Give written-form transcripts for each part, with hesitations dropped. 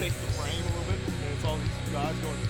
shake the frame a little bit, and it's all these guys going,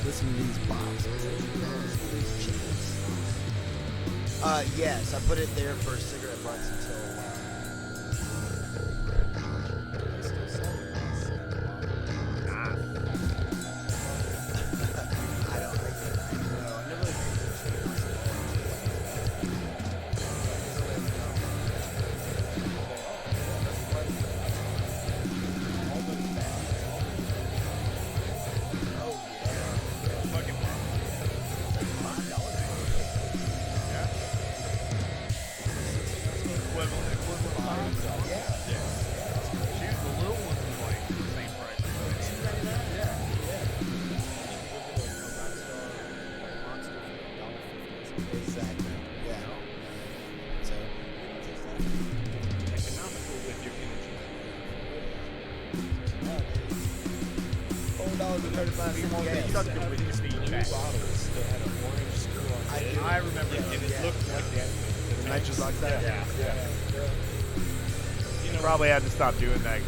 Listen to these bombs. Yes, I put it there for cigarette butts until. I don't know. I never I remember it. And it looked like that. nitrous oxide. Yeah. You know, probably had to stop doing that.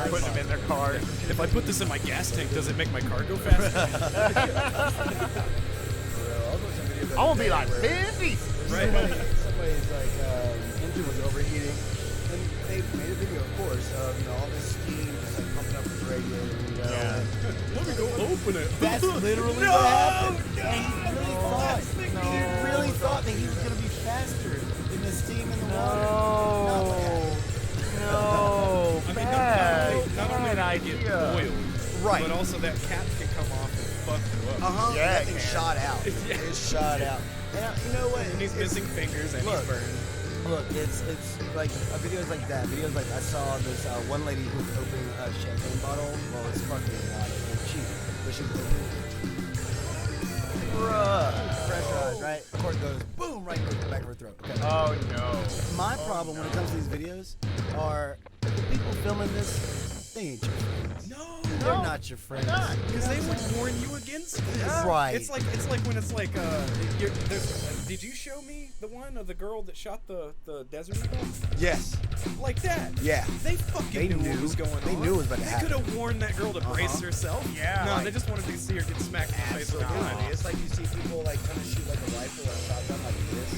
Putting them in their cars. If I put this in my gas tank, does it make my car go faster? I won't be like 10 feet. Right. Somebody's like, engine was overheating, and they made a video, of course, of all this steam just like pumping up the radiator. Let me go open it. That's literally what happened. And he really thought that he was going to be faster than the steam in the water. No. I mean, Bad. not only did I get oiled, Right. but also that cap can come off and fuck you up. Yeah, that it thing can. shot out. Yeah. It shot out. And you know what? And he's missing fingers and he's burned. Look, it's like videos like that. Videos like I saw this one lady who was opening a champagne bottle. Well, it's sparkling water. It's cheap, but she was opening. Pressurized, right? The cork goes boom right into the back of her throat. Okay. Oh no. My problem when it comes to these videos are the people filming this. They ain't your friends. No. They're not your friends. Because they would warn you against this. Right. It's like when it's like did you show me the one of the girl that shot the Desert Eagle? Yes. Like that. Yeah. They fucking knew what was going on. They knew it was about to happen. They could have warned that girl to brace herself. Yeah. No, Like, they just wanted to see her get smacked in the face with a Absolutely. gun. It's like you see people like trying to shoot like a rifle or a shotgun like this.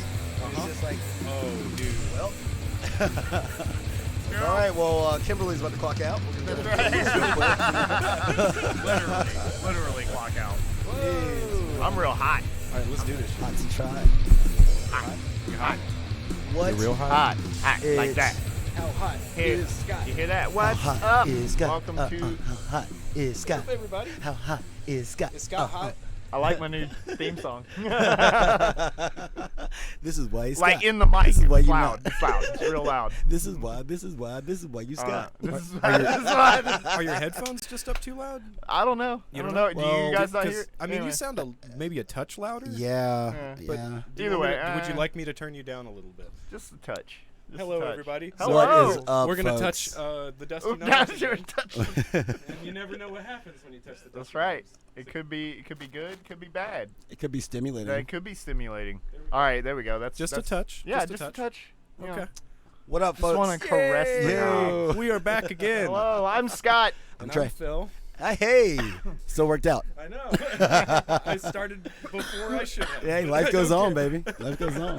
It's just like, Oh, dude. well. All right, well, Kimberly's about to clock out. Literally clock out. Whoa. I'm real hot. All right, let's do this. Hot to try. Hot. You hot? What? You're real hot? Hot. Like that. How hot Here. is Scott? You hear that? How What's hot up? is Scott? Welcome to. How hot is Scott? What's up, everybody? How hot is Scott? Is Scott hot? I like my new theme song. This is why he's Like Scott. in the mic. This is why It's you loud. It's loud. It's real loud. This is why you Scott. This is why. Are your headphones just up too loud? I don't know. I don't know. Do Well, you guys not hear? I mean, Anyway. you sound maybe a touch louder. Yeah. Yeah. But Yeah. do you Either want way, me to- would you like me to turn you down a little bit? Just a touch. Just Hello, a touch. everybody. Hello. What is up, We're gonna folks? touch the dusty Oh, knobs you're again. touching. And you never know what happens when you touch the dusty That's right. knobs. It could be good. It could be bad. It could be stimulating. It could be stimulating. All right, there we go. That's Just a that's, touch. Yeah, just a touch. You know, Okay. What up, Just folks? want to caress the knob. Yo. We are back again. Hello, I'm Scott. And Trey. I'm Phil. Hey, still worked out. I know. I started before I should have. Hey, but life I goes don't on, care. baby. Life goes on.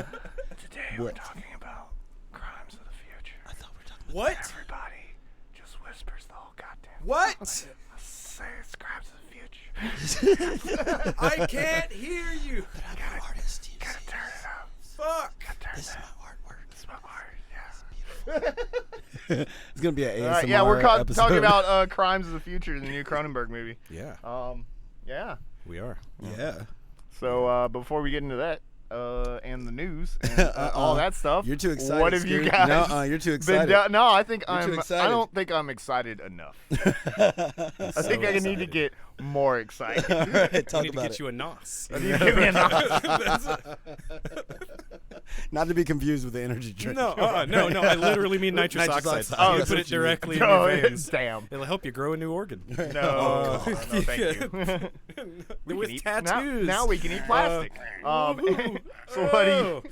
Today What? we're talking about crimes of the future. I thought we were talking What? Everybody just whispers the whole goddamn. What? Say it's crimes of the future. I can't hear you. about artists. Gotta turn it up. Fuck. Turn This is that. my artwork. It's my art. Yeah. It's gonna be an ASMR All right, yeah, we're episode. talking about crimes of the future, the new Cronenberg movie. Yeah, Yeah. we are. Yeah. So before we get into that, and the news and all that stuff, You're too excited. What have you Scooter. guys? No, you're too been excited. done? No, I think You're too I'm. excited. I don't think I'm excited enough. I think I need to excited. get more excited. All right, I talk need to about get it. you a nos. I need to give me a nod. Not to be confused with the energy drink. No, no. I literally mean nitrous Nitrous oxide. oxide. You That's put what it you mean. directly in Oh, your veins. damn. It'll help you grow a new organ. No, no, thank you. We With can eat- tattoos. Now we can eat plastic. woohoo. So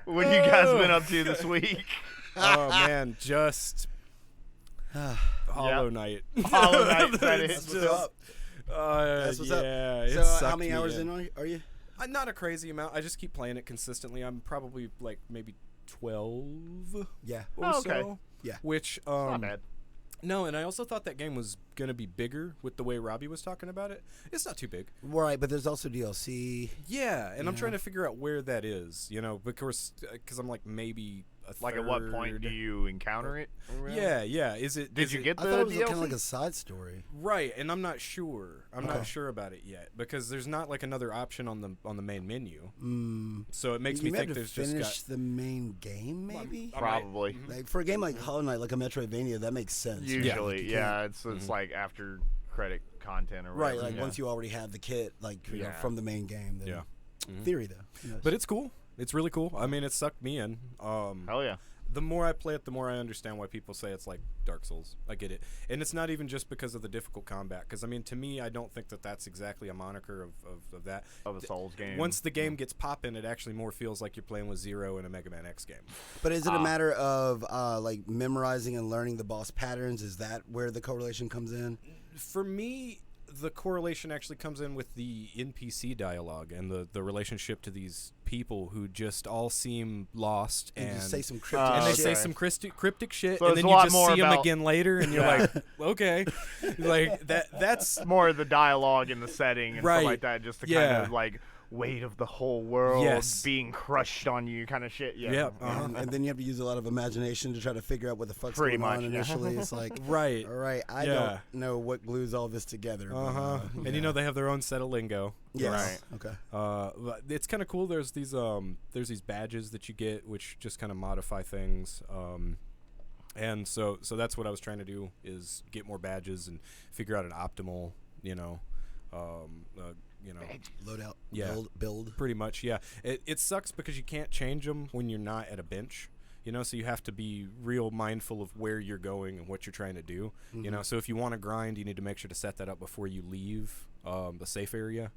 what have you guys been up to this week? Oh man, just Hollow Knight. Hollow Knight, that It's is. just- That's what's up. yeah, it So sucked how many me hours in are you? Not a crazy amount. I just keep playing it consistently. I'm probably like maybe 12 Yeah. or Oh, okay. so. Yeah. Which Not bad. no, and I also thought that game was gonna be bigger with the way Robbie was talking about it. It's not too big. Right, but there's also DLC. Yeah, and I'm Yeah. trying to figure out where that is. You know, because I'm like maybe a Like, at what point third. do you encounter it? Yeah. Is it? Did is you it- get I the thought it was DLC? kind of like a side story. right? And I'm not sure. I'm Okay. not sure about it yet because there's not like another option on the main menu. Mm. So it makes you me may think have to there's just finish got. the main game, maybe. Probably. Like for a game like Hollow Knight, like a Metroidvania, that makes sense. Usually, You yeah. can't- It's like after credit content or Right, whatever. like Yeah. once you already have the kit, like you know, Yeah. from the main game. Then Yeah. Mhm. Theory though. Who knows? But it's cool. It's really cool. I mean, it sucked me in. Hell yeah. The more I play it, the more I understand why people say it's like Dark Souls. I get it. And it's not even just because of the difficult combat. Because, I mean, to me, I don't think that that's exactly a moniker of that. Of a Souls game. Once the game gets popping, it actually more feels like you're playing with Zero in a Mega Man X game. But is it a matter of like memorizing and learning the boss patterns? Is that where the correlation comes in? For me, the correlation actually comes in with the NPC dialogue and the relationship to these people who just all seem lost And and just say some cryptic and they shit. say some cryptic shit, So and it's then a you lot just more see them about- again later, and you're Yeah. like, okay, like that's more of the dialogue and the setting and Right. stuff like that, just the Yeah. kind of like weight of the whole world Yes. being crushed on you kind of shit. Yeah. Yep. Uh-huh. And then you have to use a lot of imagination to try to figure out what the fuck's Pretty going on much, yeah. initially. It's like, right. all right, I Yeah. don't know what glues all this together. but, And yeah. you know they have their own set of lingo. Yes. Right. Okay. But it's kind of cool. There's these badges that you get, which just kind of modify things. And so that's what I was trying to do is get more badges and figure out an optimal, Loadout. Yeah. Build. pretty much. Yeah. It sucks because you can't change them when you're not at a bench. So you have to be real mindful of where you're going and what you're trying to do. So if you want to grind, you need to make sure to set that up before you leave the safe area.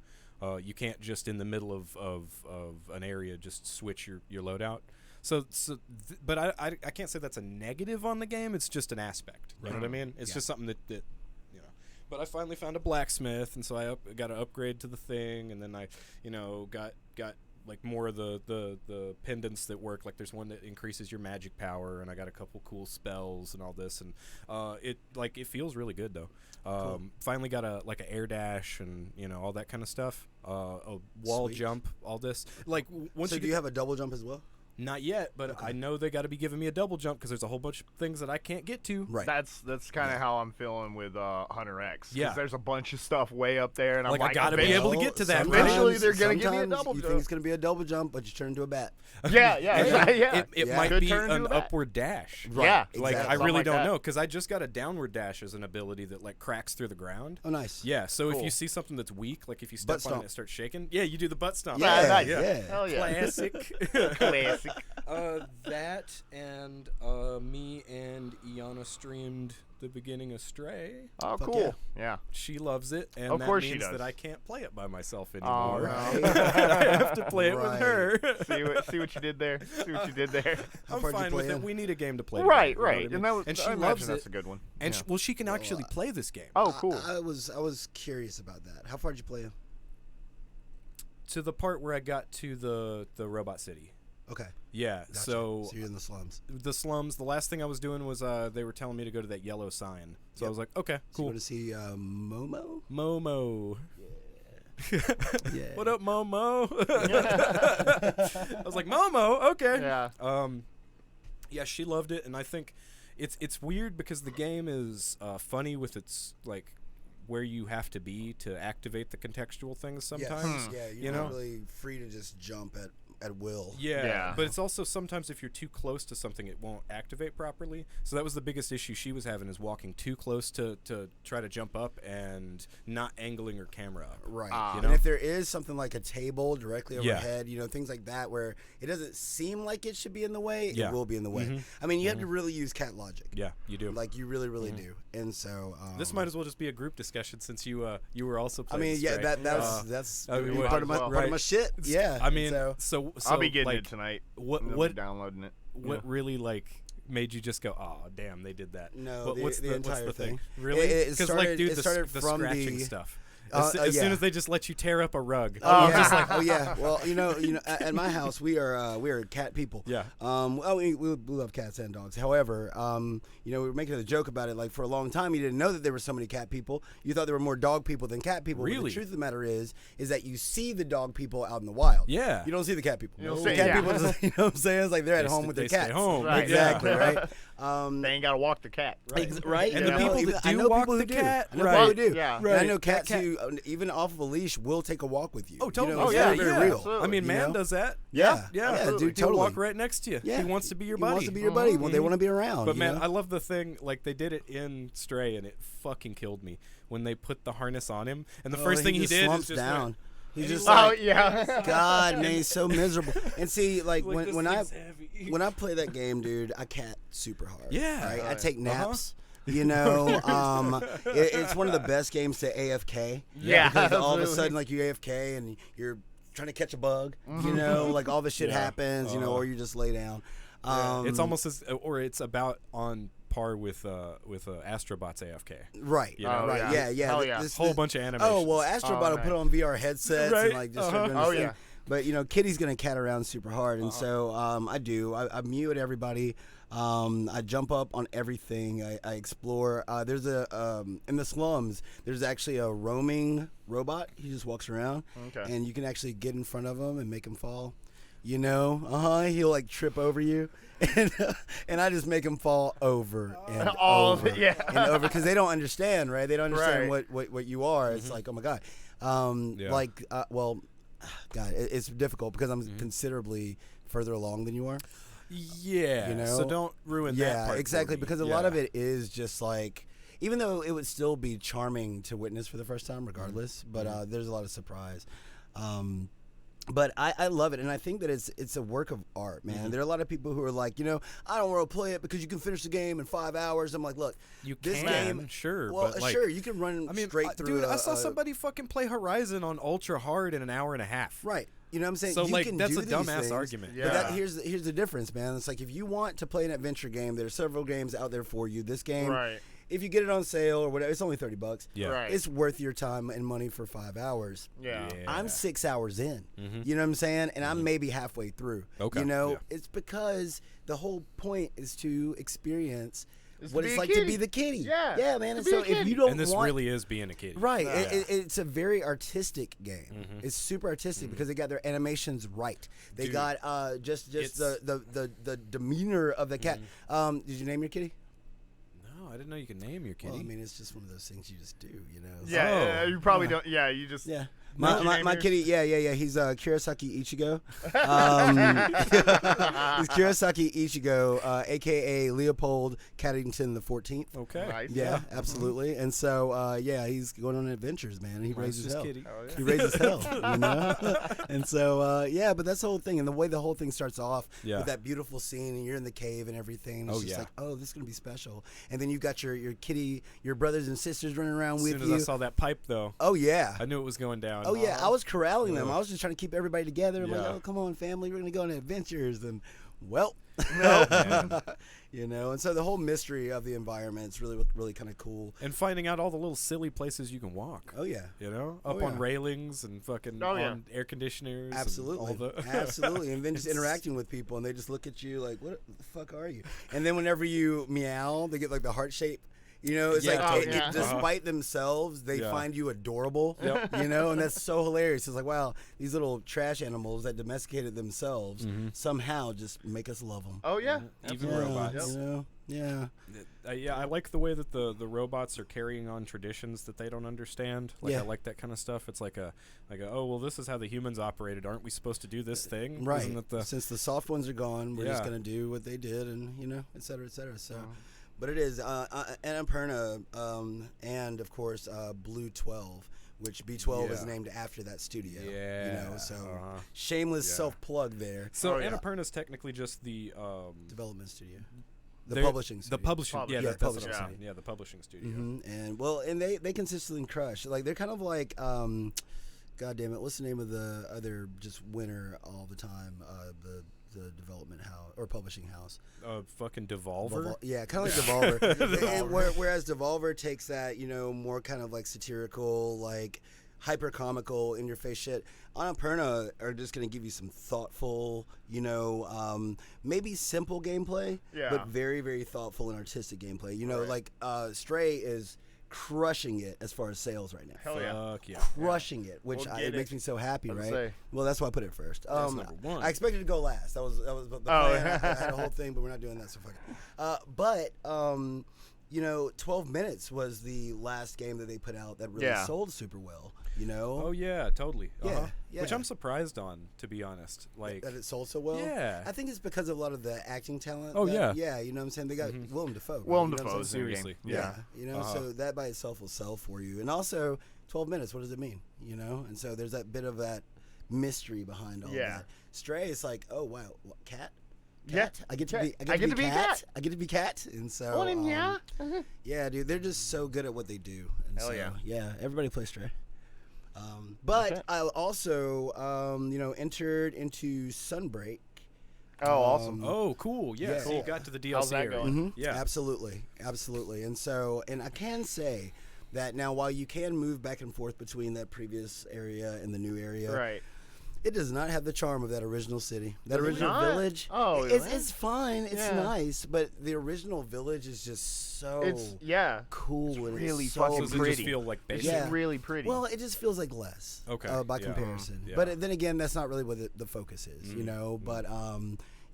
You can't just in the middle of an area just switch your loadout. But I can't say that's a negative on the game. It's just an aspect. You know what I mean? It's just something that But I finally found a blacksmith, and so I got to upgrade to the thing, and then I, got like more of the pendants that work. Like there's one that increases your magic power, and I got a couple cool spells and all this, and it feels really good though. Finally got an air dash and all that kind of stuff. A wall Sweet. jump, all this. Like once So you do get you have a double jump as well? not yet, but I know they got to be giving me a double jump because there's a whole bunch of things that I can't get to. Right. That's kind of how I'm feeling with Hunter X. 'Cause Yeah. there's a bunch of stuff way up there, and I'm Like, I like, gotta be able to get to that, right? Eventually, they're gonna Sometimes give me a double you jump. think it's gonna be a double jump, but you turn into a bat. Yeah, yeah. It Yeah. might Could be turn into an a bat. upward dash. Yeah, Like exactly. I really Something don't like know that. because I just got a downward dash as an ability that cracks through the ground. Oh, nice. Yeah, so if Cool. you see something that's weak, like if you step Butt on it and stomp. it starts shaking, yeah, you do the butt stomp. Yeah, nice. yeah. Hell yeah. Classic. Classic. basic. That and me and Iana streamed the beginning of Stray. Oh, Fuck cool. Yeah. She loves it, and Of that course she means does. that I can't play it by myself Oh, anymore. no. I have to play it Right. with her. See what you did there. See what you did there. How I'm far did you fine play with it. in? We need a game to play. Right, together, you know right. what I mean? And that was. and she I imagine loves that's it. a good one. And Yeah. she can actually play this game Oh, cool. I was curious about that. How far did you play in? to the part where I got to the robot city. Okay. Yeah. Gotcha. So you're in the slums. the slums. The last thing I was doing was they were telling me to go to that yellow sign. So I Yep. was like, okay, So you cool. want to see Momo? Momo. Yeah. What up, Momo? I was like, Momo, okay. Yeah. Yeah, she loved it, and I think it's weird because the game is funny with its like where you have to be to activate the contextual things sometimes. Yeah, you you're know? not really free to just jump at will. Yeah, Yeah. but it's also sometimes if you're too close to something, it won't activate properly. So that was the biggest issue she was having, is walking too close to try to jump up and not angling her camera up. Right. Ah. You And know? if there is something like a table directly Yeah. overhead, things like that where it doesn't seem like it should be in the way, Yeah. it will be in the way. Mhm. I mean, you have to really use cat logic. Yeah, you do. Like you really, really do. And so This might as well just be a group discussion since you were also I playing mean, yeah, Stray. that's I mean, part of my well. part of my shit. Yeah. I mean, so, so I'll be getting like, it tonight. What I'm gonna what be downloading it. what Yeah. really like made you just go, oh damn, they did that? No, What, the- what's the what's entire the thing. Really? It Because started- like, dude, it started the from scratching the- stuff. As soon yeah. as they just let you tear up a rug. Oh, it's just yeah. like, Oh yeah. Well, at my house we are cat people. Yeah. Well, we love cats and dogs. However, we were making a joke about it. Like for a long time, you didn't know that there were so many cat people. You thought there were more dog people than cat people. But Really? the truth of the matter is that you see the dog people out in the wild. Yeah. You don't see the cat people. You don't The see- cat yeah. people, just, you know what I'm saying? It's like they're at They home st- with they their stay cats. home. Right, Exactly. yeah. Right. They ain't gotta walk the cat. Right. And You the know, people even- that I do know walk people the who do. cat, I know right. people who do. Yeah. And I Right. know That cats cat- who, even off of a leash, will take a walk with you. Oh, totally. It's yeah, very yeah, real. absolutely. I mean, You man know? does that. Yeah. Yeah, absolutely. dude, He'll totally. walk right next to you. Yeah. He wants to be your He buddy. wants to be your buddy. Well, they Mhm. want to be around. But you man, know? I love the thing, like they did it in Stray, and it fucking killed me when they put the harness on him, and the first thing he just did is slumps just down. went, He's just Oh like, yeah. God, man, he's so miserable. And see, like like, this when I thing's heavy. when I play that game, dude, I cat super hard. Yeah. right? I Right. take naps. It's one of the best games to AFK. Yeah, because all of a absolutely. sudden, like you AFK and you're trying to catch a bug. Like all the shit Yeah. happens. Or you just lay down. It's almost as, or it's about on par with Astrobot's AFK. right. You know? Right. yeah. Yeah. Hell yeah. Whole bunch of animations. Oh well, Astrobot will man. put on VR headsets Right. and like just start doing this Oh, thing. yeah. But Kitty's gonna cat around super hard, and so I do. I mute everybody. I jump up on everything. I explore. There's in the slums. There's actually a roaming robot. He just walks around, Okay. and you can actually get in front of him and make him fall. He'll like trip over you, and I just make him fall over and All of over it, yeah. and over because they don't understand, right? They don't understand Right. what you are. It's like, oh my god, Yeah. God, it's difficult because I'm considerably further along than you are. Yeah. So don't ruin that Yeah, part. exactly, for me. because a lot of it is just like, even though it would still be charming to witness for the first time, regardless, but there's a lot of surprise. But I love it, and I think that it's a work of art, man. There are a lot of people who are like, I don't want to play it because you can finish the game in 5 hours. I'm like, look, You this can, game, sure, well, but like, sure, you can run straight through. dude, I saw somebody fucking play Horizon on ultra hard in an hour and a half. Right. You know what I'm saying? So you like can that's do a these dumbass things, argument. Yeah. But here's the difference, man. It's like if you want to play an adventure game, there are several games out there for you. This game, Right. if you get it on sale or whatever, it's only $30. Yeah. Right. It's worth your time and money for 5 hours. Yeah. I'm 6 hours in. Mhm. You know what I'm saying? And I'm maybe halfway through. Okay. Yeah. It's because the whole point is to experience It's what to it's be a like to be kitty. the kitty. Yeah. Yeah, man. To And be so a if kitty. you don't And this want, really is being a kid. right, Yeah. it's a very artistic game. It's super artistic because they got their animations right. They Dude, got just it's- the demeanor of the cat. Did you name your kitty? No, I didn't know you could name your kitty. Well, I mean, it's just one of those things you just do, Yeah, Oh. yeah, you probably don't. Yeah, you just. Yeah. My kitty, yeah. He's Kurosaki Ichigo. He's Kurosaki Ichigo, aka Leopold Caddington the 14th. Okay. Nice. Yeah, absolutely. And so, he's going on adventures, man. He raises hell. kitty. Oh, yeah. He raises hell, you know. And so, but that's the whole thing. And the way the whole thing starts off with that beautiful scene, and you're in the cave and everything. And it's just like, oh, this is gonna be special. And then you got your kitty, your brothers and sisters running around with you. As soon as I saw that pipe, though, oh yeah, I knew it was going down. oh yeah. I was corralling them. I was just trying to keep everybody together. I'm like, Yeah. oh, come on, family, we're gonna go on adventures. And well, Man. you know. And so the whole mystery of the environment is really kind of cool. And finding out all the little silly places you can walk. Oh yeah. You know, up Oh, on yeah. railings and fucking on air conditioners. and Absolutely, all the absolutely, and then just interacting with people, and they just look at you like, "What the fuck are you?" And then whenever you meow, they get like the heart shape. You know, it's Yeah. like Oh, yeah. despite themselves, they find you adorable. Yep. You know, and that's so hilarious. It's like, wow, these little trash animals that domesticated themselves somehow just make us love them. Oh yeah. Even Yeah, robots. You know, yeah. I like the way that the robots are carrying on traditions that they don't understand. Like Yeah. I like that kind of stuff. It's like oh well, this is how the humans operated. Aren't we supposed to do this thing? Right. Isn't it Since the soft ones are gone, we're just Yeah. gonna do what they did, and you know, et cetera, et cetera. So. But it is Annapurna, and of course Blue 12, which B12 is Yeah. named after that studio. Yeah. You know, so shameless Yeah. self-plug there. So Oh, yeah. Annapurna's technically just the Development studio, the they're- publishing The studio. publishing. Yeah, Yeah, that's what publishing I'm saying. studio. Yeah, the publishing studio. And they consistently crush. Like they're kind of like God damn it, what's the name of the other just winner all the time? The development house or publishing house. Fucking Devolver. Yeah, kind of like Devolver. Whereas Devolver takes that, you know, more kind of like satirical, like hyper comical, in your face shit. Annapurna are just going to give you some thoughtful, you know, maybe simple gameplay, but very, very thoughtful and artistic gameplay. You know, like Stray is crushing it as far as sales right now. Hell yeah. Fuck yeah. Crushing it, which We'll it get makes it. me so happy, Let's right? say. Well, that's why I put it first. That's number one. I expected to go last. That was the plan. I had a whole thing, but we're not doing that, so fuck it. You know, 12 Minutes was the last game that they put out that really sold super well. You know? Oh yeah, totally. Yeah, Which yeah. I'm surprised on, to be honest. Like that it sold so well. Yeah. I think it's because of a lot of the acting talent. Oh, that- yeah. yeah. You know what I'm saying? They got Willem Dafoe. right? Willem You know what I'm Dafoe's saying? in the game. Seriously. Yeah, you know, Uh-huh. so that by itself will sell for you. And also, 12 minutes, what does it mean? You know? And so there's that bit of that mystery behind all that. Stray is like, oh, wow, what, cat? Yeah. I get to be I get to be cat. I get to be cat. And so Oh, and yeah. yeah, dude, they're just so good at what they do. And Hell so, yeah. everybody plays Stray. But Okay. I also you know, entered into Sunbreak. Oh, awesome. Oh, cool. Yeah. Yeah. So you got to the DLC How's that area. going? Yeah. Absolutely. And so, and I can say that now, while you can move back and forth between that previous area and the new area, Right. it does not have the charm of that original city. That Does it original not? village. Oh, it's fine. It's Yeah. nice, but the original village is just so It's cool and really it's fucking so Does it pretty. just feel like It's basic? Yeah. really pretty. Well, it just feels like less. Okay, By yeah. comparison. Yeah. But then again, that's not really what the focus is, you know. But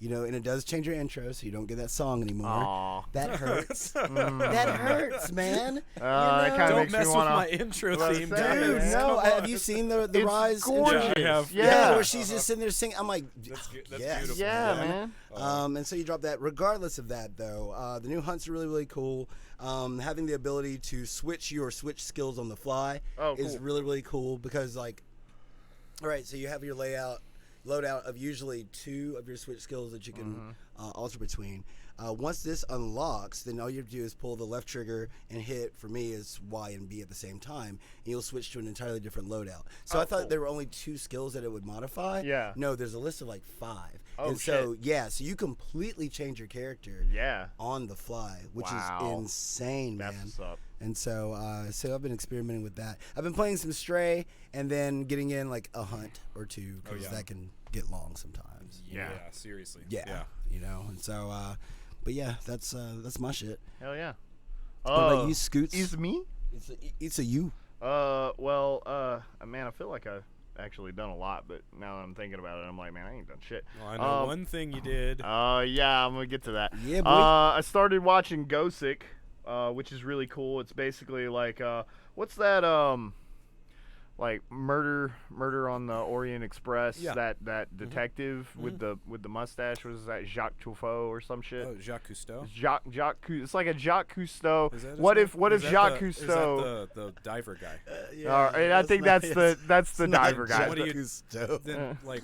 you know, and it does change your intro, so you don't get that song anymore. Aw. That hurts. That hurts, man. That You kind know? of Don't makes mess me with want my to. intro Let's theme, say, Dude, man. no. Come Have on. you seen the It's Rise? gorgeous. intro? Yeah, I have. Yeah, where she's just sitting there singing. I'm like, That's yes. beautiful. Yeah, man. And so you drop that. Regardless of that, though, the new hunts are really, really cool. Having the ability to switch your switch skills on the fly is cool. really, really cool because, like, all right, so you have your loadout of usually 2 of your switch skills that you can alter between. Once this unlocks, then all you have to do is pull the left trigger and hit, for me, is Y and B at the same time, and you'll switch to an entirely different loadout. So I thought cool. there were only 2 skills that it would modify. Yeah. No, there's a list of like 5. Oh, and so, so you completely change your character Yeah. on the fly, which Wow. is insane, That's man. what's up. And so, so I've been experimenting with that. I've been playing some Stray, and then getting in like a hunt or 2 because that can get long sometimes. Yeah. Seriously. Yeah, you know. And so, but yeah, that's my shit. Hell yeah. What about you, Scoots? Is me? It's a you. Well, man, I feel like I've actually done a lot, but now that I'm thinking about it, I'm like, man, I ain't done shit. Well, I know one thing you did. Yeah, I'm gonna get to that. Yeah, boy. I started watching GraeSacle, which is really cool. It's basically like, what's that like Murder on the Orient Express. Yeah. That detective with the mustache, was that Jacques Truffaut or some shit? Oh, Jacques Cousteau. It's like a Jacques Cousteau. Is that his What name? if Is that Jacques the- Cousteau? Is that the diver guy? I think that's the diver guy. What do you- Cousteau. Then like,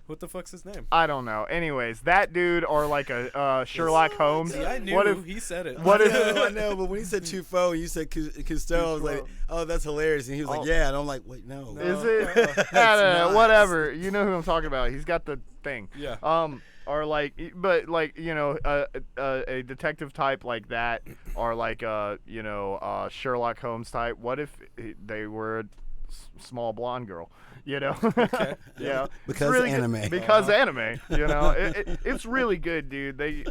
what the fuck's his name? I don't know. Anyways, that dude or like a Sherlock Holmes. See, I knew What if he said it. what if I know, but when he said Truffaut and you said Cousteau, I was like, oh, that's hilarious. And he was like, yeah. And I'm like, wait, no. is it? I It's don't know. not. Whatever. You know who I'm talking about. He's got the thing. Yeah. Or like, but like, you know, a detective type like that, or like Sherlock Holmes type. What if they were a small blonde girl? You know, yeah, Because It's really good- anime. Because anime, you know, it's really good, dude. They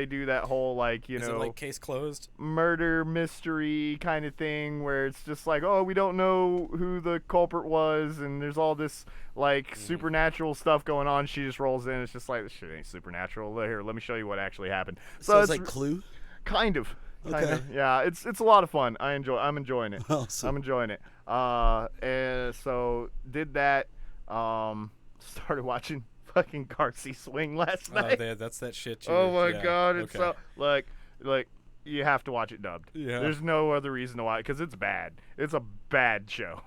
do that whole like, you Is know, it like case closed? murder mystery kind of thing where it's just like, oh, we don't know who the culprit was, and there's all this like supernatural stuff going on. She just rolls in. It's just like, this shit ain't supernatural. Here, let me show you what actually happened. So it's like Clue? kind of. Okay. Yeah, it's a lot of fun. I'm enjoying it. Awesome. I'm enjoying it. And so did that. Started watching fucking Carsey Swing last Oh, night. that's that shit. Oh my yeah, god, it's okay. so like you have to watch it dubbed. Yeah. There's no other reason to watch it because it's bad. It's a bad show.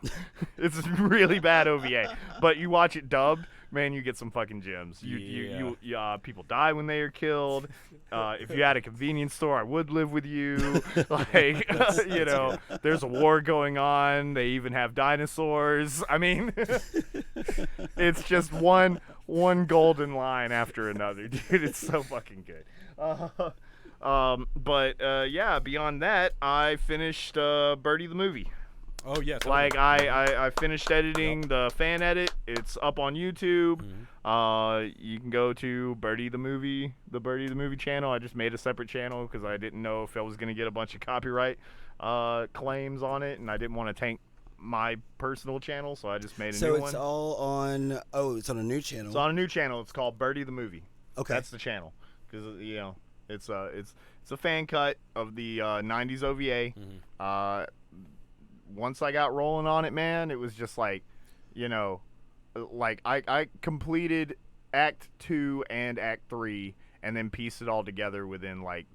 It's really bad OVA. But you watch it dubbed, man, you get some fucking gems. You people die when they are killed. If you had a convenience store, I would live with you. Like, you know, there's a war going on. They even have dinosaurs. I mean, it's just one golden line after another, dude. It's so fucking good. Yeah, beyond that, I finished Birdie the movie. Oh yeah. Totally. Like I finished editing the fan edit. It's up on YouTube. You can go to Birdie the Movie channel. I just made a separate channel because I didn't know if I was gonna get a bunch of copyright claims on it, and I didn't want to tank my personal channel, so I just made a So new it's one. all on. Oh, it's on a new channel. It's on a new channel. It's called Birdie the Movie. Okay. That's the channel, because you know it's a fan cut of the '90s OVA. Once I got rolling on it, man, it was just like, you know, like I completed Act 2 and Act 3, and then pieced it all together within like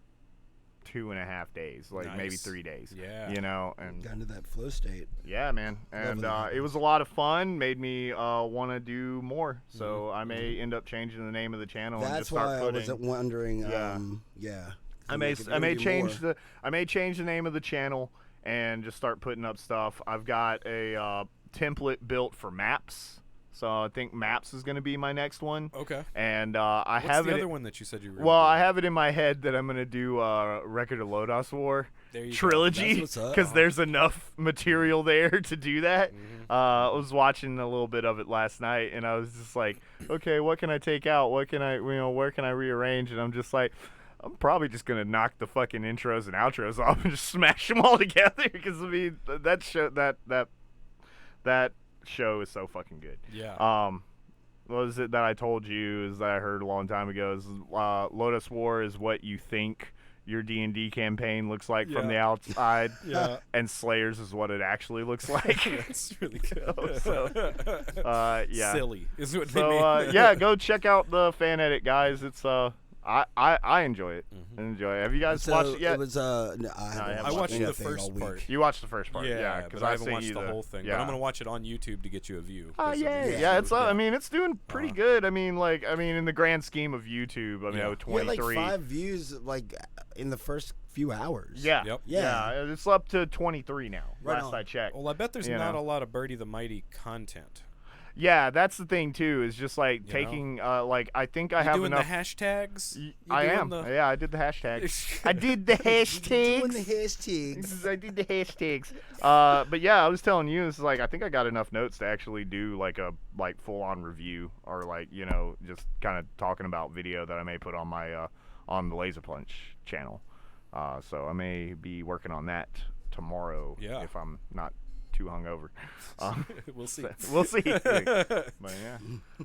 2.5 days, like maybe Nice. 3 days. Yeah. You know, and Got into that flow state. yeah, man, and Lovely. it was a lot of fun. Made me want to do more. So I may end up changing the name of the channel and That's just start why I was was wondering. Yeah. Yeah. I may change the name of the channel and just start putting up stuff. I've got a template built for maps, so I think maps is going to be my next one. Okay. And What's have the it. other one that you said you were? Well, gonna I have it in my head that I'm going to do Record of Lodos War There you go. trilogy That's what's up. because there's enough material there to do that. I was watching a little bit of it last night, and I was just like, okay, what can I take out? What can I, where can I rearrange? And I'm just like, I'm probably just gonna knock the fucking intros and outros off and just smash them all together because I mean that show is so fucking good. Yeah. What was it that I told you is that I heard a long time ago is Lotus War is what you think your D&D campaign looks like from Yeah. the outside, Yeah. and Slayers is what it actually looks like. That's really good. So, yeah. Silly is what they So mean. yeah, go check out the fan edit, guys. It's I enjoy it. Enjoy it. Have you guys So watched it yet? it was no, I haven't haven't I watched the anything first all week. part. You watched the first part, Yeah, because but I haven't seen watched you the whole thing. Yeah. But I'm gonna watch it on YouTube to get you a view. Oh 'cause yeah, of the- yeah. It's I mean, it's doing pretty good. I mean, in the grand scheme of YouTube, I mean, Yeah. with You had 23. like 5 views like in the first few hours. Yeah. Yep. Yeah. It's up to 23 now. Right last on. I checked. Well, I bet there's You not know. a lot of Birdie the Mighty content. Yeah, that's the thing too. Is just like You taking like I think I You have doing enough. the hashtags? You I doing am. the- Yeah, I did the hashtags. I did the hashtags. Doing the hashtags. I did the hashtags. But yeah, I was telling you, it's like I think I got enough notes to actually do like a full on review or like just kind of talking about video that I may put on my on the LazerPunch channel. So I may be working on that tomorrow Yeah. if I'm not too hungover. We'll see. We'll see. But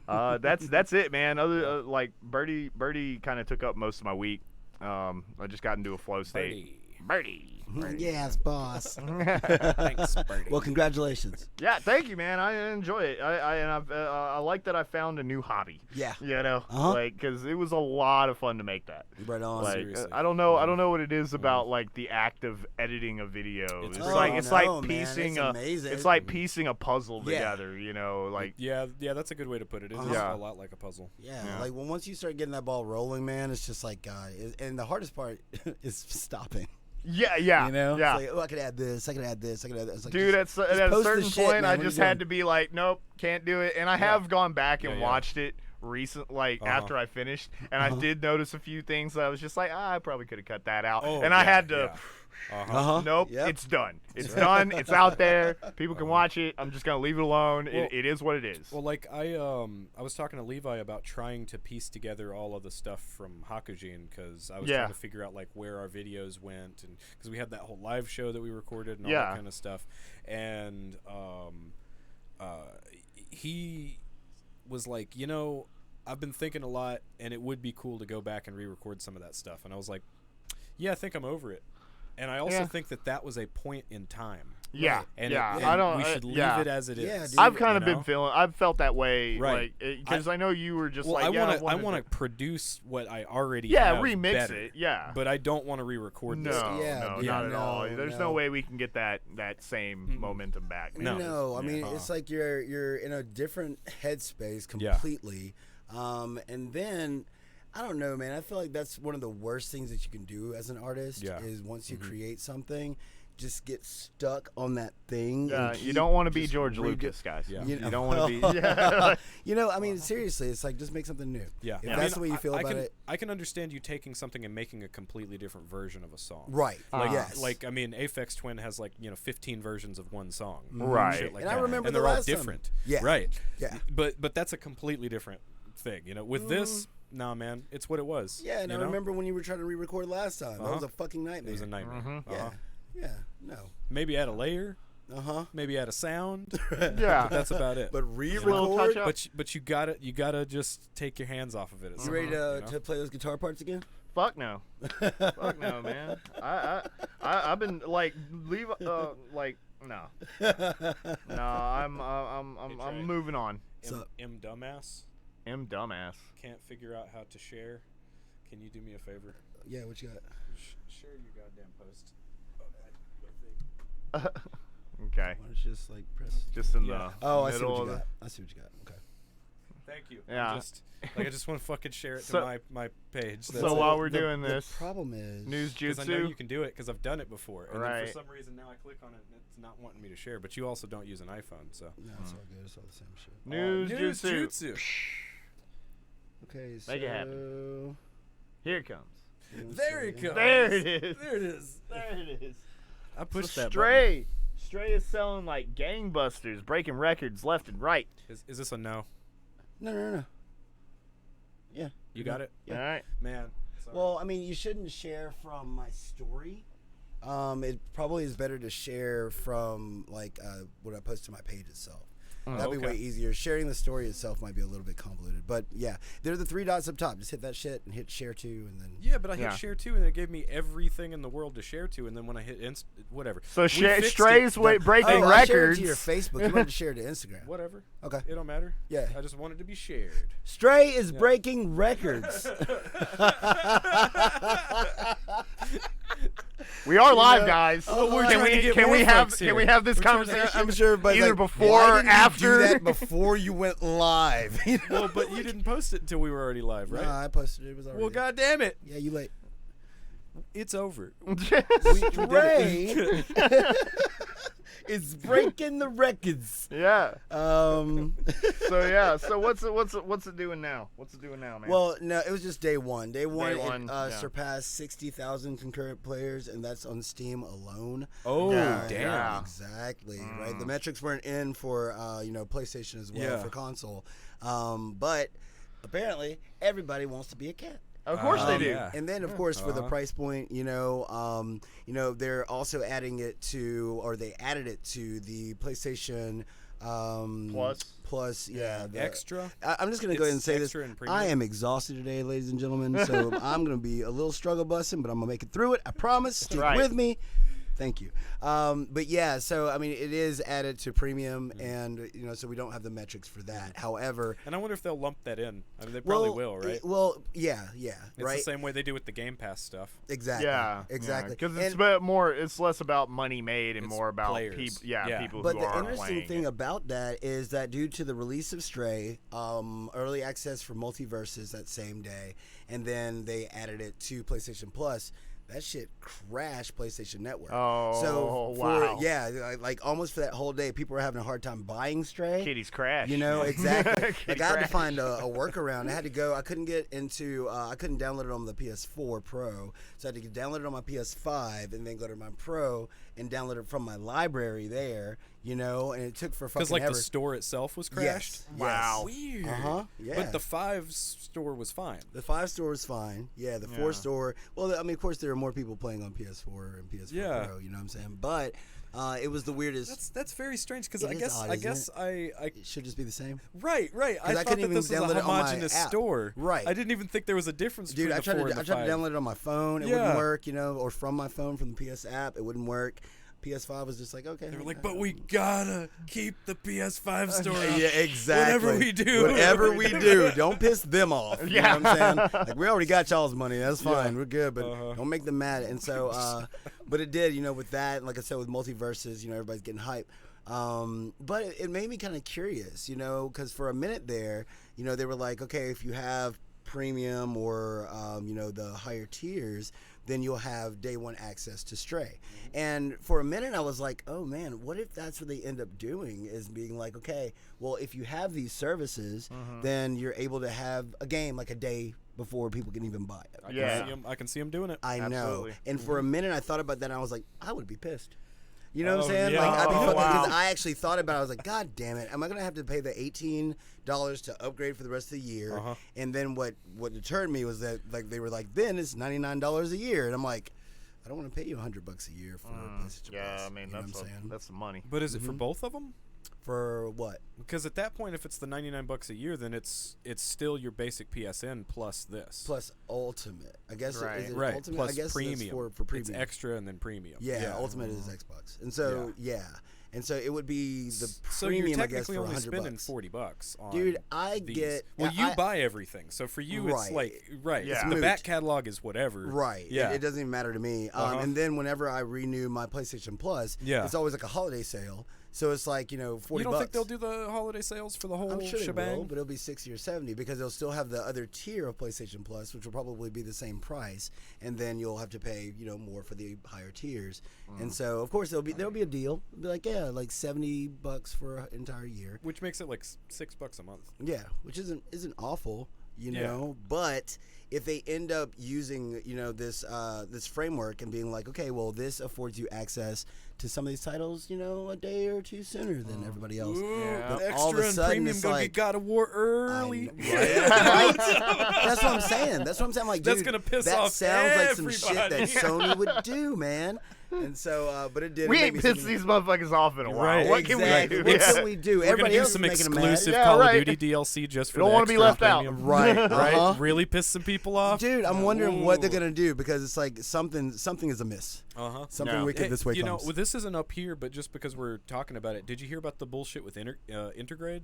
yeah, that's it, man. Other like Birdie kind of took up most of my week. I just got into a flow state. Birdie. Yes, boss. Thanks, Birdie. Well, congratulations. Yeah, thank you, man. I enjoy it. I like that I found a new hobby. Yeah. You know, Uh-huh. like, because it was a lot of fun to make that. Right on. Like, Seriously. I don't know what it is about like the act of editing a video. It's like piecing amazing. piecing a puzzle Yeah. together. You know, like Yeah, that's a good way to put it. It is Yeah. a lot like a puzzle. Yeah, Yeah. like once you start getting that ball rolling, man, it's just like God. And the hardest part is stopping. yeah. You know, Yeah. It's like, oh, I could add this. I could add this. I could add this. It's like, Dude, just at a post the certain shit, point, man. I What are you just had doing? to be like, nope, can't do it. And I have gone back and Yeah, yeah. watched it after I finished, and I did notice a few things that I was just like, I probably could have cut that out. Oh, and I yeah, had to. yeah. Uh-huh. Nope, Yep. it's done. It's done. It's out there. People can watch it. I'm just gonna leave it alone. Well- it is what it is. Well, like I was talking to Levi about trying to piece together all of the stuff from Hakujin because I was Yeah. trying to figure out like where our videos went, and because we had that whole live show that we recorded and all Yeah. that kind of stuff, and he was like, I've been thinking a lot, and it would be cool to go back and re-record some of that stuff, and I was like, yeah, I think I'm over it. And I also Yeah. think that was a point in time. yeah, And yeah. and I don't. we should leave yeah. it as it is. Yeah, dude. I've kind of you know? been feeling. I've felt that way, Right. because I know you were just Well, like, I want to produce what I already yeah, have remix better, it, yeah. but I don't want to re-record No, this. Yeah, no, dude, not at all. no, There's no. no way we can get that same momentum back. No. No, I Yeah. mean it's like you're in a different headspace Yeah. completely, and then I don't know, man. I feel like that's one of the worst things that you can do as an artist. Yeah. Is once you create something, just get stuck on that thing. Yeah, and you keep don't want to be just George redo- Lucas, guys. Yeah. You don't want to be. Yeah. You know, I mean, seriously, it's like just make something new. Yeah, If I that's mean, the way you feel I about can, it, I can understand you taking something and making a completely different version of a song. right? Like, yes. like I mean, Aphex Twin has 15 versions of one song. Right. Shit like And I that. remember and the they're all last time. different. Yeah. Right. Yeah. But that's a completely different thing. With this, nah, man, it's what it was. Yeah, and you I know? remember when you were trying to re-record last time. That Uh-huh. was a fucking nightmare. It was a nightmare. Mm-hmm. Yeah, yeah, no. Maybe add a layer. Uh-huh. Maybe add a sound. Yeah. But that's about it. But little re-record. touch-up. But you gotta just take your hands off of it. You ready to, you know? play those guitar parts again? Fuck no. Fuck no, man. I've been like no. No, I'm moving on. So- M dumbass M dumbass. can't figure out how to share. Can you do me a favor? Yeah, what you got? Share your goddamn post. Okay. Why don't you just like press? Just in Yeah. the Oh, I see middle what you of the- got. I see what you got. Okay. Thank you. Yeah. I just want to fucking share it So- to my page. That's So it. while we're The- doing the this, problem is news Because I know jutsu. you can do it because I've done it before. And then Right. for some reason now I click on it and it's not wanting me to share. But you also don't use an iPhone, so. No, it's all good. It's all the same shit. News jutsu. jutsu. Okay, so Make it happen. Here it comes. There it goes. There it is. There it is. There it is. I pushed that Stray. Stray is selling like gangbusters, breaking records left and right. button. Is this a no? No. Yeah. You got it? Yeah. All right. Man. Sorry. Well, I mean, you shouldn't share from my story. It probably is better to share from like what I post to my page itself. That'd be okay. way easier. Sharing the story itself might be a little bit convoluted, but yeah, there are the 3 dots up top. Just hit that shit and hit share to, and then Yeah, but I hit Yeah. share to, and it gave me everything in the world to share to, and then when I hit whatever. So We fixed Stray's it. breaking oh, I shared records. it to your Facebook. You wanted to share it to Instagram. Whatever. Okay. It don't matter. Yeah. I just wanted to be shared. Stray is breaking records. We are live, know- guys. Oh, we're can trying to we get can more we have folks can here. we have this We're trying to- conversation? I'm sure, but either like, before why or didn't you after. do that before you went live. You know? Well, but you didn't post it until we were already live, right? Nah, I posted it. It was already. Well, God damn it. Yeah, you late. It's over. Stray is breaking the records. Yeah. Um. So yeah. So what's it doing now? What's it doing now, man? Well, no, it was just day one. Day one, one, it yeah. surpassed 60,000 concurrent players, and that's on Steam alone. Oh, Yeah, damn. yeah. Exactly. Right. The metrics weren't in for PlayStation as well Yeah. for console, but apparently everybody wants to be a cat. of course they do. Yeah. And then, of course, for the price point, they're also adding it to, or they added it to the PlayStation Plus, yeah. Extra? I'm just gonna go ahead and It's say this. extra and premium? I am exhausted today, ladies and gentlemen. So I'm gonna be a little struggle busting, but I'm gonna make it through it. I promise. Stick right. with me. Thank you. But yeah, so I mean, it is added to premium, and so we don't have the metrics for that. However, And I wonder if they'll lump that in. I mean, they probably will, right? Yeah, It's right. the same way they do with the Game Pass stuff. Exactly. Yeah, exactly. Because it's a bit more. It's less about money made and It's more about players. people. Yeah. People But who the are interesting playing thing it. about that is that due to the release of Stray, early access for Multiverses that same day, and then they added it to PlayStation Plus. That shit crashed PlayStation Network. Oh, so wow. like almost for that whole day, people were having a hard time buying Stray. Kitty's crash. Exactly. Kitty Like I had to crash. find a workaround. I had to go. I couldn't get into. I couldn't download it on the PS4 Pro, so I had to download it on my PS5 and then go to my Pro and download it from my library there. And it took for fucking Because like ever. the store itself was crashed. Yes. Wow. Weird. Yeah. But the 5 store was fine. The 5 store was fine. Yeah, the 4 Yeah. store. Well, I mean, of course, there are more people playing on PS4 and PS4 Yeah. Pro. You know what I'm saying? But it was the weirdest. That's very strange because It I is guess odd, I isn't guess it? I It should just be the same. right. I thought couldn't that even this was a download it on my homogenous app. store. Right. I didn't even think there was a difference Dude, between I the tried 4 to and the I tried 5. to download it on my phone. It Yeah. wouldn't work. Or from my phone from the PS app, it wouldn't work. PS5 was just like, okay. They were like, but we gotta keep the PS5 store up. Yeah, exactly. Whatever we do. Whatever we do, don't piss them off. You know what I'm saying? Like, we already got y'all's money. That's fine. We're good, but don't make them mad. And so, but it did, with that, like I said, with Multiverses, everybody's getting hype. But it made me kind of curious, because for a minute there, they were like, okay, if you have premium or, the higher tiers, then you'll have day one access to Stray. And for a minute I was like, oh man, what if that's what they end up doing, is being like, okay, well, if you have these services, then you're able to have a game like a day before people can even buy it. I can see him doing it. I know. Absolutely. And for a minute I thought about that and I was like, I would be pissed. You know what I'm Oh, saying? yeah. Like, I'd be Oh, fucking, wow. because I actually thought about it. I was like, God damn it. Am I going to have to pay the $18 to upgrade for the rest of the year? And then what deterred me was that, like, they were like, then it's $99 a year. And I'm like, I don't want to pay you $100 a year for PlayStation Yeah, Plus. I mean, You know what I'm saying? that's the money. But is it for both of them? For what? Because at that point, if it's the $99 a year, then it's still your basic PSN plus this. Plus Ultimate. I guess Right. is it Right. Ultimate? Plus I guess premium. it's for premium. It's extra and then premium. Yeah, Ultimate is Xbox. And so, yeah. And so it would be the So premium, you're I guess, technically for only $100. spending $40 on Dude, I these. get. Well, you I- buy everything, so for you it's Right. like Yeah. The Moot. back catalog is whatever. Right. Yeah. It doesn't even matter to me. And then whenever I renew my PlayStation Plus, Yeah. it's always like a holiday sale. So it's like, $40. You don't think they'll do the holiday sales for the whole I'm sure shebang? they will, but it'll be 60 or 70 because they'll still have the other tier of PlayStation Plus, which will probably be the same price, and then you'll have to pay, more for the higher tiers. And so, of course, there'll be a deal. It'll be like, yeah, like $70 for an entire year. Which makes it like $6 a month. Yeah, which isn't awful, Yeah. But if they end up using, this framework and being like, okay, well, this affords you access to some of these titles, a day or two sooner than everybody else. Yeah. But all of a Extra and sudden, premium it's gonna like, get God of War early. right? That's what I'm saying. I'm like, That's dude, gonna piss that off sounds like some shit that everybody. Sony would do, man. And so, but it did. We it made ain't me pissed think- these motherfuckers off in a while. Right. What can Exactly. we do? What Yeah. can we do? We're gonna Everybody do else is some making them mad. exclusive Yeah, Call right. of Duty DLC just for don't the wanna be extra left out. premium. Right. Right? Really piss some people off. Dude, I'm wondering what they're gonna do because it's like something is amiss. Something Yeah. wicked this way you comes. know, this isn't up here, but just because we're talking about it, did you hear about the bullshit with Intergrade?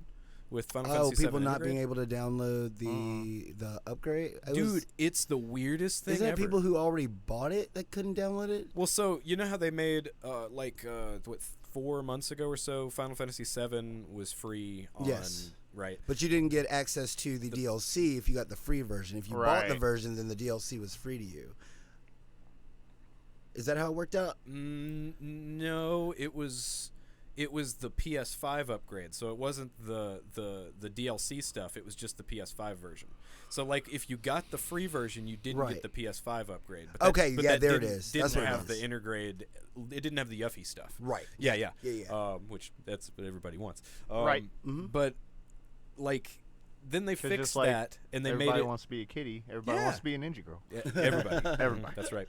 With Final Fantasy VII people not Intergrade? being able to download the upgrade. Dude, it's the weirdest thing isn't it ever. people who already bought it that couldn't download it? Well, so you know how they made 4 months ago or so, Final Fantasy VII was free on Yes. right. But you didn't get access to the DLC if you got the free version. If you bought the Right. version, then the DLC was free to you. Is that how it worked out? No, it was the PS5 upgrade, so it wasn't the DLC stuff. It was just the PS5 version. So like if you got the free version, you didn't Right. get the PS5 upgrade. But Okay, but yeah, that there it didn't- is. Didn't That's what it have is. the Intergrade. It didn't have the Yuffie stuff. Right. Yeah, yeah, Yeah. which that's what everybody wants. Right. But like then they It's fixed just like that and they made Everybody it. wants to be a kitty. Everybody Yeah. wants to be a ninja girl. Yeah, everybody, Everybody. That's right.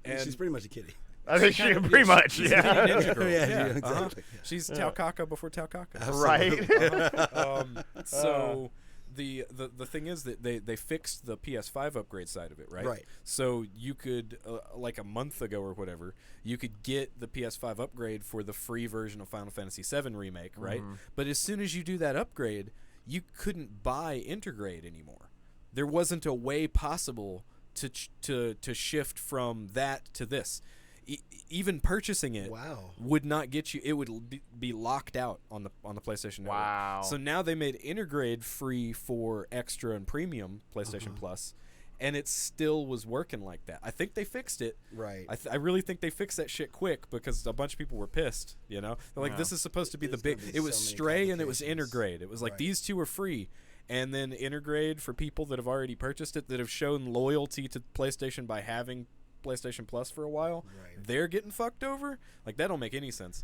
And She's pretty much a kitty. I think she pretty much, she's yeah. a ninja girl. Yeah, yeah, exactly. She's Taukaka before Taukaka. Right. So the thing is that they fixed the PS5 upgrade side of it, right? Right. So you could like a month ago or whatever, you could get the PS5 upgrade for the free version of Final Fantasy VII Remake, right? But as soon as you do that upgrade, you couldn't buy Intergrade anymore. There wasn't a way possible to shift from that to this. Even purchasing it would not get you. It would be locked out on the PlayStation Network. Wow. So now they made Intergrade free for Extra and Premium PlayStation Plus, and it still was working like that. I think they fixed it. Right. I really think they fixed that shit quick because a bunch of people were pissed. You know, they're like, this is supposed to be the big. It was Stray and it was Intergrade. It was like these two are free. And then Intergrade for people that have already purchased it, that have shown loyalty to PlayStation by having PlayStation Plus for a while, they're getting fucked over. Like, that don't make any sense.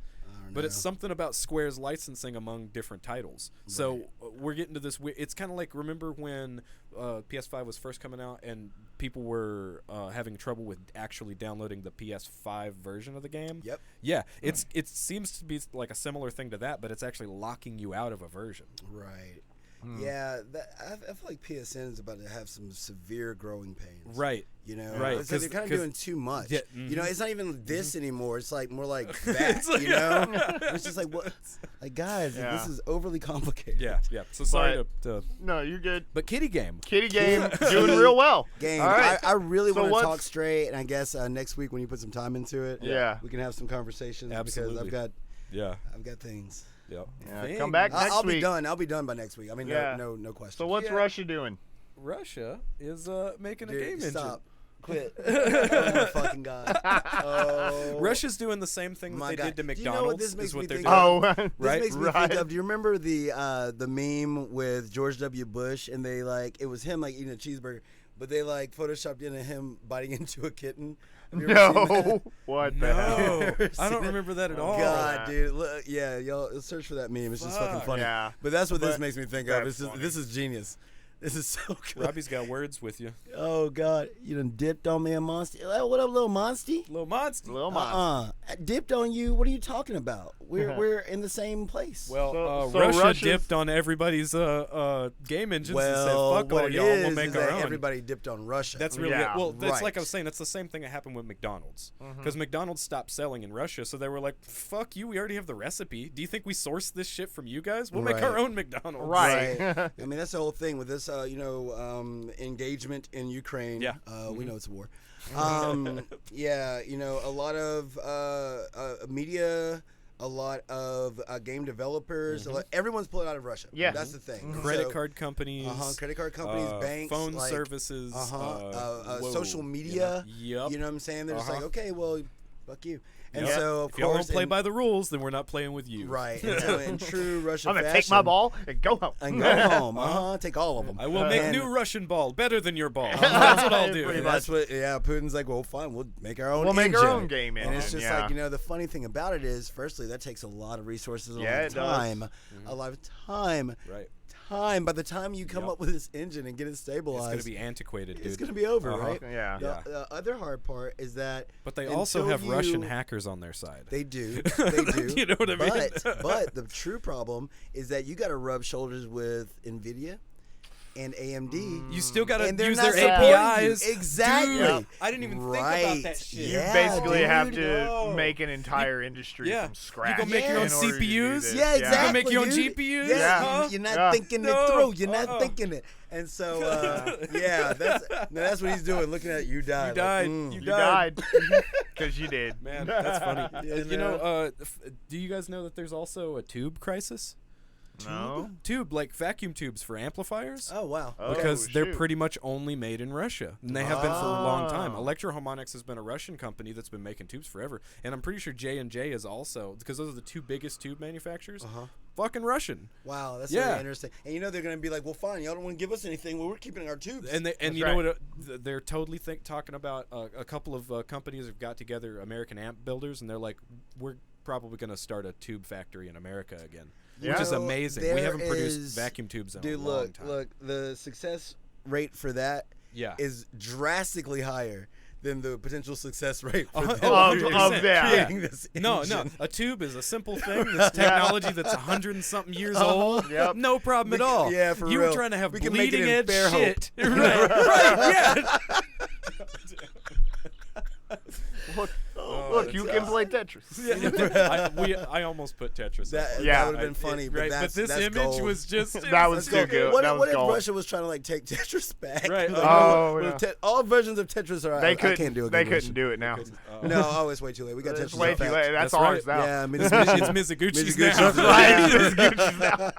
But it's something about Square's licensing among different titles. So we're getting to this. It's kind of like, remember when PS5 was first coming out and people were having trouble with actually downloading the PS5 version of the game? Yep. Yeah, it seems to be like a similar thing to that, but it's actually locking you out of a version. Right. Yeah, I feel like PSN is about to have some severe growing pains. Right. You know, Right. because they're kind of doing too much. Yeah, You know, it's not even this anymore. It's like more like that. You know, it's just like what, like guys, this is overly complicated. Yeah. So sorry to No, you're good. but Kitty Game. Kitty Game doing real well. Game. All right. I really So want to what's- talk straight, and I guess next week when you put some time into it, we can have some conversations. Absolutely. Because Yeah. I've got things. Yep. Yeah, come back next I'll week. be done. I'll be done by next week. I mean, Yeah. no question. So what's Russia doing? Russia is making a Dude, game stop. engine. Quit. Oh my fucking god. Oh. Russia's doing the same thing that My they God. did to Do you McDonald's. know what this makes is what me they're think doing. Oh, This right, makes me right. think of. Do you remember the meme with George W. Bush and they like it was him like eating a cheeseburger, but they like photoshopped in him biting into a kitten. Have you ever seen that? No. What the hell? No, I seen don't it? remember that at all. God, dude, look, yeah, y'all search for that meme. It's just fucking funny. Yeah. But that's what this But makes me think of. that's It's just, funny. this is genius. This is so good. Robbie's got words with you. Oh God, you done dipped on me, a monster. What up, little monsty? Little monster. Little monster. Dipped on you. What are you talking about? We're in the same place. Well, So Russia Russia's- dipped on everybody's game engines and said, well, "Fuck what all it y'all, is we'll make is our that own." everybody dipped on Russia. That's really Yeah. it. Well, that's Right. like I was saying. That's the same thing that happened with McDonald's, because McDonald's stopped selling in Russia, so they were like, "Fuck you, we already have the recipe. Do you think we source this shit from you guys? We'll make our Right. own McDonald's." Right. I mean, that's the whole thing with this, engagement in Ukraine. Yeah. We know it's a war. Yeah, a lot of media, a lot of game developers, everyone's pulling out of Russia. Yeah. That's the thing. Credit So, card companies, credit card companies, banks, phone like, services, whoa, social media. Yep. You know what I'm saying? They're just like, okay, well, fuck you. And Yep. so, of if y'all course, don't play in- by the rules, then we're not playing with you. right. And so in true Russian I'm gonna fashion, take my ball and go home. and go home. Take all of them. I will make And- new Russian ball better than your ball. That's what I'll do. Pretty And much. that's what, Putin's like, well, fine, we'll make our own We'll make our engine. own game And it's engine, just yeah. like, the funny thing about it is, firstly, that takes a lot of resources, a Yeah, lot it of does. time, a lot of time. Right. By the time you come Yep. up with this engine and get it It's stabilized, going to be antiquated, dude. it's going to be over, Uh-huh. right? Yeah. The other hard part is that But they also until have Russian you- hackers on their side. They do. They do. You know what I mean? But the true problem is that you got to rub shoulders with NVIDIA and AMD. You still got to And they're use not their supporting APIs. you. Exactly. Dude, I didn't even think about that shit. You Yeah, basically have dude. to No. make an entire industry Yeah. from scratch. You go make your own in order to do CPUs? this. Yeah, exactly. You can make your own dude. GPUs? Yeah, Huh? you're not Yeah. thinking No. it through. You're not Uh-uh. thinking it. And so, yeah, that's what he's doing. Looking at you died. You died. Like, You died because you did. Man, that's funny. Yeah, Do you guys know that there's also a tube crisis? No. Tube, like vacuum tubes for amplifiers? Oh wow. Oh, Because they're shoot. pretty much only made in Russia, and they have been for a long time. Oh. Electro-Harmonics has been a Russian company that's been making tubes forever, and I'm pretty sure J&J is also, because those are the two biggest tube manufacturers. Fucking Russian. Wow, that's Yeah. really interesting. And they're gonna be like, well, fine, y'all don't want to give us anything. Well, we're keeping our tubes. And That's you know right. what? They're totally talking about a couple of companies have got together, American amp builders, and they're like, we're probably going to start a tube factory in America again, which is So amazing. We there haven't produced is- vacuum tubes in Dude, a long time. look, the success rate for that Yeah. is drastically higher than the potential success rate for them creating this No, engine. a tube is a simple thing. This technology that's 100 and something years old. Yep. No problem at all. Yeah, for you real. were trying to have We can make it bleeding in edge fair hope. shit. Right, yeah. Look, you can play Tetris. I almost put Tetris. That, up. Yeah. that would have been funny, but right, that's, but this that's image gold. was just That was too good. What, That was what if gold. Russia was trying to like take Tetris back? Right. Like, Oh, well, yeah. all versions of Tetris are. They I couldn't. can't do a They good couldn't version. do it now. No, oh, it's way too late. We got It's Tetris. way on too fax. late. That's That's ours right. now. Yeah, I mean, it's Mizuguchi's Mizuguchi's now. right. It's Gucci's now.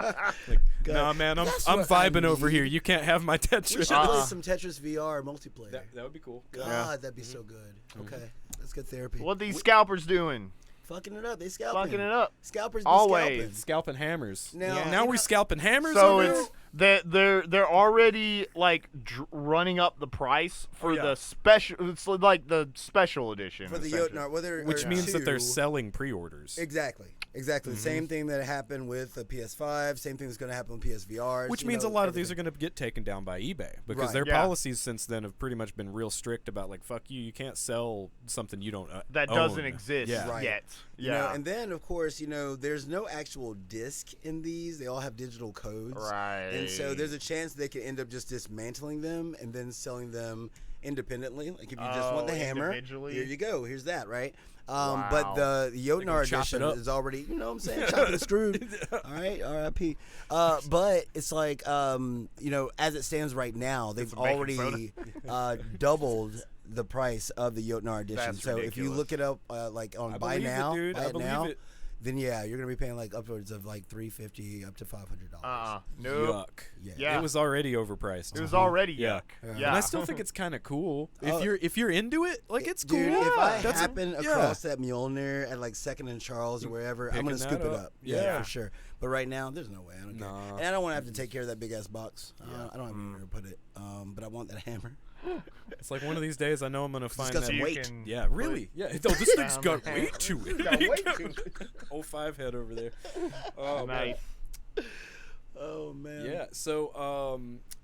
Like, God. nah, man, I'm That's what I vibing over need. here. You can't have my We Tetris. should play some Tetris VR multiplayer. That would be cool. God, that'd be so good. Okay, let's get therapy. What these scalpers doing? Fucking it up. They scalping. Fucking it up. Scalpers be Always. scalping. Scalping hammers. Now- now Yeah. we're scalping hammers. So over it's they're already like running up the price for the special. It's like the special edition For the essentially. Yotnar, whether which or means that they're two- selling pre-orders. Exactly. The same thing that happened with the PS5. Same thing that's going to happen with PSVR. Which means a lot of these are going to get taken down by eBay because Right. their Yeah. policies since then have pretty much been real strict about like fuck you can't sell something you don't that own. doesn't exist Yeah. Right. yet. You Yeah. know, and then of course, there's no actual disc in these. They all have digital codes. Right. And so there's a chance they could end up just dismantling them and then selling them independently. Like if you just want the hammer, individually? here you go. Here's that, right? Wow. But the Yotnar chop it edition up. is already, you know what I'm saying, chopped and screwed. All right, R.I.P. But it's like, as it stands right now, they've some baking already doubled the price of the Yotnar edition. That's so if you ridiculous. look it up, like on I buy believe it, now, dude. buy I it believe now, it. then yeah, you're gonna be paying like upwards of like $350 up to $500. Nope. Yuck. Yeah. It was already overpriced. It was already Yeah. yuck. Yeah. And I still think it's kind of cool. Oh. If you're into it, like it's cool. Dude, if I That's- happen across that Mjolnir at like Second and Charles or wherever, I'm gonna Picking scoop that it up. up. Yeah. For sure. But right now, there's no way. I don't care. Nah. And I don't want to have to take care of that big ass box. I don't have anywhere to put it. But I want that hammer. It's like one of these days I know I'm gonna find got that. some You weight. can Yeah, really. Yeah. Oh, this thing's down got the weight to it. got weight to it. 05 head over there. Oh, Nice. Oh man. Yeah. So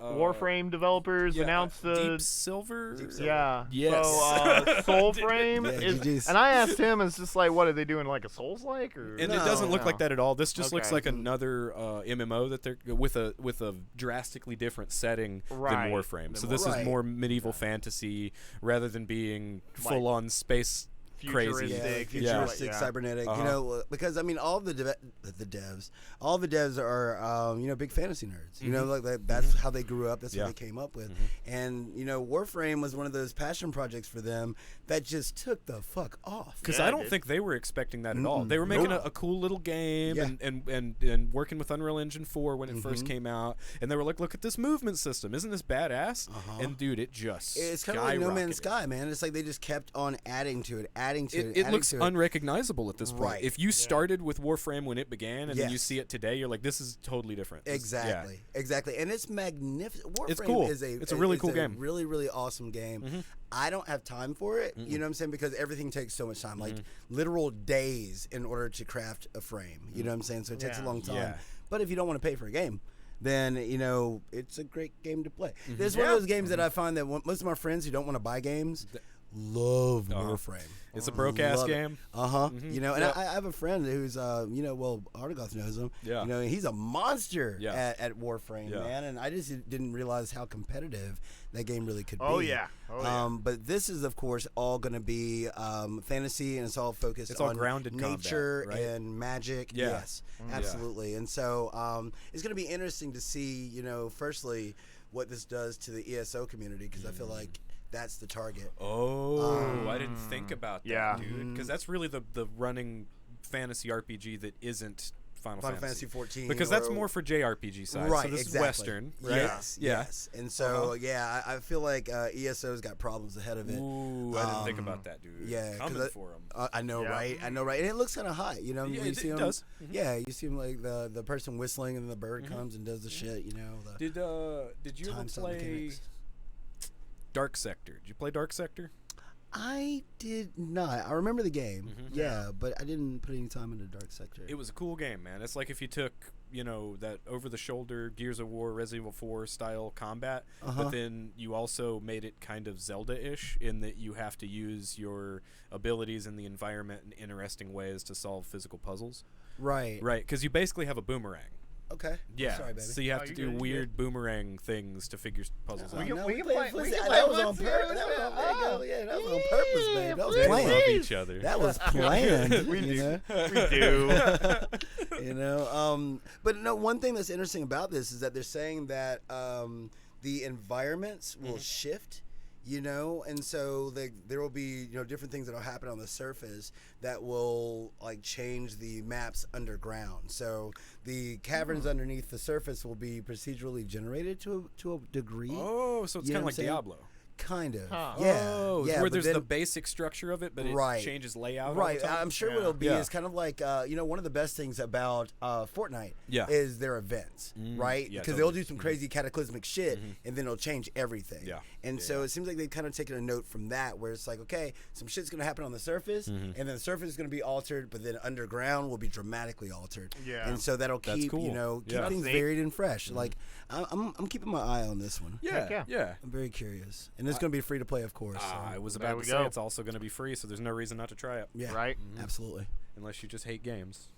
Warframe developers announced the Deep Silver. yeah. Yes. So Soulframe Yeah, is, GGs. and I asked him, "It's just like, what are they doing? Like a Souls like, or And No. it doesn't look No. like that at all. This just looks Okay. like another MMO that they're with a drastically different setting Right. than Warframe. Than So this Warframe. is more medieval fantasy rather than being full on space crazy. Yeah, futuristic, futuristic, yeah. cybernetic. Uh-huh. You know, because I mean, all the devs are big fantasy nerds. You know, like that's how they grew up. That's Yeah. what they came up with. And Warframe was one of those passion projects for them that just took the fuck off. Because Yeah, I don't dude. think they were expecting that at all. Mm-mm. They were making Nope. a cool little game Yeah. and working with Unreal Engine 4 when it first came out. And they were like, look at this movement system. Isn't this badass? And dude, it just It's kind of like No Man's skyrocketed. Sky, man. It's like they just kept on adding to it. It looks unrecognizable at this point. Right. If you started with Warframe when it began and then you Yes. see it today, you're like, this is totally different. This- Exactly, exactly, and it's magnificent. Warframe It's cool. is It's a really cool game. really, really awesome game. I don't have time for it. You know what I'm saying? Because everything takes so much time, like literal days in order to craft a frame. You know what I'm saying? So it takes a Yeah. long time. Yeah. But if you don't want to pay for a game, then it's a great game to play. There's one of those games that I find that most of my friends who don't want to buy games love Warframe. It's a broke-ass Love it. game. And I have a friend who's Artigoth knows him. Yeah. And he's a monster Yeah. at Warframe, Yeah. man. And I just didn't realize how competitive that game really could Oh be. yeah. Oh yeah. But this is, of course, all going to be fantasy, and it's all focused It's all on grounded combat, nature right? and magic. Yeah. Yes, absolutely. And so it's going to be interesting to see, firstly, what this does to the ESO community, because I feel like that's the target. Oh, I didn't think about that, Yeah. dude. Because that's really the running fantasy RPG that isn't Final Fantasy 14. Because that's more for JRPG side. Right, So this exactly. is Western, right? Yes, yes. And so, I feel like ESO's got problems ahead of it. Ooh, I didn't think about that, dude. Yeah, Coming for them. I know, Yeah. right? I know, right? And it looks kind of hot, Yeah, when you it see him, does. Yeah, you see him like the person whistling, and the bird comes and does the shit. The Did you ever time stop play mechanics. Dark Sector? Did you play Dark Sector? I did not. I remember the game. Yeah, but I didn't put any time into Dark Sector. It was a cool game, man. It's like if you took, that over-the-shoulder Gears of War, Resident Evil 4 style combat, but then you also made it kind of Zelda-ish in that you have to use your abilities in the environment in interesting ways to solve physical puzzles. Right. Right, because you basically have a boomerang. Okay. Yeah. Sorry, baby. So you have Oh, to you're do good, weird boomerang things to figure puzzles out. We can play play Flipside. Flipside. That was on purpose. Yeah, that was on purpose, babe. That was They planned. love each other. That was planned. We you do. know? We do. But no, one thing that's interesting about this is that they're saying that the environments will shift, and so there will be different things that will happen on the surface that will like change the maps underground. So the caverns underneath the surface will be procedurally generated to a degree. Oh, so it's You know kind of what like I'm saying? Diablo. Kind of. Huh. Yeah. Oh, yeah. where but there's then- the basic structure of it, but it Right. changes layout. all Right, the time? I'm sure Yeah. what it'll be Yeah. is kind of like one of the best things about Fortnite Yeah. is their events, right? yeah, Because they'll do some crazy cataclysmic shit, and then it'll change everything. Yeah. And so it seems like they've kind of taken a note from that, where it's like, okay, some shit's gonna happen on the surface, and then the surface is gonna be altered, but then underground will be dramatically altered. Yeah. And so that'll That's keep cool. keep Yeah. things That's neat. varied and fresh. Like I'm keeping my eye on this one. Yeah, Heck yeah. I'm very curious, and it's gonna be free to play, of course. So. I was There about we to go. say it's also going to be free, so there's no reason not to try it. Yeah. Right? Absolutely. Unless you just hate games.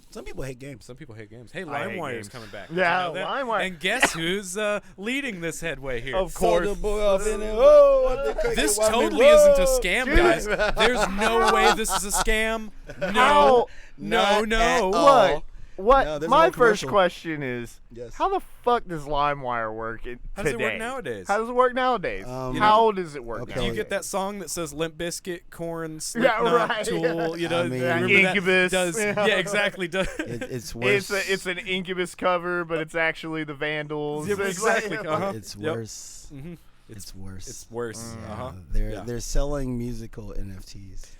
Some people hate games. Some people hate games. Hey, I hate LimeWire's games. coming back. Yeah, Did you know that? LimeWire. And guess who's leading this headway here? Of course. Soulja Boy off in there. Oh, This totally isn't a scam, guys. There's no way this is a scam. No, no, Not no. at all. What? What? No, there's a My whole first commercial. question is, Yes. how the fuck does LimeWire work How does today? it work nowadays? How does it work nowadays? You How does it work okay. Do now? you get that song that says Limp Bizkit, Korn, Yeah, Slipknot, right, Tool? You know, I mean- remember that? Incubus. Does, Yeah. yeah, exactly. Does, It's worse. It's an Incubus cover, but it's actually the Vandals. Yeah, It's like- exactly. Uh-huh. It's Yep. worse. Mhm. It's worse. It's worse. Yeah, Uh-huh. They're selling musical NFTs.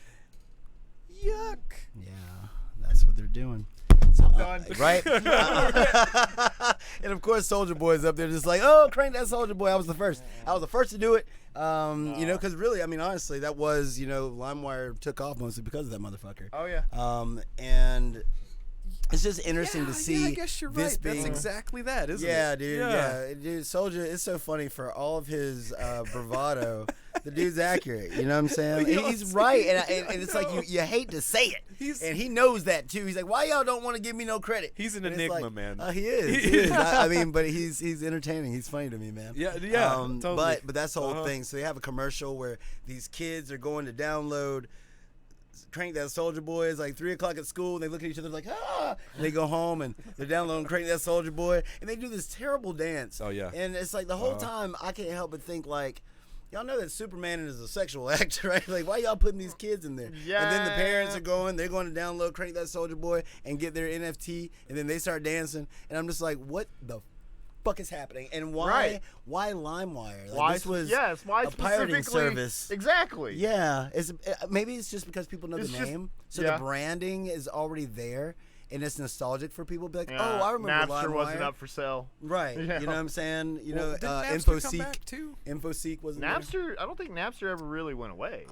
Yuck. Yeah, that's what they're doing. Done. Right? And of course, Soulja Boy's up there just like, oh, crank that Soulja Boy. I was the first. I was the first to do it. Because really, I mean, honestly, that was, LimeWire took off mostly because of that motherfucker. Oh yeah. And it's just interesting to see I guess you're this right. being. That's exactly that, isn't Yeah, it? dude. Yeah, dude. Soulja, it's so funny for all of his bravado. The dude's accurate. You know what I'm saying? He's right, and it's like you hate to say it. And he knows that too. He's like, why y'all don't want to give me no credit? He's an And it's enigma, like, man. He is. He is. I mean, but he's entertaining. He's funny to me, man. Yeah, totally. But that's the whole thing. So they have a commercial where these kids are going to download Crank That Soulja Boy. It's like 3 o'clock at school, and they look at each other like, ah! And they go home, and they're downloading Crank That Soulja Boy, and they do this terrible dance. Oh, yeah. And it's like the whole time, I can't help but think, like, y'all know that Superman is a sexual act, right? Like, why y'all putting these kids in there? Yeah. And then the parents are they're going to download Crank That Soulja Boy and get their NFT, and then they start dancing, and I'm just like, what the fuck is happening? And why Right. why LimeWire? Like, Why? this was why a pirating specifically- service. Exactly. Yeah, maybe it's just because people know It's the just- name, so yeah. the branding is already there, and it's nostalgic for people. Be like, Yeah, oh, I remember Napster LimeWire. wasn't up for sale. Right. Yeah. You know what I'm saying? You Well, know, didn't Napster come InfoSeek. back too? InfoSeek wasn't Napster, I don't think Napster ever really went away.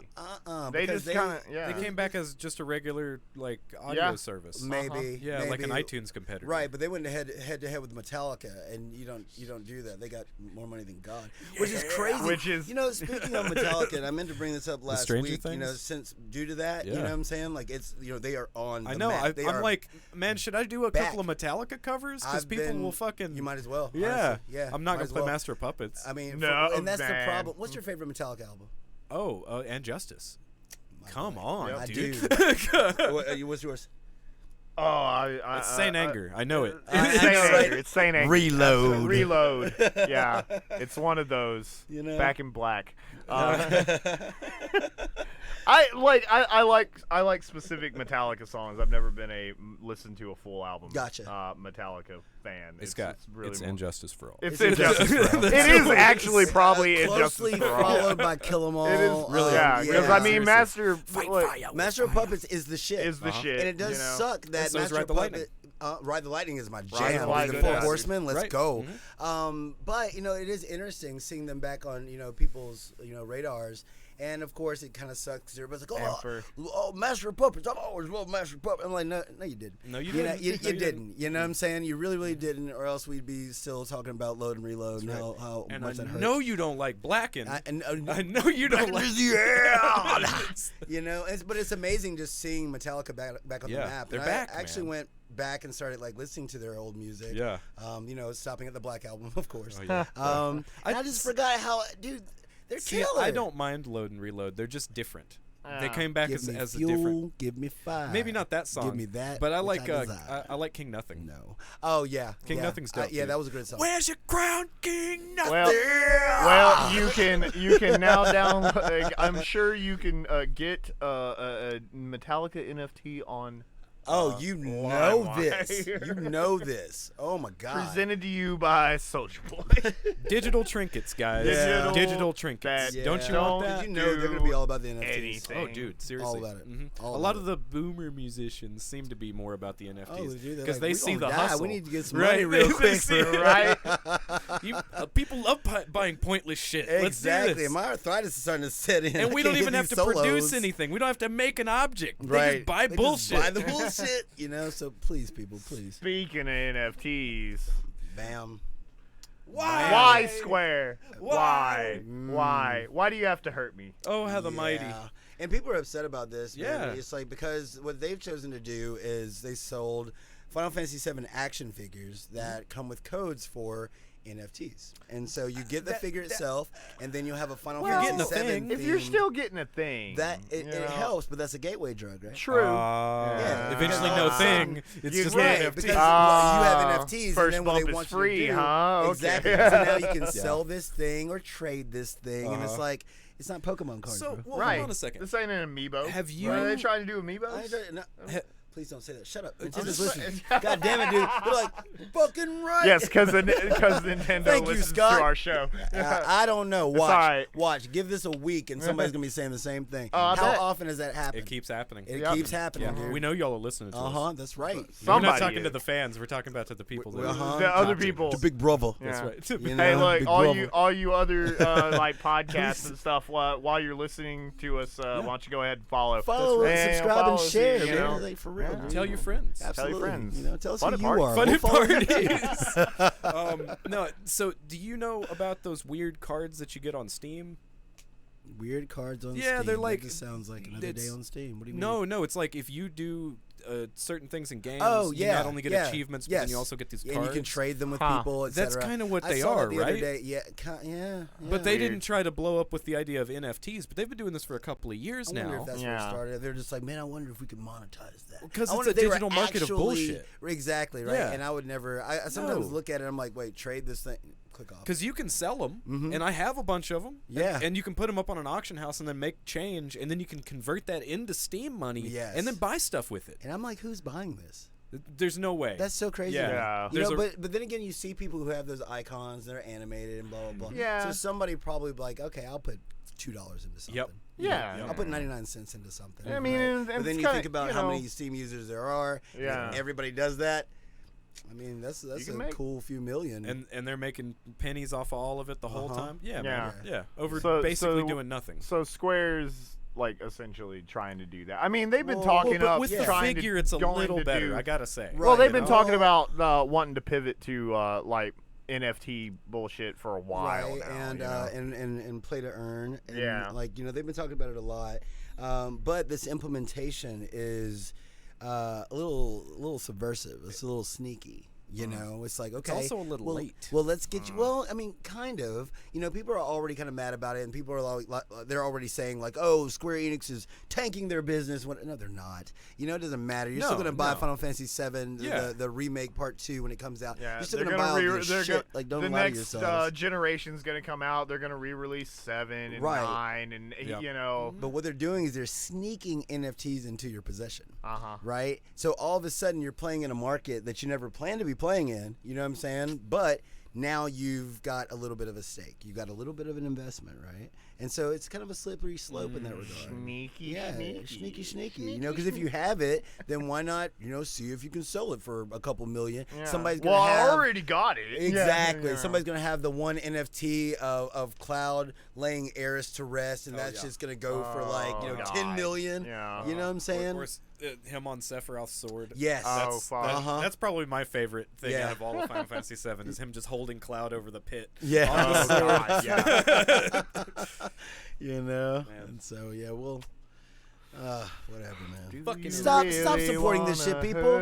there. They because just kind of, yeah. They came back as just a regular audio Yeah. service. maybe. Yeah, like an maybe. iTunes competitor. Right, but they went head to head with Metallica, and you don't do that. They got more money than God, which is crazy. Which is- speaking of Metallica, and I meant to bring this up last Stranger week. Things? Since due to that, you Yeah. know what I'm saying? Like it's they are on. I the know. map. They I'm are like, man, should I do a back. couple of Metallica covers? Because I've people been- will fucking. You might as well. Yeah. honestly. Yeah. I'm not might gonna as play well. Master of Puppets. I mean, No, and that's the man. problem. What's your favorite Metallica album? And Justice. My Come God. on, Yep. I dude. What's yours? Oh, It's Saint Anger. I know it. It's Saint Anger. It's Saint Anger. Reload. Reload. Yeah, it's one of those. You know? Back in Black. I like specific Metallica songs. I've never been listen to a full album. Gotcha. Metallica fan. It's really more- Injustice for All. It's Injustice Injustice. for All. It is actually probably Closely Injustice for All. followed by Kill 'Em All. It is really because I mean Seriously. Master Master of Puppets is the shit. is the shit, and it does you know? suck that And so is Master Ride of the Lightning. Puppet. Ride the Lightning is my the jam. Lightning, The Four yeah, dude. Horsemen, let's Right. go. But it is interesting seeing them back on people's radars, And of course, it kind of sucks. Everybody's like, And oh, Master of Puppets. I've always loved Master of Puppets. I'm like, no, you didn't. No, you know, didn't. You No, you didn't. You know what I'm saying? You really didn't, or else we'd be still talking about load and reload and how And much I that hurt. know you don't like Blacken. I know you don't like. You know, but it's amazing just seeing Metallica back on the map. They're And back, I actually man. went back and started like listening to their old music. Yeah. You know, stopping at the Black Album, of course. Oh, yeah. And I just forgot how, dude, they're See, killer. I don't mind load and reload. They're just different. They came back Give me as a fuel, different. give me fire. Maybe not that song. Give me that. But I which like desire. I like King Nothing. No. Oh yeah. King yeah. Nothing's dope. Yeah, dude. that was a good song. Where's your crown, King Nothing? Well, you can now download. I'm sure you can get a Metallica NFT on. Oh, you know LimeWire. this. You know this. Oh my God. Presented to you by Soulja Boy. Digital trinkets, guys. Yeah. Digital trinkets. That Don't you don't want that? Did you know they're gonna be all about the NFTs? anything. Oh, dude, seriously. All about it. Mhm. All A about lot it. of the boomer musicians seem to be more about the NFTs Oh, dude, because like, they we see gonna the die. hustle. We need to get some right? money real They quick, see- Right? People love buying pointless shit. Let's do Exactly. this. My arthritis is starting to set in. And I we can't don't even hit have these to solos. produce anything. We don't have to make an object. They Right. just buy They bullshit. Just buy the bullshit. You know. So please, people, please. Speaking of NFTs, Bam. why Square? Why? Why do you have to hurt me? Oh, how the mighty. Yeah. And people are upset about this. Man. Yeah. It's like because what they've chosen to do is they sold Final Fantasy VII action figures that come with codes for NFTs. And so you get the figure itself, and then you'll have a Final Well, Fantasy getting a VII thing. If you're themed- still getting a thing, that it you know. helps, but that's a gateway drug, right? True. Yeah. Eventually, no thing. It's You just get an it. NFT. Because well, you have NFTs, First and then what bump they is want free, you to do, huh? Okay. Exactly. So now you can sell this thing or trade this thing, and it's Uh-huh. like it's not Pokemon cards. So, bro. well, Right. hold on a second. This ain't an amiibo. Have you- Are they trying to do I ain't amiibos? trying- no, Ha- please don't say that. Shut up. I'm Nintendo's just listening. God damn it, dude. They're like, fucking right. Yes, because Nintendo Thank you, listens Scott. to our show. I don't know. Watch. all right. Watch. Give this a week, and somebody's gonna be saying the same thing. I How bet. often does that happen? It keeps happening. It Yep. keeps happening, Yeah, dude. we know y'all are listening to us. That's right. We're not Somebody talking to is. the fans. We're talking about to the people. That The other people. The big brother. Yeah. That's right. You Hey, know, look, big all brother. you other like podcasts and stuff. While you're listening to us, why don't you go ahead and follow? Follow, And subscribe, follow and us, share, you man. know. Like, for real, Yeah. dude. Tell your friends. Absolutely. Tell your friends. You know, tell us Fun who at you parties. are. Fun We'll at follow you. parties. No. So, do you know about those weird cards that you get on Steam? Weird cards on Yeah, Steam. they're like- That just sounds like another it's- day on Steam. What do you mean? No. It's like if you do certain things in games, Oh, you yeah. not only get yeah, achievements, but yes. then you also get these Yeah, cards. and you can trade them with Huh. people, That's etc. kinda what I they saw are, that the other right? day. Yeah. But they Weird. didn't try to blow up with the idea of NFTs, but they've been doing this for a couple of years I wonder now. if that's where it Yeah. started. They're just like, man, I wonder if we could monetize that. 'Cause I it's wonder a if they were digital market of actually- bullshit. Exactly, right? Yeah. And I would never. I sometimes No. look at it. I'm like, wait, trade this thing. Click off. Because you can sell them, Mhm. and I have a bunch of them. Yeah. And you can put them up on an auction house and then make change, and then you can convert that into Steam money Yes. and then buy stuff with it. And I'm like, who's buying this? There's no way. That's so crazy. Yeah. to me. Yeah. You know, There's but then again, you see people who have those icons that are animated and blah blah blah. Yeah. So somebody probably be like, okay, I'll put $2 into something. Yep. Yeah. I'll put 99 cents into something. I mean, right? and but then it's you think kinda, about you how know- many Steam users there are. Yeah. And everybody does that. I mean, that's You a can make- cool few million. and they're making pennies off of all of it the whole Uh-huh. time. Yeah, Yeah. man. Yeah. Over So- basically so- doing nothing. So Square's like essentially trying to do that. I mean, they've been Well, talking but up with the trying figure, to it's a going little to better. do- I gotta say. Right. Well, they've been you talking know? about wanting to pivot to like NFT bullshit for a while right, now. and, you know? and play to earn. And Yeah. Like, you know, they've been talking about it a lot. But this implementation is a little subversive. It's a little sneaky. You know, it's like, okay. also a little well, late. Well, let's get you. Well, I mean, kind of. You know, people are already kind of mad about it, and people are like they're already saying like, oh, Square Enix is tanking their business. What? No, they're not. You know, it doesn't matter. You're still No, going to buy no. Final Fantasy VII, Yeah. the remake part 2 when it comes out. Yeah, You're still they're going to buy all gonna this they're shit. gonna- Like, don't the lie to next yourselves. generation's gonna come out. They're gonna re-release 7 and Right. 9, and Yep. you know, But what they're doing is they're sneaking NFTs into your possession, uh-huh. right? So all of a sudden you're playing in a market that you never planned to be playing in. You know what I'm saying? But now you've got a little bit of a stake. You've got a little bit of an investment, right? And so it's kind of a slippery slope in that regard. Sneaky, Yeah, sneaky. sneaky. You know, because if you have it, then why not, see if you can sell it for a couple million. Yeah. Somebody's going to I have... already got it. Exactly. Yeah. Somebody's going to have the one NFT of Cloud laying Eris to rest, and that's just going to go for God. 10 million. Yeah. You know what I'm saying? Or him on Sephiroth's sword. Yes. That's probably my favorite thing Yeah. out of all of Final Fantasy VII is him just holding Cloud over the pit. Yeah. Oh, God, yeah. And so whatever, man. Fucking Stop supporting this shit, people.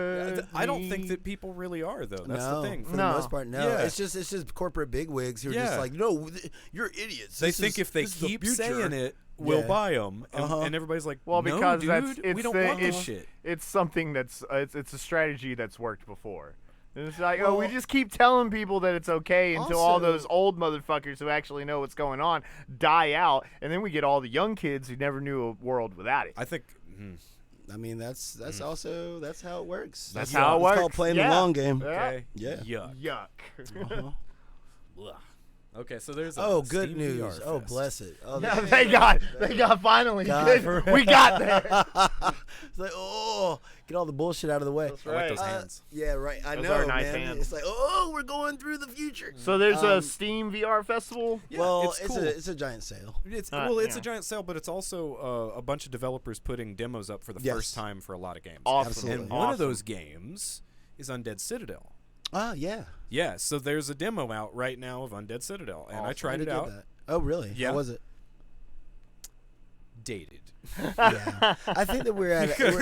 I don't think that people really are though. That's no, the thing. for the most part, no. Yeah. It's just corporate bigwigs who are just like, no, you're idiots. They This think is- if they this is the keep future. saying it, we'll Yeah. buy them, and everybody's like, Well, no, because dude, we don't want this shit. It's something that's it's a strategy that's worked before. And it's like, Well, we just keep telling people that it's okay until all also- those old motherfuckers who actually know what's going on die out, and then we get all the young kids who never knew a world without it. I think. I mean, that's also that's how it works. That's how it works. It's called playing Yeah. the long game. Okay. Yeah. Yuck. Yuck. Uh-huh. Okay, so there's. Oh, a good Steam news. VR Oh, Fest. bless it. Oh, Yeah, they got finally. God, for- We got there. It's like, get all the bullshit out of the way. That's I like those right. hands. Yeah, right. I Those know, are nice man. hands. It's like, we're going through the future. So there's a Um, Steam VR festival. Yeah, well, it's cool. it's a giant sale. It's yeah. a giant sale, but it's also a bunch of developers putting demos up for the Yes. first time for a lot of games. Awesome. Absolutely. And one of Awesome. those games is Undead Citadel. Ah, yeah. Yeah, so there's a demo out right now of Undead Citadel, and I Awesome. tried When it did you out. get that? Oh, really? Yeah. How was it? Dated. Yeah. I think that we're at kind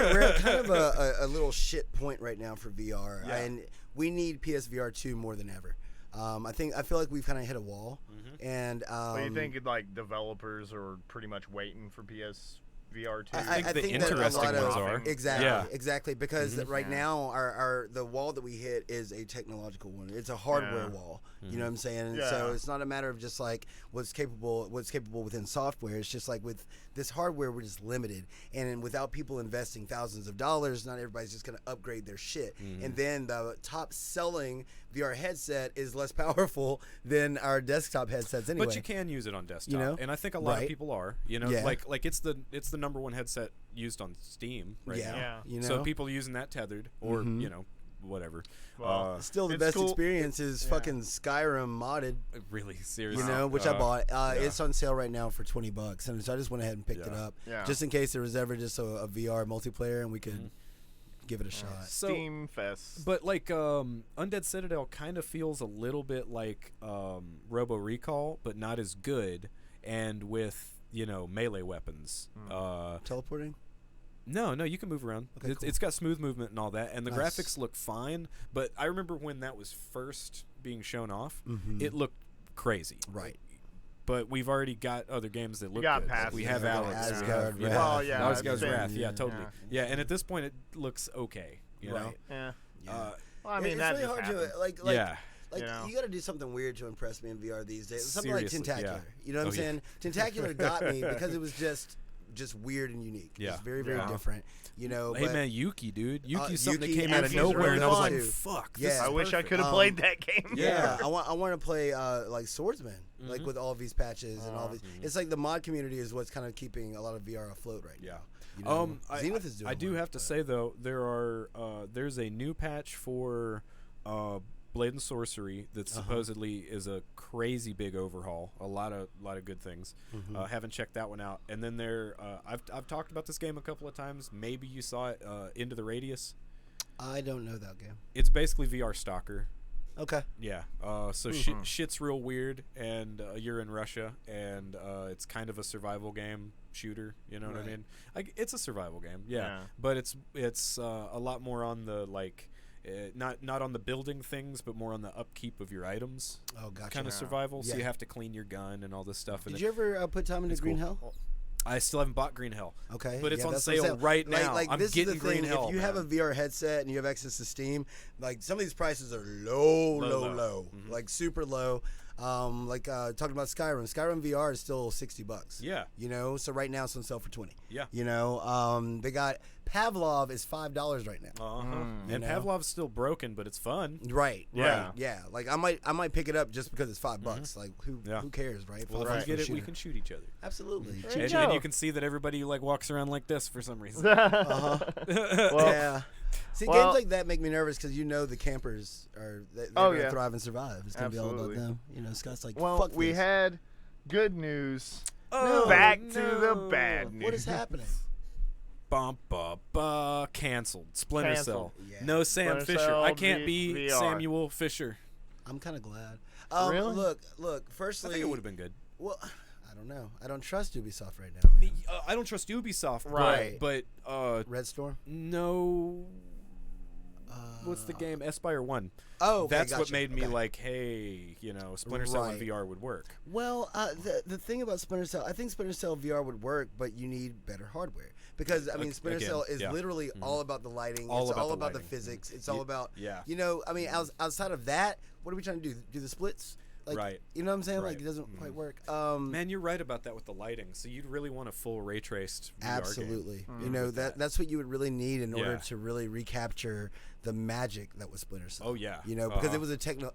of a little shit point right now for VR, Yeah. and we need PSVR 2 more than ever. I feel like we've kind of hit a wall, and So you think like developers are pretty much waiting for PSVR 2? I think the that a interesting lot of- ones are. exactly, Yeah. exactly, because right Yeah. now the wall that we hit is a technological one. It's a hardware Yeah. wall. You know what I'm saying? And so Yeah. it's not a matter of just like what's capable within software. It's just like with this hardware, we're just limited, and without people investing thousands of dollars, not everybody's just going to upgrade their shit. And then the top selling VR headset is less powerful than our desktop headsets anyway. But you can use it on desktop, You know? and I think a lot Right. of people are. You know, Yeah. like it's the number one headset used on Steam right Yeah. now. Yeah. You know? So people using that tethered or whatever. Well, Still, the It's best cool. experience is fucking Skyrim modded. Really seriously. You know, which I bought. It's on sale right now for $20, and so I just went ahead and picked it up, Yeah. just in case there was ever just a VR multiplayer and we could give it a shot. So, Steam Fest. but like Undead Citadel kind of feels a little bit like Robo Recall, but not as good, and with melee weapons. Teleporting. No, you can move around. Okay, cool. It's got smooth movement and all that, and the Nice. graphics look fine. But I remember when that was first being shown off, it looked crazy. Right. But we've already got other games that look got good. past We it. have Yeah. Alex. we Asgard have, Wrath. Well, yeah, Asgard's it's Wrath. been- Yeah, totally. yeah. Yeah, and at this point, it looks okay. You know. Yeah. Yeah. Well, I mean, it's that really just hard happens. to like. Yeah. Like You know? you got to do something weird to impress me in VR these days. Something like Seriously, Tentacular. yeah. You know what I'm Oh, yeah. saying? Tentacular got me because it was just weird and unique. Yeah. It's very, very Yeah. different. You know. Hey but, man, Yuki, dude. Yuki's something Yuki that came out of Yuki's really nowhere, and I was fun, like, too. "Fuck!" Yeah. This is I wish I perfect. could have played that game. Yeah, I want to play like Swordsman, like with all these patches and all these. It's like the mod community is what's kind of keeping a lot of VR afloat right now. You know? Zenith is doing. I do one, have to but- say though, there's a new patch for Blade and Sorcery that supposedly is a crazy big overhaul. A lot of good things. Haven't checked that one out. And then I've talked about this game a couple of times. Maybe you saw it. Into the Radius. I don't know that game. It's basically VR Stalker. Okay. Yeah. So shit's real weird, and you're in Russia, and it's kind of a survival game shooter. You know what I Right. mean? It's a survival game. Yeah. Yeah. But it's a lot more on the like. Not on the building things, but more on the upkeep of your items. Oh, gotcha. Kind of survival. So Yeah. you have to clean your gun and all this stuff. Did you ever put time into it's Green cool. Hell? I still haven't bought Green Hell. Okay, But it's yeah, on that's what I'm sale saying. right now. Like I'm this getting is the Green thing. Hell. If you have a VR headset and you have access to Steam, like some of these prices are low. Low. Like super low. Talking about Skyrim. Skyrim VR is still $60. Yeah. You know, so right now it's on sale for 20. Yeah. You know, they got Pavlov is $5 right now. And know? Pavlov's still broken, but it's fun. Right. Yeah. Right. Yeah. Like I might pick it up just because it's $5. Like who cares, right? Well, $5 if we get for a it, we shooter. can shoot each other. Absolutely. There you And, go. and you can see that everybody like walks around like this for some reason. Well, Yeah. See, well- games like that make me nervous because you know the campers are they're Oh, gonna yeah. thrive and survive. It's gonna be all Absolutely. about them. You know, Scott's like, well, fuck we this. had good news. No. Back to no. the bad news. What is happening? Canceled. Splinter Cell. Canceled. Yeah. No Sam Splinter Fisher. Cell I can't be VR. Samuel Fisher. I'm kind of glad. Really? Look. I Firstly, think it would have been good. well, I don't know. I don't trust Ubisoft right now, man. I don't trust Ubisoft, Right. But Red Storm. no. What's the game? Espire 1. Oh, okay, That's what gotcha. made me Okay. like, hey, you know, Splinter Cell in Right. VR would work. Well, the thing about Splinter Cell, I think Splinter Cell VR would work, but you need better hardware because I mean, Splinter Again, Cell is yeah. literally all about the lighting. All it's about all the about the lighting. physics. It's all about yeah. You know, I mean, outside of that, what are we trying to do? Do the splits? Like, Right. You know what I'm saying? Like Right. it doesn't quite work. Man, you're right about that with the lighting. So you'd really want a full ray traced VR game. Absolutely. You know with that. that's what you would really need in order Yeah. to really recapture the magic that was Splinter Cell. Oh, yeah. You know, because Uh-huh.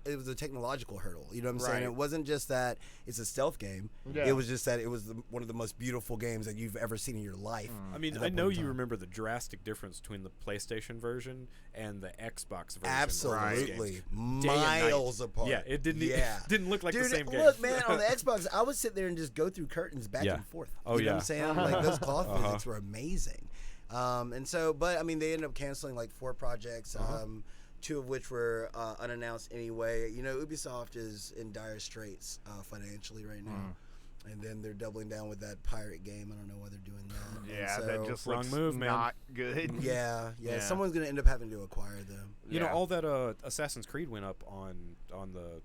it was a technological hurdle. You know what I'm saying? Right. It wasn't just that it's a stealth game. Yeah. It was just that it was one of the most beautiful games that you've ever seen in your life. I mean, at I that know point in you time. remember the drastic difference between the PlayStation version and the Xbox version. Absolutely, and miles night. apart. Yeah, it didn't. Yeah. Didn't look like Dude, the same game. look, man, on the Xbox, I would sit there and just go through curtains back Yeah. and forth. Oh, you know what yeah. I'm saying? Like those cloth physics were amazing. And so, but I mean, they ended up canceling like 4 projects. 2 of which were unannounced anyway. You know, Ubisoft is in dire straits financially right now. And then they're doubling down with that pirate game. I don't know why they're doing that. And Yeah, so, that just Wrong looks move, man. not good. yeah. Yeah. Someone's going to end up having to acquire them. You know, Yeah. all that Assassin's Creed went up on the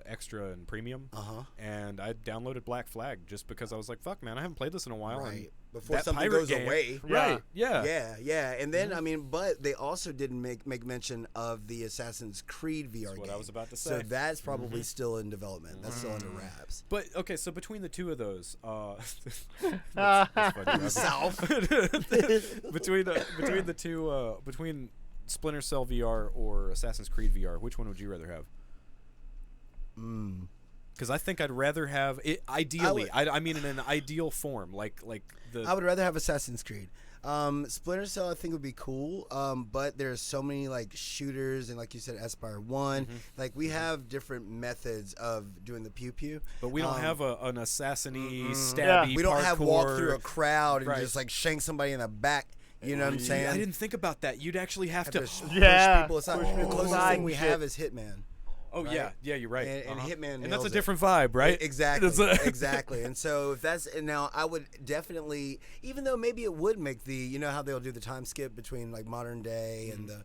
extra and premium, and I downloaded Black Flag just because I was like, "Fuck, man, I haven't played this in a while." and Right. Before that something pirate goes game- away. Right? Yeah. Yeah. And then, I mean, but they also didn't make mention of the Assassin's Creed VR game. what I was about to So say. that's probably still in development. That's still under wraps. But okay, so between the two of those, that's funny, Robbie. South. between the two, between Splinter Cell VR or Assassin's Creed VR, which one would you rather have? Because I think I'd rather have it ideally. I mean, in an ideal form, like the. I would rather have Assassin's Creed. Splinter Cell I think would be cool, but there's so many like shooters and like you said Aspire 1, like we have different methods of doing the pew pew. But we don't have an assassin-y, Yeah. stabby, We don't have walk through a parkour. crowd and Right. just like shank somebody in the back. You know what I'm saying? I didn't think about that. You'd actually have to. push Yeah. people aside. Push The people closest aside thing we and have shit. is Hitman. Oh right? yeah, you're right. And Hitman and that's nails a it. different vibe, right? Exactly. That's a- Exactly. And so if that's and now I would definitely, even though maybe it would make the, you know how they'll do the time skip between like modern day and the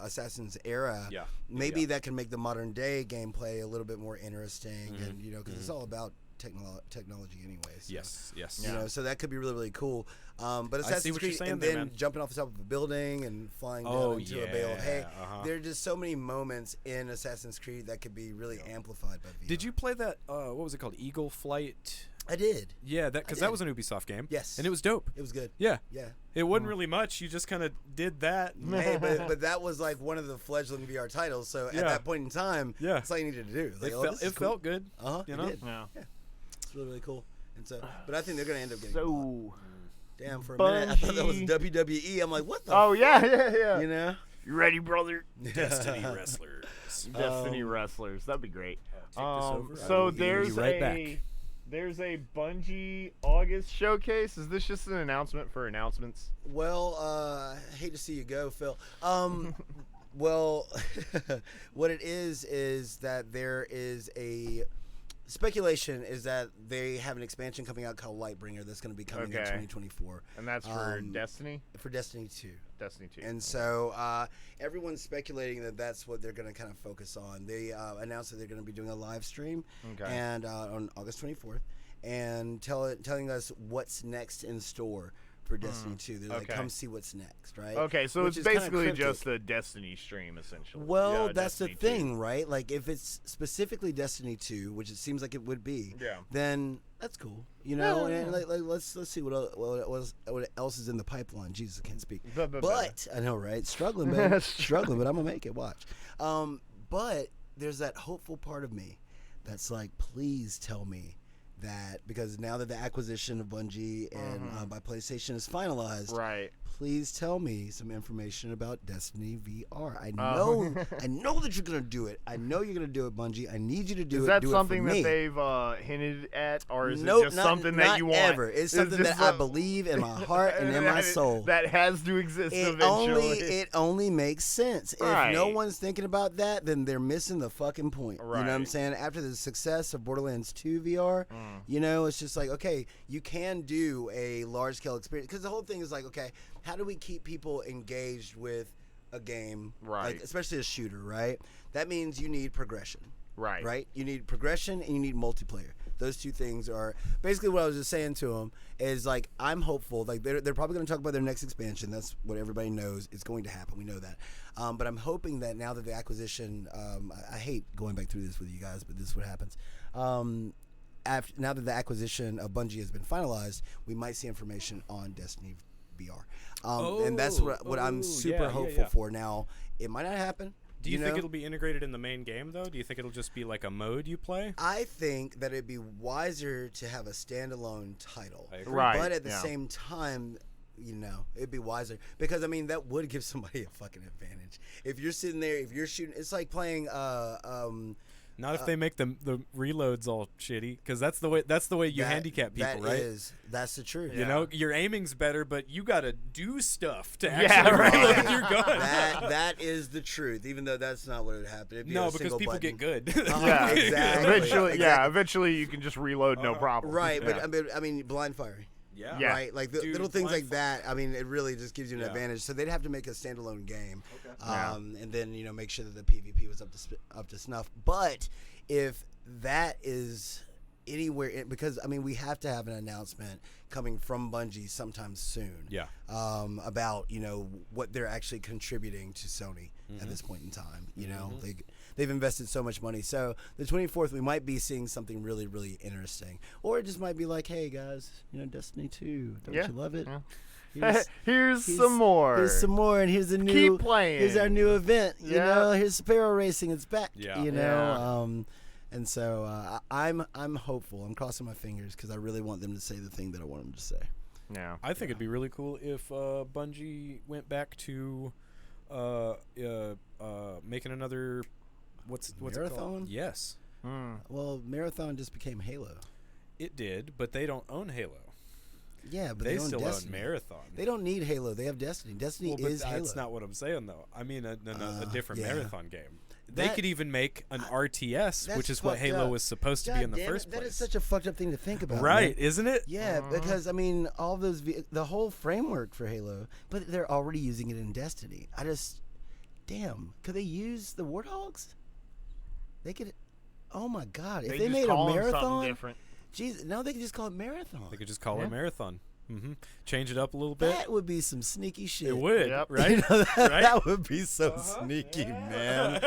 Assassin's era. Yeah. Maybe Yeah. that can make the modern day gameplay a little bit more interesting, and you know because it's all about technology anyways. So, Yes. You know, so that could be really, really cool. But see Assassin's what you're Creed, saying and there, then man. jumping off the top of a building and flying Oh, down into a bale of hay. yeah, There are just so many moments in Assassin's Creed that could be really amplified by VR. Did you play that? What was it called? Eagle Flight. I did. Yeah, because did. that was an Ubisoft game. Yes. and it was dope. It was good. Yeah, Yeah. it wasn't really much. You just kind of did that. Hey, but that was like one of the fledgling VR titles. So Yeah. at that point in time, Yeah. that's all you needed to do. Like, It felt good. You know? It did. Yeah. It's really, really cool. And so, but I think they're gonna end up getting. So. Damn, for a minute I thought that was Bungie. WWE. I'm like, what the? Oh yeah. You know. You ready, brother? Destiny wrestlers. Destiny wrestlers. That'd be great. this over. I So will be there's right a back. Bungie August showcase. Is this just an announcement for announcements? Well, I hate to see you go, Phil. Well, what it is that there is a speculation is that they have an expansion coming out called Lightbringer that's going to be coming in Okay. 2024 And that's for Destiny. for Destiny 2. Destiny 2. And so everyone's speculating that that's what they're going to kind of focus on. They announced that they're going to be doing a live stream Okay. and on August 24th and telling us what's next in store for Destiny 2. They're like, Okay. come see what's next, right? Okay, so Which it's is kinda basically cryptic. just a Destiny stream, essentially. Well, Yeah, that's the Destiny 2. thing, right? Like, if it's specifically Destiny 2, which it seems like it would be, then that's cool. You know, and like let's see what else is in the pipeline. Jesus, I can't speak. But I know, right? Struggling, man. Struggling, but I'm gonna make it. Watch. But there's that hopeful part of me that's like, please tell me that, because now that the acquisition of Bungie and by PlayStation is finalized, Right. please tell me some information about Destiny VR. I know, I know that you're gonna do it. I know you're gonna do it, Bungie. I need you to do it. Is that do something it for me. that they've hinted at, or is Nope, it just something that you want? Ever. It's something that I believe in my heart and in my soul. That has to exist eventually. It only makes sense. Right. If no one's thinking about that, then they're missing the fucking point. Right. You know what I'm saying? After the success of Borderlands 2 VR, you know, it's just like, okay, you can do a large-scale experience. Because the whole thing is like, okay, how do we keep people engaged with a game, Right. like, especially a shooter, right? That means you need progression. Right. Right? You need progression and you need multiplayer. Those two things are basically what I was just saying to them is like, I'm hopeful. Like they're probably going to talk about their next expansion. That's what everybody knows is going to happen. We know that. But I'm hoping that now that the acquisition, I hate going back through this with you guys, but this is what happens. Now that the acquisition of Bungie has been finalized, we might see information on Destiny VR. And that's what I'm super hopeful for. Now, it might not happen. Do you think it'll be integrated in the main game, though? Do you think it'll just be like a mode you play? I think that it'd be wiser to have a standalone title. I agree. Right. But at the same time, you know, it'd be wiser. Because, I mean, that would give somebody a fucking advantage. If you're sitting there, if you're shooting, it's like playing... Not if they make the reloads all shitty, because that's the way you handicap people, right? That's the truth. You know, your aiming's better, but you gotta do stuff to Yeah, actually right. reload your gun. That is the truth, even though that's not what would happen. No, because people get good. Yeah, exactly. Eventually you can just reload, no problem. Right, Yeah. but I mean, blind firing. Yeah. Yeah. Right, like the Dude, little things blind like that. I mean, it really just gives you an Yeah. advantage. So they'd have to make a standalone game, Yeah. and then make sure that the PvP was up to snuff. But if that is anywhere, because I mean, we have to have an announcement coming from Bungie sometime soon. Yeah. About what they're actually contributing to Sony at this point in time. You know, they've invested so much money. So the 24th, we might be seeing something really, really interesting, or it just might be like, hey guys, Destiny 2, don't you love it? Yeah. Here's some more. Here's some more, and here's a new. Keep playing. Here's our new event. Yeah. Here's Sparrow Racing. It's back. Yeah. Yeah. And so I'm hopeful. I'm crossing my fingers because I really want them to say the thing that I want them to say. Yeah. I think it'd be really cool if Bungie went back to making another what's it Marathon? called? Yes, Well, Marathon just became Halo. it did, but they don't own Halo. Yeah, but They own still Destiny. own Marathon. They don't need Halo. They have Destiny. Destiny Well, but is Halo. that's not what I'm saying, though. I mean, a different yeah. Marathon game. They That- could even make an RTS, that's which is what fucked Halo up. was supposed to God be in the damn first it, that is place. such a fucked up thing to think about. Right, man. isn't it? Yeah, because I mean, all those the whole framework for Halo, but they're already using it in Destiny. Damn, could they use the Warthogs? They could. Oh my God, if they just made a call 'em something marathon, different. jeez, no, they could just call it Marathon. They could just call Yeah. it Marathon. Change it up a little bit. That would be some sneaky shit. It would, Yep. right? Right? That would be so sneaky, man.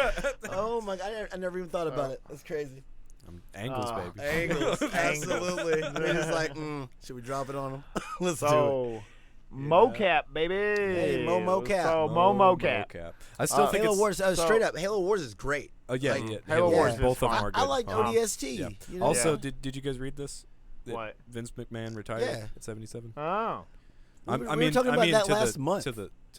Oh my God, I never even thought about it. That's crazy. Angles, baby. Angles, absolutely. We're just like, should we drop it on them? Let's do it. So, mocap, baby. Hey, mocap. So, mocap. I still think Halo it's Wars. Straight up, Halo Wars is great. Oh yeah, Like, yeah. Halo Wars is both of them fun. are good. I like ODST. Yeah. you know? Also, Yeah. did you guys read this? That What? Vince McMahon retired Yeah. at 77. Oh. We were talking about that last month. To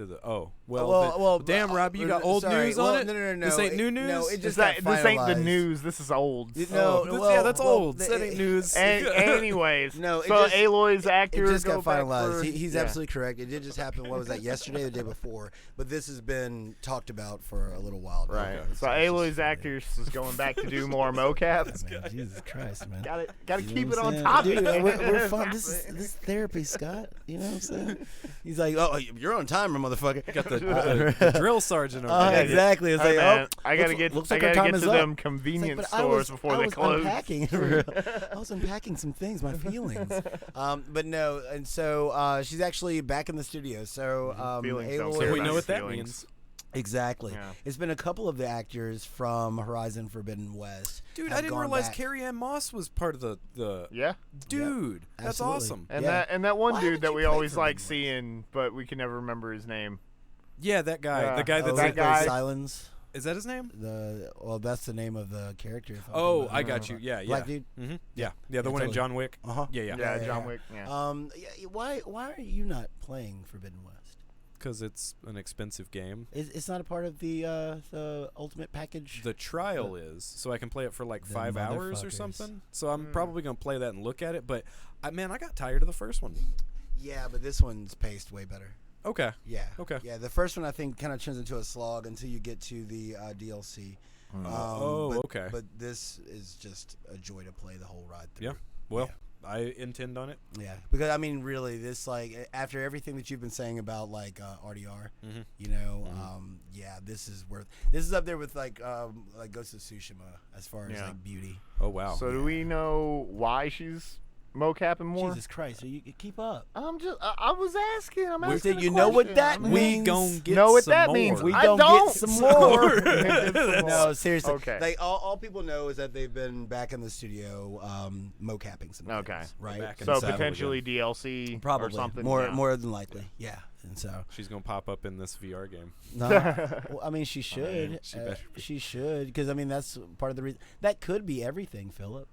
the well, damn, Robbie, you got old sorry. news on it. No. This ain't new news. No, it just This ain't the finalized. news. This is old. No, yeah, that's old. the- That ain't news. Anyways, No, it so just- Aloy's actor It just got go back finalized. for- He's yeah. absolutely correct. It did just happen. What was that? Yesterday, or the day before. But this has been talked about for a little while. now. Right. Okay. So Aloy's actor is going back to do more mocaps. Man, Jesus Christ, man. Got to You know keep what it I'm on saying? topic. Dude, we're fun. This is therapy, Scott. You know what I'm saying? He's like, oh, you're on timer motherfucker. Got the drill sergeant over there. Exactly. It's Hey, like, man, oh, I gotta get looks I like our gotta time get is to up. them It's like, convenience but stores before they close. Unpacking. I was unpacking some things, my feelings. But no, and so she's actually back in the studio. So Feelings don't Aloy- care So we about know your what that feelings. means. Exactly. Yeah. It's been a couple of the actors from Horizon Forbidden West. Dude, have I didn't gone realize back. Carrie Ann Moss was part of the Yeah. dude. That's absolutely. awesome. And Yeah. that one Why dude haven't that you we played always Forbidden like West? seeing, but we can never remember his name. Yeah, that guy. Yeah. The guy that's that like, guy. Silence. is that his name? That's the name of the character. if I'm Oh, thinking I about it. got you. Yeah, yeah. Black dude. Mm-hmm. Yeah, the one in totally. John Wick. Uh-huh. Yeah, yeah. Yeah, Yeah, John yeah. Wick. Yeah. Why are you not playing Forbidden West? Because it's an expensive game. It's not a part of the ultimate package. The trial is, so I can play it for like The 5 hours or motherfuckers. something. So I'm probably gonna play that and look at it. But I got tired of the first one. Yeah, but this one's paced way better. Okay. Yeah. Okay. Yeah, the first one I think kind of turns into a slog until you get to the DLC. Okay. But this is just a joy to play the whole ride through. Yeah. Well, I intend on it. Yeah, because I mean, really, this like after everything that you've been saying about like RDR, you know, yeah, this is up there with like Ghost of Tsushima as far as Yeah. like beauty. Oh wow. So do we know why she's mocapping more? Jesus Christ, so you keep up. I'm just. I was asking. I'm We asking. said a you know what question. that I mean, means. gon' get know what some that more. means. We I don't don't. get some more. Get some more. No, seriously. Okay. Like all people know is that they've been back in the studio mocapping some Okay. things, right? Back in So the saddle potentially DLC Probably or something. more yeah. more than likely, yeah. And so She's gonna pop up in this VR game. no, well, I mean she should. she better be. She should because I mean that's part of the reason. That could be everything, Philip.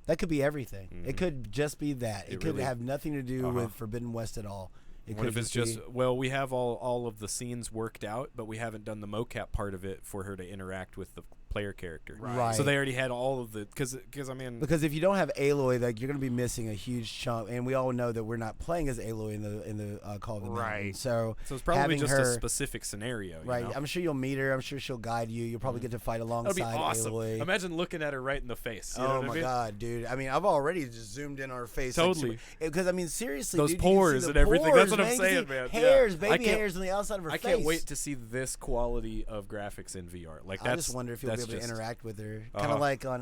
That could be everything. It could just be that. It could really- have nothing to do with Forbidden West at all. It What could if it's be- just we have all of the scenes worked out, but we haven't done the mocap part of it for her to interact with the player character. Right. So they already had all of the because I mean because if you don't have Aloy, like you're gonna be missing a huge chunk, and we all know that we're not playing as Aloy in the Call of the Mountain. Right. So it's probably having just her, a specific scenario. You right. know? I'm sure you'll meet her. I'm sure she'll guide you. You'll probably get to fight alongside That'd be awesome. Aloy. Imagine looking at her right in the face. You know Oh what I my mean? god, dude! I mean, I've already just zoomed in on her face. Totally. Because I mean, seriously, Those dude, you can see pores the and everything. That's pores, what I'm man. You can saying, see man. Yeah. Hairs, I baby can't- hairs on the outside of her I face. can't wait to see this quality of graphics in VR. Like I that's just wonder if you'll be that's able to just- interact with her, kind of like on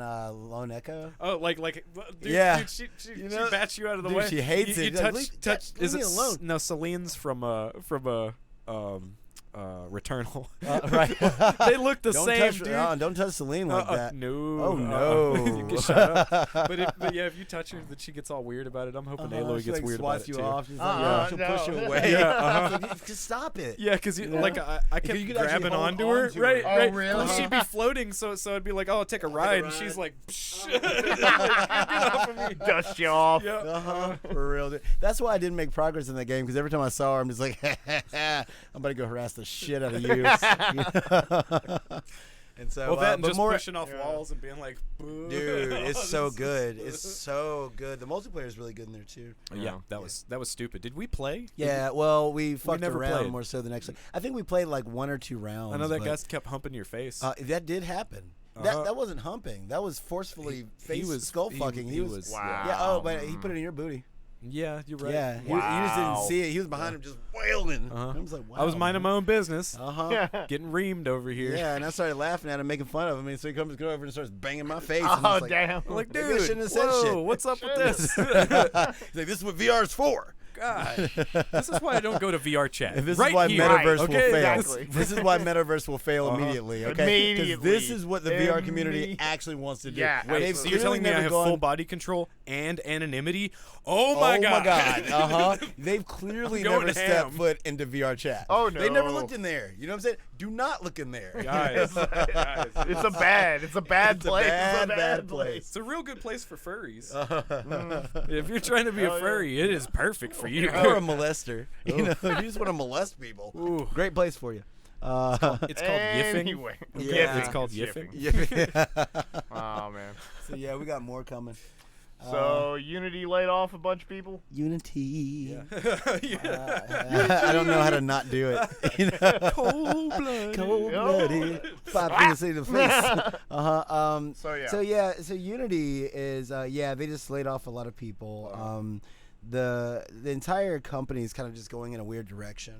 Lone Echo. Oh, like, dude, Yeah. dude, she You know, bats you out of the dude, way. she hates you it. Like, touch. leave Is me it alone. No, Celine's from Returnal. Right. They look the Don't same, touch, dude. don't touch Celine like that. No. Oh, no. You can shut up. But yeah, if you touch her, that she gets all weird about it. I'm hoping Aloy She, gets like, weird swats about you it too. off. She's Uh-uh, like, she'll push you no. away. Yeah, Just stop it. Yeah, because You know? like I kept you could actually grabbing hold onto her, onto her. right? Oh, right. really? Well, she'd be floating, so I'd be like, "Oh, I'll take a ride," and she's like, Get off of me. Dust you off. Yeah. For real, dude. That's why I didn't make progress in that game because every time I saw her, I'm just like, I'm about to go harass the shit out of you. And so, Well, that and but just more, pushing off walls and being like, "Boo." dude, it's so This is- good. It's so good. The multiplayer is really good in there too. Yeah, that was stupid. Did we play? Yeah, well, we fucked never around played. more so than actually. I think we played like 1 or 2 rounds. I know that but, guy kept humping your face. that did happen. That wasn't humping. That was forcefully skull fucking. He was. Wow. Yeah. Oh, but he put it in your booty. Yeah, you're right. Yeah. You just didn't Wow. see it. He was behind him just wailing. I was like, wow. I was minding my own business, getting reamed over here. Yeah, and I started laughing at him, making fun of him. And so he comes over and starts banging my face. and Oh it's like, damn. I'm like, Maybe I dude, shouldn't have said whoa, shit. what's up with this? He's like, this is what VR is for. God, this is why I don't go to VR chat. And this right is why here. Metaverse will Okay, fail. exactly. This is why Metaverse will fail immediately. Okay, because this is what the VR community actually wants to do. Yeah, Wait, They've so you're telling me clearly I have never full gone- body control and anonymity? Oh my Oh god! my god! They've clearly I'm going never stepped ham. foot into VR chat. Oh, They never no. looked in there. You know what I'm saying? Do not look in there. Guys, It's a bad It's place. a It's a bad place. it's a real good place for furries. If you're trying to be a furry, it is perfect for you. Or a molester. You know, you just want to molest people. Ooh. Great place for you. It's called yiffing. Anyway. Yeah. It's called It's yiffing. Yeah. Oh man. So yeah, we got more coming. So Unity laid off a bunch of people. Unity. Yeah. I don't know how to not do it. You know? Cold-blooded. Cold-blooded. 5 fingers to the face. So yeah. So Unity is they just laid off a lot of people. The entire company is kind of just going in a weird direction.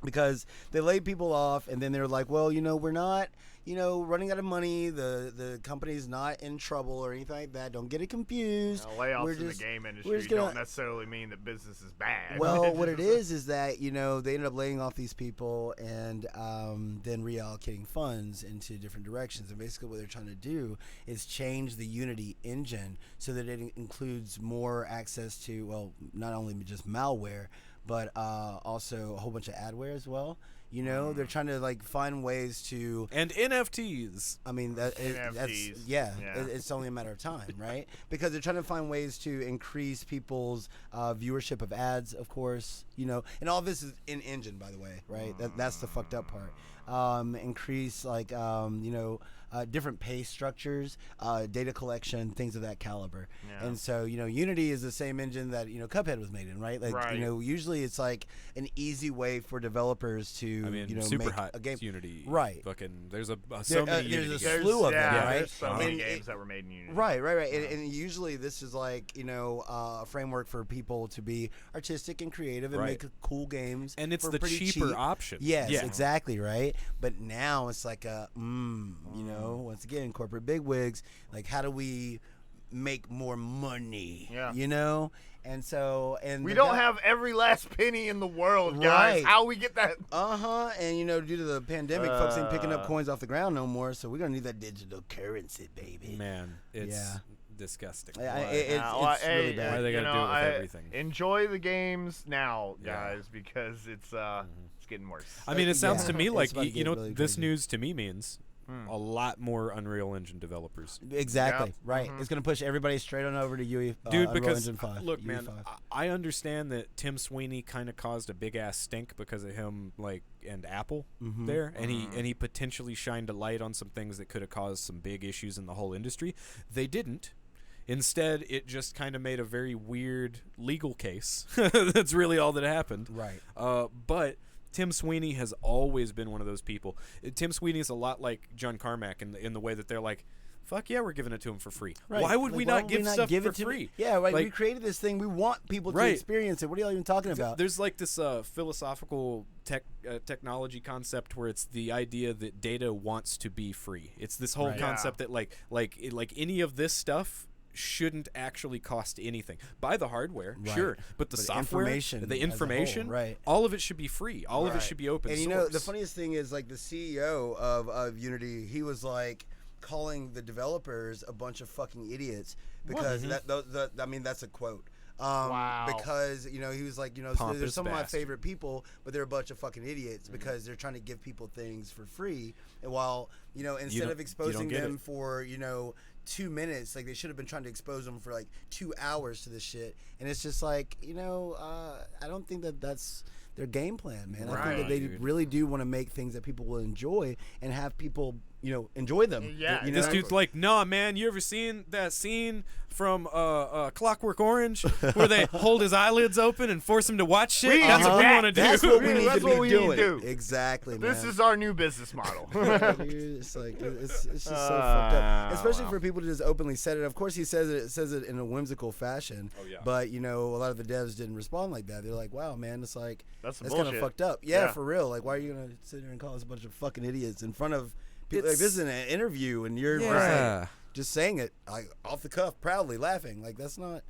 because they laid people off, and then they're like, well, we're not, running out of money. The company's not in trouble or anything like that. Don't get it confused. Layoffs in the game industry don't necessarily mean that business is bad. Well, what it is that, they ended up laying off these people and then reallocating funds into different directions. And basically what they're trying to do is change the Unity engine so that it includes more access to, well, not only just malware, but also a whole bunch of adware as well. They're trying to find ways to and NFTs. I mean that's it's only a matter of time, right? Because they're trying to find ways to increase people's viewership of ads, of course. And all this is in engine, by the way, right? That's the fucked up part. Increase different pay structures, data collection, things of that caliber. Yeah. And so, Unity is the same engine that, Cuphead was made in, right? Usually it's like an easy way for developers to, super make hot a game. There's right. Fucking, there's so many Unity games. There's a slew of them, right? There's so many games that were made in Unity. Right. And usually this is a framework for people to be artistic and creative and make cool games. And it's for the cheaper cheap option. Yes, exactly, right? But now it's like once again, corporate bigwigs, how do we make more money? Yeah. And so, we don't have every last penny in the world, guys. Right. How we get that? And due to the pandemic, folks ain't picking up coins off the ground no more, so we're gonna need that digital currency, baby. Man, it's disgusting. It's really bad. Why are they gotta do it with everything? Enjoy the games now, guys, because it's getting worse. I mean, it sounds to me like really this crazy. news to me means a lot more Unreal Engine developers. Exactly. Yep. Right. It's going to push everybody straight on over to Dude, Unreal because Engine 5. look, UE man, 5. I understand that Tim Sweeney kind of caused a big ass stink because of him, and Apple there, and he potentially shined a light on some things that could have caused some big issues in the whole industry. They didn't. Instead, it just kind of made a very weird legal case. That's really all that happened. Right. But Tim Sweeney has always been one of those people. Tim Sweeney is a lot like John Carmack in the way that they're like, fuck yeah, we're giving it to him for free. Right. Why would we not give stuff for free? Yeah, right. We created this thing. We want people to experience it. What are y'all even talking about? There's this philosophical technology concept where it's the idea that data wants to be free. It's this whole concept that like any of this stuff shouldn't actually cost anything. Buy the hardware, sure, but the software, the information, whole, all of it should be free. All of it should be open and source. The funniest thing is the CEO of Unity, he was calling the developers a bunch of fucking idiots because that's a quote. Wow. Because he was like, there's some of my favorite people, but they're a bunch of fucking idiots because they're trying to give people things for free, and while instead of exposing them for 2 minutes, they should have been trying to expose them for 2 hours to this shit, and it's just I don't think that's their game plan, man. I think that they really do want to make things that people will enjoy and have people enjoy them. Yeah, this dude's like, nah, man, you ever seen that scene from Clockwork Orange where they hold his eyelids open and force him to watch shit? That's what we want to do. That's what we need That's to what be we doing. need to do. Exactly, man. This is our new business model. Dude, it's just so fucked up, especially for people to just openly say it. Of course, he says it in a whimsical fashion. Oh yeah. But a lot of the devs didn't respond like that. They're like, wow, man, it's that's kind of fucked up. Yeah, for real. Why are you gonna sit here and call us a bunch of fucking idiots in front of people? This is an interview, and you're just saying it off the cuff, proudly laughing. That's not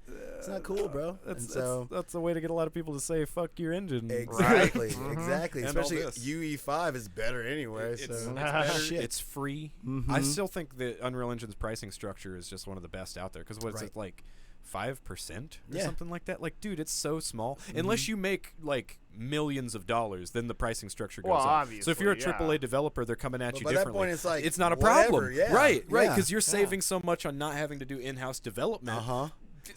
cool, bro. That's the way to get a lot of people to say fuck your engine. Exactly, exactly. And especially UE5 is better anyway. It's better. It's free. I still think that Unreal Engine's pricing structure is just one of the best out there because what is it 5% or something like that? Dude, it's so small. Unless you make millions of dollars, then the pricing structure goes up. Obviously, so if you're a AAA developer, they're coming at you by differently. That point, it's not a whatever, problem. Yeah. Right, because you're saving so much on not having to do in-house development.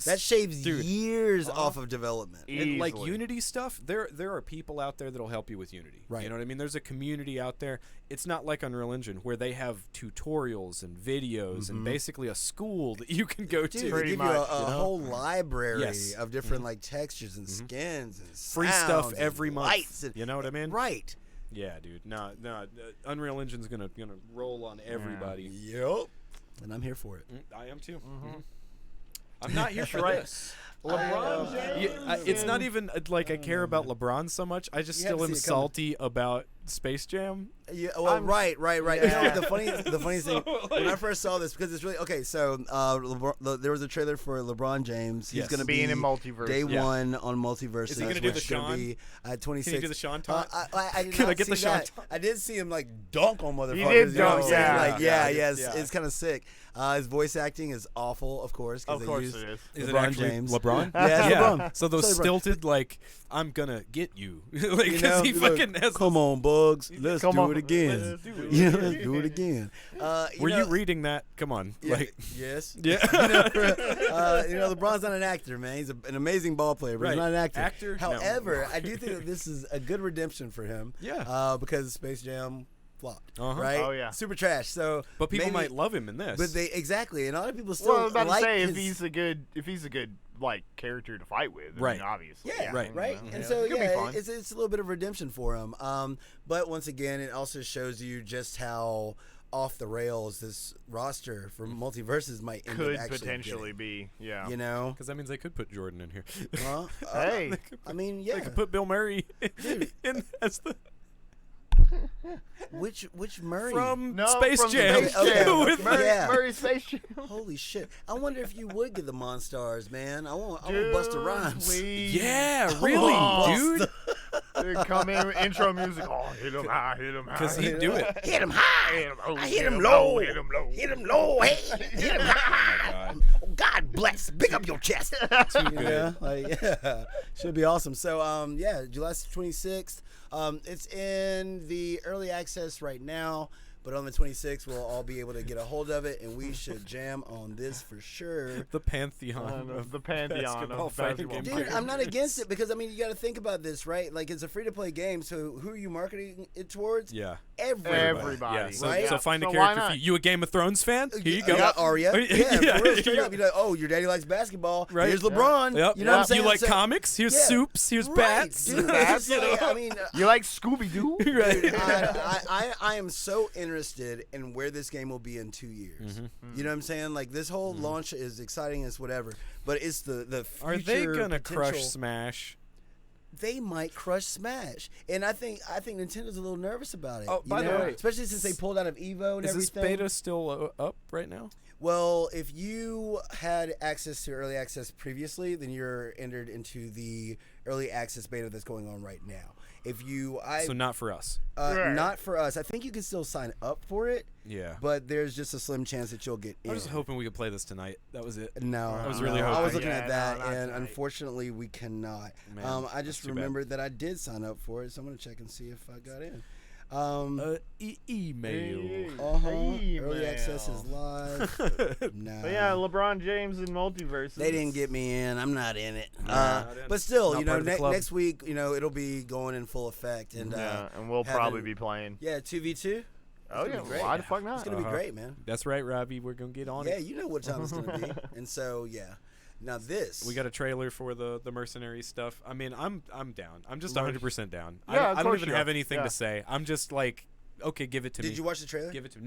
That shaves years off of development. And Unity stuff, there are people out there that'll help you with Unity. Right. You know what I mean? There's a community out there. It's not like Unreal Engine where they have tutorials and videos and basically a school that you can go to. They give you a whole library of different textures and skins and free stuff every month. Lights and, you know what I mean? Right. Yeah, dude. No. Unreal Engine's gonna roll on everybody. Yep. And I'm here for it. I am too. I'm not here for this. LeBron James. It's not even like I care about LeBron so much. I just You have still to am see it coming. salty about Space Jam. Yeah, well, right. Yeah. You know, the funny thing when I first saw this, because it's really okay. So there was a trailer for LeBron James. He's Yes. going to Being be in Multiverse. day Yeah. one on Multiverse. Is he gonna do the which gonna Sean? be at 26. Can you do the Sean taunt? I did Can I not get the see Sean that. taunt? I did see him like dunk on motherfuckers. did you know what I'm dunk, saying? yeah. Like, Yeah. it's kind of sick. His voice acting is awful, of course. Of they course used it is. Is it LeBron actually James. LeBron? Yeah, it's LeBron. So those It's LeBron. stilted like I'm gonna get you, like You because know, he he's like, fucking has. come on, Bugs, let's Come do on, it again. let's do it Yeah, again. let's do it again. Were know, you reading that? Come on, Yeah, like yes. yeah. LeBron's not an actor, man. He's an amazing ball player, but he's Right. not an actor. Actor? No. However, I do think that this is a good redemption for him. Yeah. Because Space Jam flopped, Uh-huh. right? Oh, yeah. Super trash. So, But people maybe- might love him in this. But they exactly, and a lot of people still Well, I was about like to say his, if he's a good like character to fight with. I Right. mean, obviously. Yeah, Right. right. You know, And yeah. so It could be fun. it's a little bit of redemption for him. But once again, it also shows you just how off the rails this roster for multiverses might end Could up actually potentially getting, be. Yeah. You know, because that means they could put Jordan in here. well, Hey. I mean, They yeah. could put Bill Murray in as the Which Murray? from No, Space from Jam. Space Okay, Jam. okay. Murray, Yeah. Murray Space Jam. Holy shit! I wonder if you would get the Monstars, man. I want Dude, Busta Rhymes. please. Yeah, really, on, dude. Dude, come in, intro music. Oh, hit him high, hit him high. Because he'd do it. Hit him high. Hit him low, I hit him low. hit him low. Hit him low. Hey, hit him high. God. Oh, God bless. Pick up your chest. Yeah, like, yeah, should be awesome. So, yeah, July 26th. It's in the early access right now, but on the 26th, we'll all be able to get a hold of it, and we should jam on this for sure. The pantheon of the pantheon basketball of fighting basketball. game Dude, I'm not against it because I mean you got to think about this, right? Like it's a free-to-play game, so who are you marketing it towards? Yeah. Everybody. Yeah. So, Right? so find a So why character. For not? you a Game of Thrones fan? Here you go. Yeah, Arya. Yeah, Yeah. for real, straight up. You're like, oh, your daddy likes basketball. Right. Here's LeBron. Yep. You know what I'm saying? You like So- comics? Here's Yeah. soups. Here's Right, bats. dude, it's just like, I mean, You like Scooby Doo? Right. I am so interested in where this game will be in 2 years. Mm-hmm. You know what I'm saying? Like this whole launch is exciting as whatever, but it's the future Are they gonna potential. crush Smash? They might crush Smash, and I think Nintendo's a little nervous about it. Oh, you by the know? way, especially since they pulled out of Evo and Is this everything. beta still up right now? Well, if you had access to early access previously, then you're entered into the early access beta that's going on right now. If you, So not for us. Right. not for us. I think you can still sign up for it, Yeah. but there's just a slim chance that you'll get in. I was hoping we could play this tonight. That was it. No, I was really no, I was hoping. looking Yeah, at that, no, not and tonight. unfortunately, we cannot. Man, I just that's too bad. remembered that I did sign up for it, so I'm gonna check and see if I got in. Email. Early access is live. No. But yeah, LeBron James in multiverse. They didn't get me in. I'm not in it. not in. But still, Not you know, part of the club. next week, you know, it'll be going in full effect, and Yeah, and we'll having- probably be playing. yeah, 2v2. Oh gonna yeah, be great. why the fuck not? It's gonna be great, man. That's right, Robbie. We're gonna get on Yeah, it. you know what time it's gonna be, and so yeah. Now this, We got a trailer for the mercenary stuff. I mean, I'm down. I'm just Merc- 100% down. Yeah, of I don't course even you have are. anything Yeah. to say. I'm just like, okay, give it to me. Did you watch the trailer? Give it to me.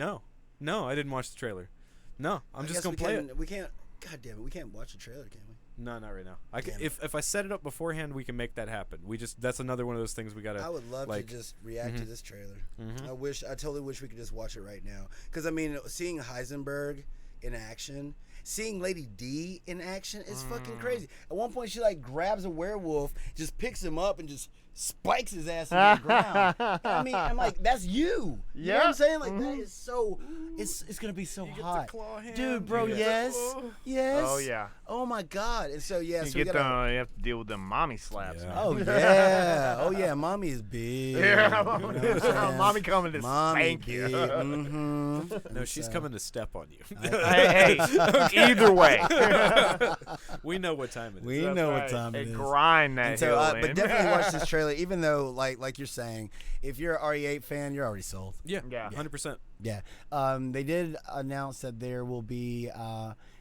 No, I didn't watch the trailer. No, I'm I just guess gonna play it. We can't. God damn it, we can't watch the trailer, can we? No, not right now. Damn it. If I set it up beforehand, we can make that happen. That's another one of those things we gotta. I would love like, to just react to this trailer. Mhm. I totally wish we could just watch it right now. Because I mean, seeing Heisenberg in action, seeing Lady D in action is fucking crazy. At one point, she like grabs a werewolf, just picks him up, and just spikes his ass into the ground. I mean, I'm like, that's you. You know what I'm Yeah. saying? Like that is so. It's gonna be so You get the hot, claw hand, dude, bro. you get the- Yes, oh. yes. Oh yeah. Oh my god. And so yeah, You so we get gotta. you have to deal with them mommy slaps. Yeah. man. Oh yeah, oh yeah, mommy is big. Yeah, You know what I'm saying? mommy coming to Mommy spank big. you. Mm-hmm. No, she's coming to step on you. Hey, either way. We know what time it is. We That's know right. what time it Hey, is. grind that And so, hill, but man. definitely watch this trailer. Even though, like you're saying, if you're an RE8 fan, you're already sold. Yeah, Yeah. 100%. Yeah. They did announce that there will be.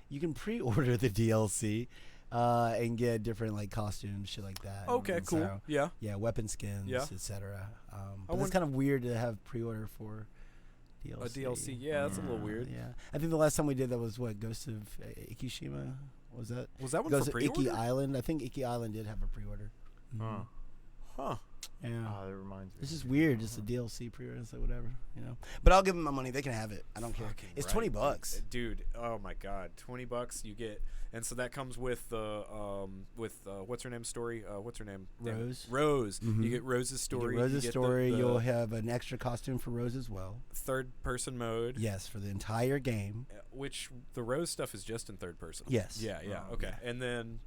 You can pre-order the DLC and get different like costumes, shit like that. Okay, And cool. so, Yeah. yeah, weapon skins, Yeah. etc. But wonder- it's kind of weird to have pre-order for DLC. A DLC. Yeah, that's a little weird. Yeah, I think the last time we did that was what Ghost of Ikishima Was that? Was that one Goes for to Icky pre-order? Island. I think Icky Island did have a pre-order. Huh. Huh. Yeah. Oh, that reminds me. It's just weird, just a DLC pre-order, it's like whatever, you know. But I'll give them my money; they can have it. I don't care. Fucking It's right, $20. dude. Oh my god, $20 you get, and so that comes with the what's her name's story? What's her name? Damn it. Rose. Rose. Mhm. You get Rose's story. You get Rose's you get story. The You'll have an extra costume for Rose as well. third-person mode. Yes, for the entire game. Which the Rose stuff is just in third person. Yes. Yeah. Yeah. Oh, Okay. yeah. And then.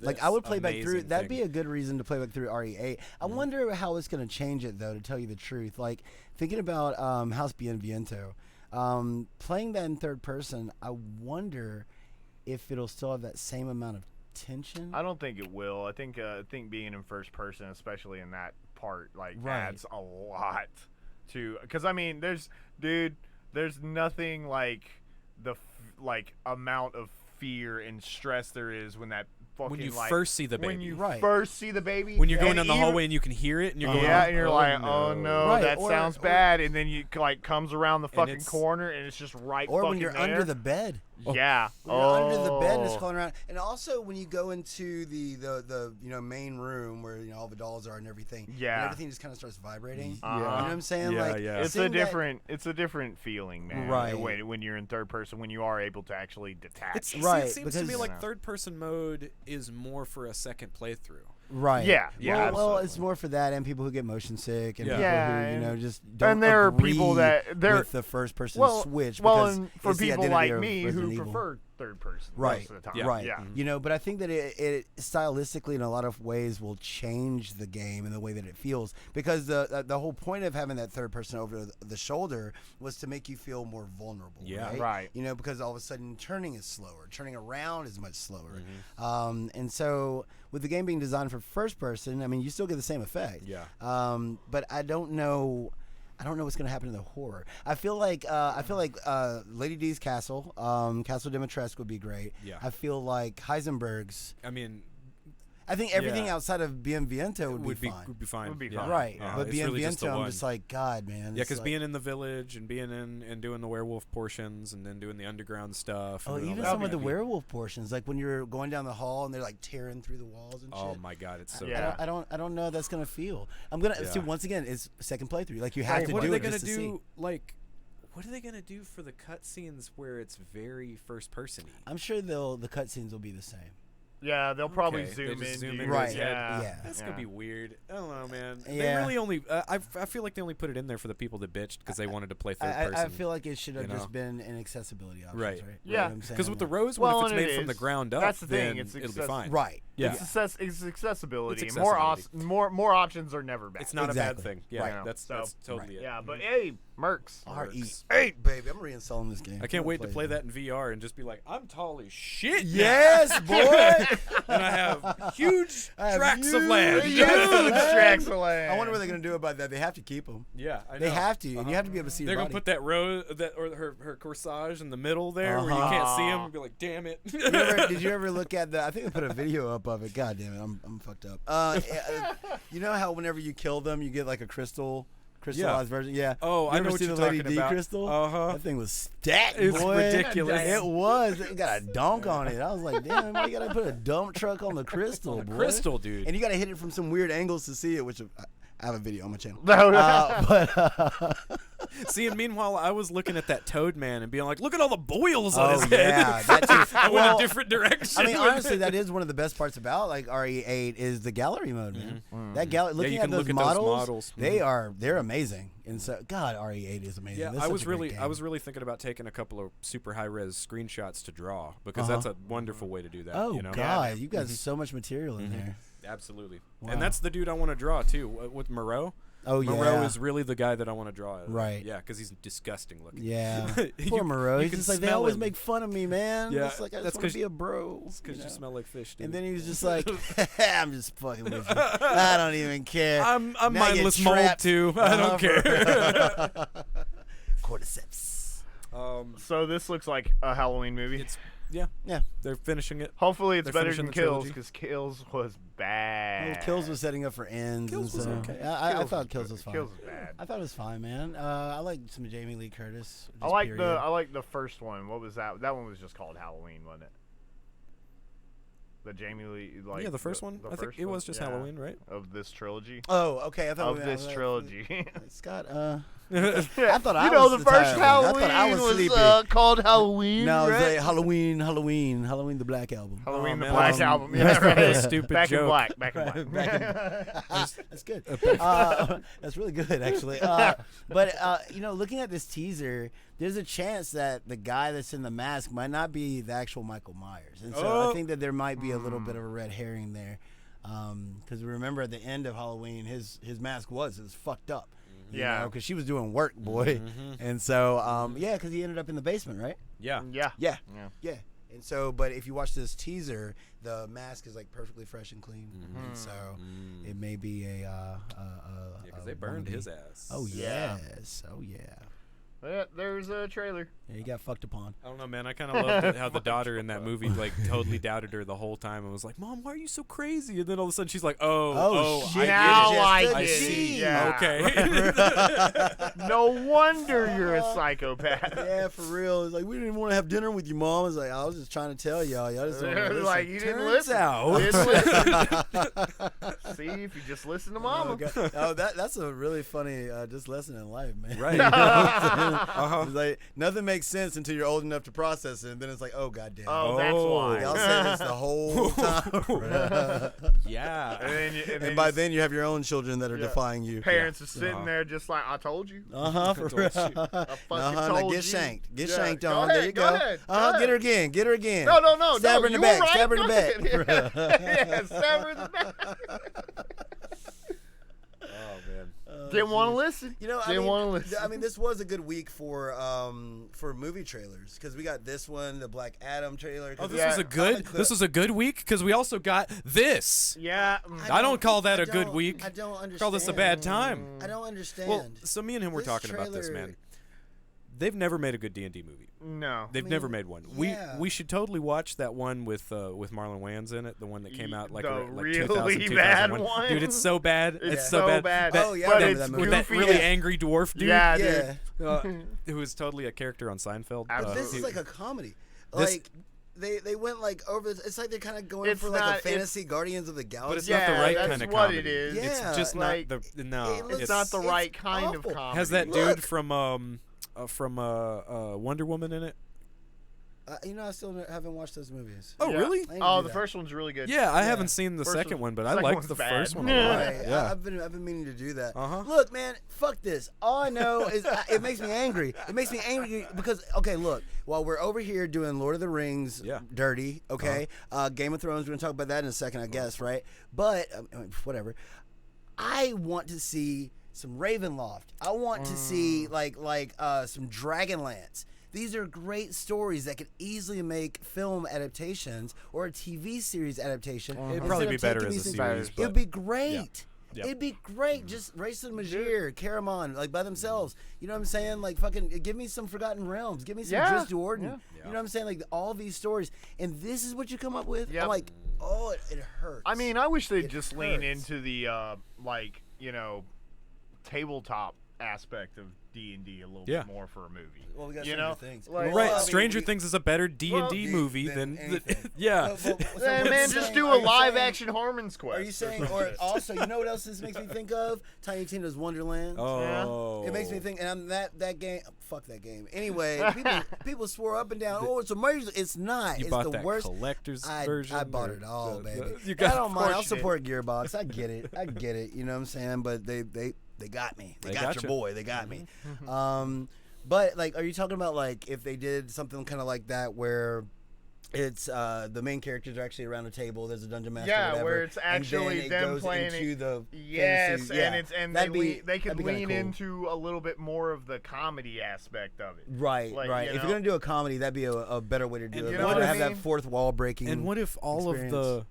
Like I would play back through. amazing That'd thing. be a good reason to play back through RE8. I wonder how it's going to change it though. To tell you the truth, like thinking about House Bienvento, playing that in third person, I wonder if it'll still have that same amount of tension. I don't think it will. I think being in first person, especially in that part, like Right. adds a lot to. Because I mean, there's nothing like the amount of fear and stress there is when that fucking When you like, first see the when baby. you Right. first see the baby, When you're going and down the even- hallway and you can hear it, and you're going, yeah, and you're oh, like, no. oh no, Right, that or- sounds or- bad, and then you like comes around the fucking it's- corner and it's just right. or when fucking you're there. under the bed. Yeah. When you're under the bed and it's Oh. crawling around, and also when you go into the main room where all the dolls are and everything, and Yeah. everything just kind of starts vibrating. Uh-huh. You know what I'm saying? Yeah, like, yeah. It's seeing a different feeling, man. Right. When you're in third person, when you are able to actually detach. See, Right, it seems to me because- like third-person mode is more for a second playthrough. Right. Yeah, yeah, Well, it's absolutely. more for that and people who get motion sick and Yeah. people Yeah, who and- just don't and there are agree people that they're with the first person well, switch. well, because and for it's the people identity like of me who Resident Evil. prefer third person Right, most of the time. Yeah. right. Yeah. But I think that it stylistically in a lot of ways will change the game and the way that it feels, because the whole point of having that third person over the shoulder was to make you feel more vulnerable. Yeah. Right. Because all of a sudden turning is slower, turning around is much slower, Mm-hmm. and so with the game being designed for first person, I mean you still get the same effect. Yeah. But I don't know what's going to happen to the horror. I feel like Lady D's Castle, Castle Dimitrescu would be great. Yeah. I feel like Heisenberg's. I mean, I think everything Yeah. outside of Bienvento would be fine. Would be fine. Would be Yeah. fine. Right, Uh-huh. but It's really just the Bienvento, I'm one. just like, God, man. Yeah, it's because like, being in the village and being in and doing the werewolf portions and then doing the underground stuff. And oh, doing all even that some of the would be- werewolf portions, like when you're going down the hall and they're like tearing through the walls and Oh shit. my God, it's so. Yeah. I don't know how that's gonna feel. I'm gonna Yeah. see once again. It's second playthrough. Like you have Like, to what do are they it gonna just to see. do? Like, what are they gonna do for the cutscenes where it's very first person-y? I'm sure the cutscenes will be the same. Yeah, they'll probably Okay, they zoom just in. zoom dude. in Right, Yeah. yeah. That's gonna be weird. I don't know, man. They Yeah. really only. I feel like they only put it in there for the people that bitched because they wanted to play third person. I feel like it should have you just know? been an accessibility option, Right. right? Yeah. What I'm saying? Because with the Like- Rose, Well, if it's and made it from the is. ground up, That's the thing, then it's it'll be access- fine. right. Yeah. It's accessibility. It's More accessibility. more options are never bad. It's not Exactly. a bad thing. Yeah, Right. that's So- totally it. Yeah, but hey, Mercs. RE8, baby. I'm reinstalling this game. I can't I'm wait to gonna play it. that in VR and just be like, I'm tall as shit. now." Yes, boy. And I have huge I have tracts of huge land. Huge tracts of land. I wonder what they're gonna do about that. They have to keep them. Yeah, I know. They have to, and you have to be able to see They're your gonna body. put that row or her corsage in the middle there where you can't see them and be like, damn it. Did you ever look at the? I think I put a video up of it. God damn it, I'm fucked up. You know how whenever you kill them, you get like a crystallized version. Yeah. Oh, You I ever know what see you're the Lady talking D about. crystal? Uh-huh. That thing was stacked, It's boy. ridiculous. It was. It got a dunk on it. I was like, damn, why you gotta put a dump truck on the crystal, boy? Crystal, dude. And you gotta hit it from some weird angles to see it, which I have a video on my channel. No, See, and meanwhile, I was looking at that Toad Man and being like, look at all the boils on Oh, his yeah, head. that too. I went Well, a different direction. I mean, with honestly, it. that is one of the best parts about like RE8 is the gallery mode, man. That gallery, looking you at can those look at those models, models. they're amazing. And so, God, RE8 is amazing. Yeah, That's I such was a great really, game. I was really thinking about taking a couple of super high res screenshots to draw because that's a wonderful way to do that. Oh you know? God, you got so much material in there. Absolutely. Wow. And that's the dude I want to draw too. With Moreau. Oh yeah, Moreau is really the guy that I want to draw. Right. Yeah, because he's disgusting looking. yeah. You- Poor Moreau. you He's can just like they smell always him. make fun of me, man. Yeah, It's like I that's just want 'cause- to be a bro. Because you know? smell like fish, dude. And then he was just like, I'm just fucking with you. I don't even care. I'm Now you're mindless mold trapped. too. I don't care. Cordyceps. so this looks like a Halloween movie. It's Yeah. they're finishing it. Hopefully, it's They're better finishing than the Kills trilogy. because Kills was bad. Well, Kills was setting up for ends. Kills and was so, okay. I thought Kills was fine. Kills was bad. I thought it was fine, man. I like some Jamie Lee Curtis. I just like period. I like the first one. What was that? That one was just called Halloween, wasn't it? The Jamie Lee, like yeah, the first one. I think first it one? was just Yeah. Halloween, right? Of this trilogy. Oh, okay. I thought Of this trilogy. Scott, I thought I You know, was the first tired one. Halloween I thought I was was sleepy. called Halloween. No, it was right? like Halloween, the Black Album. Halloween, Oh, the man, Black that's Album. that's Yeah, right. a stupid Back in joke. black. Back in black. That's good. That's really good, actually. But looking at this teaser, there's a chance that the guy that's in the mask might not be the actual Michael Myers, and so I think that there might be a little bit of a red herring there. Because remember at the end of Halloween, his mask was fucked up. Yeah. Because she was doing work, boy. And so, because he ended up in the basement, right? Yeah. Yeah. Yeah. And so, but if you watch this teaser, the mask is like perfectly fresh and clean. And so it may be Because they burned his ass. Oh, Yeah. yes. Oh, yeah. Yeah, there's a trailer. Yeah, he got fucked upon. I don't know, man. I kind of loved how the daughter in that movie like totally doubted her the whole time and was like, "Mom, why are you so crazy?" And then all of a sudden she's like, "Oh, shit. Now I get I it. see. Yeah. Okay." No wonder you're a psychopath. Yeah, for real. It's like, we didn't even want to have dinner with your mom. It's like, I was just trying to tell y'all. Y'all just don't want to listen. Like, you didn't Turns listen. out. Didn't listen. See, if you just listen to Mama. That's a really funny just lesson in life, man. Right. You know what I'm saying? It's like, nothing makes sense until you're old enough to process it, and then it's like, oh, goddamn. Oh, that's why. Y'all said this the whole time. Yeah. And by then, you have your own children that are defying you. Parents are sitting there just like, I told you. For real. I fucking Now told get you. shanked. Get Yeah. shanked Go on. ahead, there you go go. ahead, go Get her ahead. again. Get her again. No. Stab her in the you back. were right. Stab her in the Go back. ahead. Yeah, stab her in the back. Oh man. Didn't want to listen. Didn't want to listen. I mean, this was a good week for movie trailers because we got this one, the Black Adam trailer. Oh, this was a good week because we also got this. Yeah. I don't call that a good week. I don't understand. Call this a bad time. I don't understand. Well, so me and him were This talking about this, trailer- man. They've never made a good D&D movie. No. They've never made one. yeah. We should totally watch that one with Marlon Wayans in it, the one that came out like The like really 2000, bad 2001. one? Dude, it's so bad. It's so so bad. bad. Oh, yeah, I but remember it's that movie. With that goofy. really Yeah. angry dwarf dude. Yeah, yeah. dude. Who was totally a character on Seinfeld. Absolutely. This is like a comedy. This- Like they went like over. It's like they're kind of going It's for like not- a fantasy Guardians of the Galaxy. but it's Yeah, not the right that's kind of what comedy. it is. It's Yeah, just like, not the no. it looks- It's not the It's right kind awful. of comedy. Has that Look. dude from Wonder Woman in it? I still haven't watched those movies. Oh, Yeah. really? I need to Oh, do the that. first one's really good. Yeah, I Yeah. haven't seen the First second one- one, but I second liked one's the bad. first one a Yeah. lot. Right. Yeah. I've been meaning to do that. Uh-huh. Look, man, fuck this. All I know is it makes me angry. It makes me angry because look, while we're over here doing Lord of the Rings, Yeah. dirty, okay, Game of Thrones. We're gonna talk about that in a second, I guess, right? But whatever. I want to see some Ravenloft. I want to see like some Dragonlance. These are great stories that could easily make film adaptations or a TV series adaptation. It'd probably be better as a series. It'd be great. Yeah. It'd be great. Just Race and Majir, Caramon, like by themselves. You know what I'm saying? Like fucking give me some Forgotten Realms. Give me some Yeah. Driss Jordan. Yeah. You know what I'm saying? Like all these stories. And this is what you come up with? Yep. I'm like, oh, it hurts. I mean, I wish they'd It just lean hurts. into the tabletop aspect of D&D a little Yeah. bit more for a movie. Well, we got you Stranger know? Things. Like- Right, Well, I mean, Stranger we- Things is a better D&D Well, movie than than anything. yeah. So Hey, what man, I'm just saying- do are a you live saying- action Harmon's Quest. Are you saying, or also, you know what else this makes me think of? Tiny Tina's Wonderland. Oh. It makes me think, and I'm that game. Fuck that game. Anyway, people swore up and down. Oh, it's amazing. It's not. You It's bought the that worst. collector's I version. bought or it all, the- baby. You I got, don't mind. I'll course you did. support Gearbox. I get it. I get it. You know what I'm saying? But they got me. They got gotcha. your boy. They got me. But like, are you talking about like if they did something kind of like that where it's the main characters are actually around a table, there's a dungeon master, or Yeah, whatever, where it's and actually then it them goes playing into it. the Yes, fantasy, yeah. and That'd they could that'd be kinda lean cool. into a little bit more of the comedy aspect of it. Right, like, right. you If know? you're gonna do a comedy, that'd be a better way to do And it. you But know to what I have that mean? fourth wall breaking. And what if all experience. of the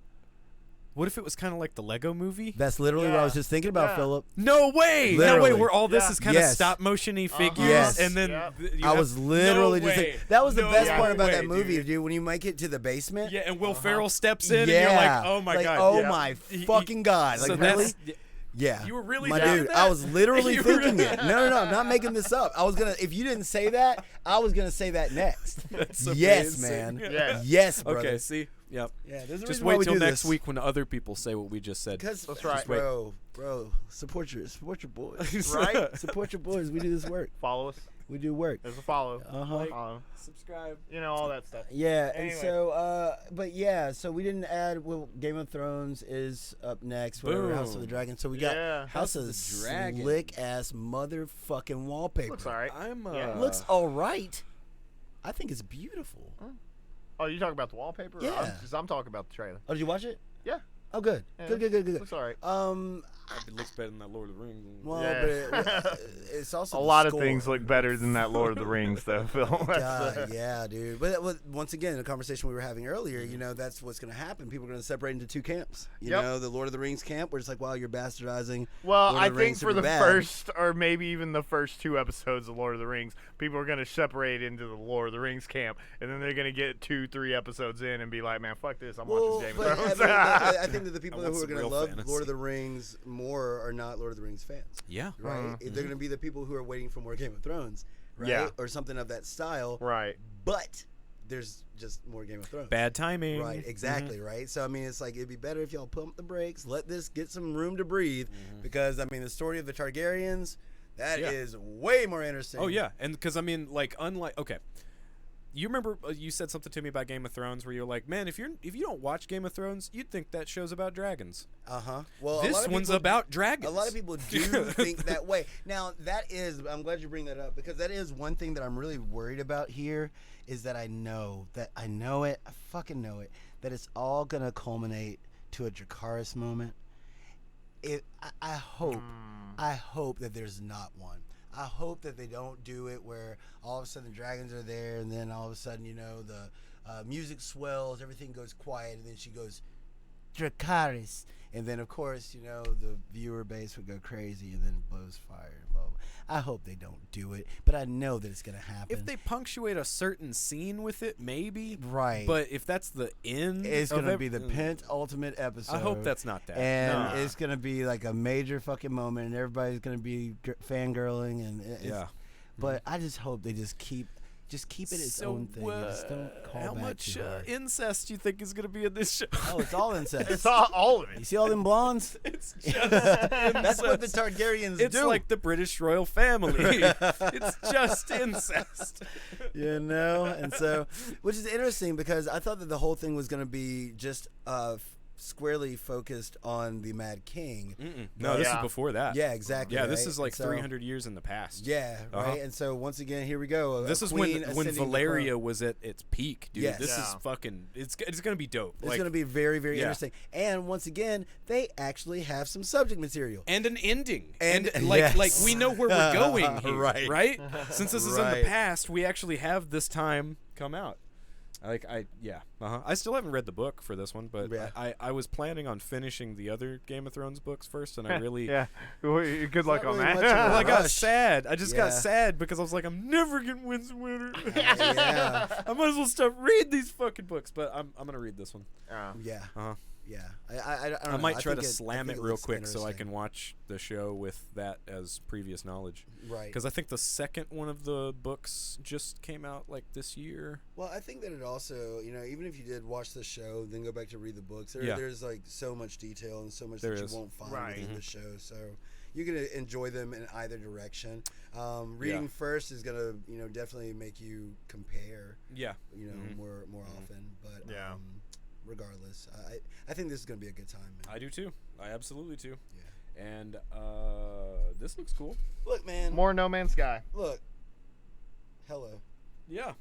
what if it was kind of like the Lego movie? That's literally what I was Yeah. just thinking about, Yeah. Philip. No way! No Literally. way! Where all this Yeah. is kind of Yes. stop motiony figures, Yes. and then Yep. you I have- was literally no just way. saying that was the No best part about that way, movie, dude. When you make it to the basement. Yeah, and Will Ferrell steps in, Yeah. and you're like, oh my Like, god! oh yeah. my He- fucking god! Like so really? that's- Yeah. You were really my thinking dude. that? I was literally You were thinking really- it. No, I'm not making this up. I was gonna. If you didn't say that, I was gonna say that next. That's Yes, amazing. man. Yeah. Yes, brother. Okay, see, Yep. Yeah, there's a Just reason why wait we till do next this. week when other people say what we just said. Because That's right. bro, support your boys. Right? Support your boys. We do this work. Follow us. We do work. There's a follow. Uh-huh. Subscribe. You know, all that stuff. Yeah, Anyway. and so, but yeah, so we didn't add. Well, Game of Thrones is up next. Whatever, House of the Boom. Dragon. So we got Yeah. House of the the Dragon. Slick ass motherfucking wallpaper. Looks alright. I'm Yeah. Looks all right. I think it's beautiful. Oh, you talking about the wallpaper? Yeah. Because I'm talking about the trailer. Oh, did you watch it? Yeah. Oh, good. Yeah. Good. Looks alright. It looks better than that Lord of the Rings. Well, Yeah. but it's also A the lot of score. things look better than that Lord of the Rings, though, Phil. God, yeah, dude. But once again, the conversation we were having earlier, you know, that's what's going to happen. People are going to separate into two camps. You Yep. know, the Lord of the Rings camp, where it's like, wow, you're bastardizing. Well, Lord of I the think Rings for the super bad. first, or maybe even the first 2 episodes of Lord of the Rings, people are going to separate into the Lord of the Rings camp, and then they're going to get 2-3 episodes in and be like, man, fuck this, I'm watching Game of but, Thrones. I think that the people I who want are some going to real love fantasy. Lord of the Rings more are not Lord of the Rings fans. Yeah. Right? They're going to be the people who are waiting for more Game of Thrones, right? Yeah. Or something of that style. Right. But there's just more Game of Thrones. Bad timing. Right, exactly, right? So, I mean, it's like, it'd be better if y'all pump the brakes, let this get some room to breathe, because, I mean, the story of the Targaryens, that is Yeah. way more interesting. Oh yeah, and because I mean, like, unlike you remember you said something to me about Game of Thrones where you're like, man, if you don't watch Game of Thrones, you'd think that show's about dragons. Uh-huh. Well, a lot This of one's people- about dragons. A lot of people do think that way. Now, I'm glad you bring that up, because that is one thing that I'm really worried about here, is that I fucking know it, that it's all going to culminate to a Dracarys moment. I hope that there's not one. I hope that they don't do it where all of a sudden the dragons are there, and then all of a sudden, you know, the music swells, everything goes quiet, and then she goes, Dracarys. And then, of course, you know, the viewer base would go crazy, and then blows fire. Blah, blah. I hope they don't do it, but I know that it's going to happen. If they punctuate a certain scene with it, maybe. Right. But if that's the end, It's of going to be the every- penultimate episode. I hope that's not that. And Nah. it's going to be like a major fucking moment, and everybody's going to be fangirling. And Yeah. But I just hope they just keep it its own thing. And just don't call how back much too hard. incest you think is going to be in this show? Oh, it's all incest. It's all of You it. see all them blondes? It's just That's what the incest. Targaryens It's do. like the British royal family. It's just incest. You know, and so, which is interesting, because I thought that the whole thing was going to be just squarely focused on the Mad King. No, this is Yeah. before that. Yeah, exactly. Yeah, this right? is like And so- 300 years in the past. Yeah, Uh-huh. right. And so once again, here we go. This is when Valeria was at its peak, dude. Yes. This is Yeah. fucking. It's gonna be dope. It's going to be very, very yeah. interesting. And once again, they actually have some subject material. and an ending. And- like yes. we know where we're going here, Right. right? Since this is in Right. the past, we actually have this time come out. I still haven't read the book for this one, but Yeah. I was planning on finishing the other Game of Thrones books first, and I really Yeah. Well, good luck not on really that. much of a well, I got rush. sad. I just got Yeah. sad because I was like, I'm never gonna win some winner. Yeah. I might as well stop reading these fucking books, but I'm gonna read this one. Yeah. Uh-huh. Yeah. I don't I know. might try think to slam think it real looks quick so I interesting. can watch the show with that as previous knowledge. Right. Because I think the second one of the books just came out like this year. Well, I think that it also, you know, even if you did watch the show, then go back to read the books, Yeah. there's like so much detail and so much There that is. you won't find Right. within the show. So you're going to enjoy them in either direction. Reading first is going to, you know, definitely make you compare, Yeah. you know, more often. But Yeah. regardless, I think this is going to be a good time, man. I do too. I absolutely do. Yeah. And this looks cool. Look, man. More No Man's Sky. Look. Hello. Yeah.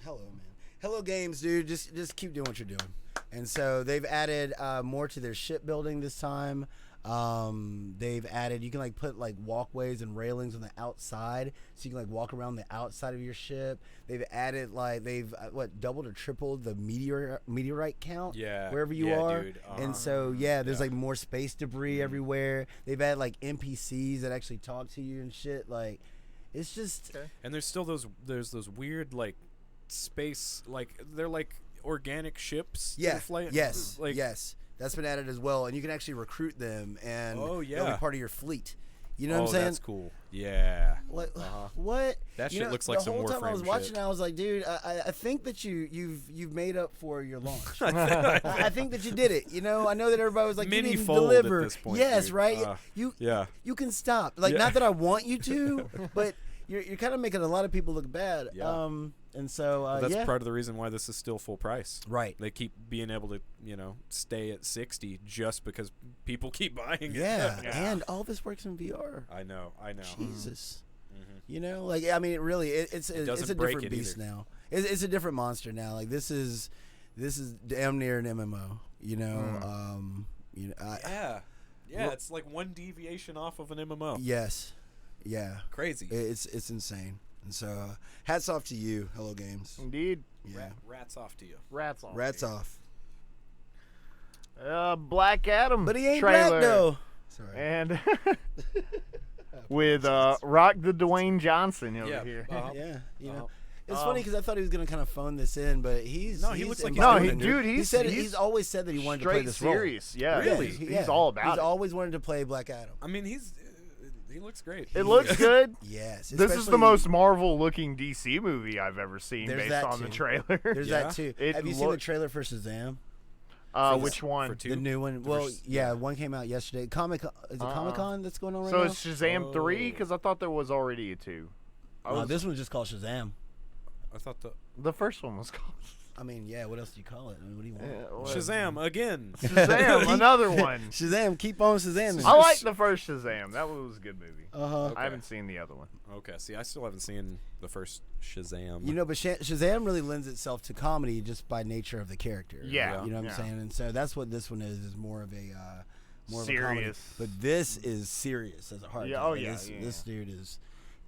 Hello, man. Hello, games, dude. Just keep doing what you're doing. And so they've added more to their shipbuilding this time. They've added, you can like put like walkways and railings on the outside, so you can like walk around the outside of your ship. They've added like doubled or tripled the meteorite count. Yeah. Wherever you Yeah, are. dude. And so there's Yeah. like more space debris everywhere. They've added like NPCs that actually talk to you and shit. Like, it's just. Okay. And there's those weird like space, like they're like organic ships. that Yeah. are flying. Yes. That's been added as well, and you can actually recruit them, and Oh, they'll yeah. be part of your fleet. You know what I'm saying? That's cool. Yeah. Like, what? That You shit know, looks like some The whole time I was Warframe watching, shit. I was like, dude, I think that you've made up for your launch. I think that you did it. You know, I know that everybody was like, Mini you didn't fold deliver. at this point, yes, dude. right. Yeah. You can stop. Like, Yeah. not that I want you to, but you're kind of making a lot of people look bad. Yeah. And so That's yeah. part of the reason why this is still full price. Right. They keep being able to, stay at 60 just because people keep buying it. Yeah. Yeah. And all this works in VR. I know. Jesus. Mhm. You know, like I mean, it really, it's doesn't a break different it beast either. now. It's a different monster now. Like this is damn near an MMO. You know, Yeah, it's like one deviation off of an MMO. Yes, yeah, Crazy. it's insane. And so, hats off to you, Hello Games. Indeed. Yeah, Rats off to you. Rats off. rats off. Black Adam. But he ain't trailer. black though. Sorry. And with Rock the Dwayne Johnson over here. Yeah, you know. Uh-huh. It's funny because I thought he was gonna kind of phone this in, but he looks like No, embodying it. dude, He said he's always said that he wanted to play straight this serious. Yeah, Really? He's all about He's it. always wanted to play Black Adam. I mean, he looks great. It looks good. Yes, This is the especially- most Marvel-looking DC movie I've ever seen There's based that on the too. trailer. There's Yeah. that too. It Have you seen the look- trailer for Shazam? Which one? For two? The new one. The Well, first- yeah, one came out yesterday. Is it Comic Con that's going on right So now? it's Shazam 3? Because I thought there was already a 2. This one's just called Shazam. I thought The first one was called I mean, yeah. What else do you call it? I mean, what do you want? Shazam again. Shazam, another one. Shazam, keep on Shazam. I like the first Shazam. That was a good movie. Uh-huh. I haven't seen the other one. Okay, see, I still haven't seen the first Shazam. You know, but Shazam really lends itself to comedy just by nature of the character. Yeah. You know what I'm saying? And so that's what this one is more of a more of a comedy. Serious. But this is serious as a heart. Yeah, attack. oh, Like, yeah, this dude is.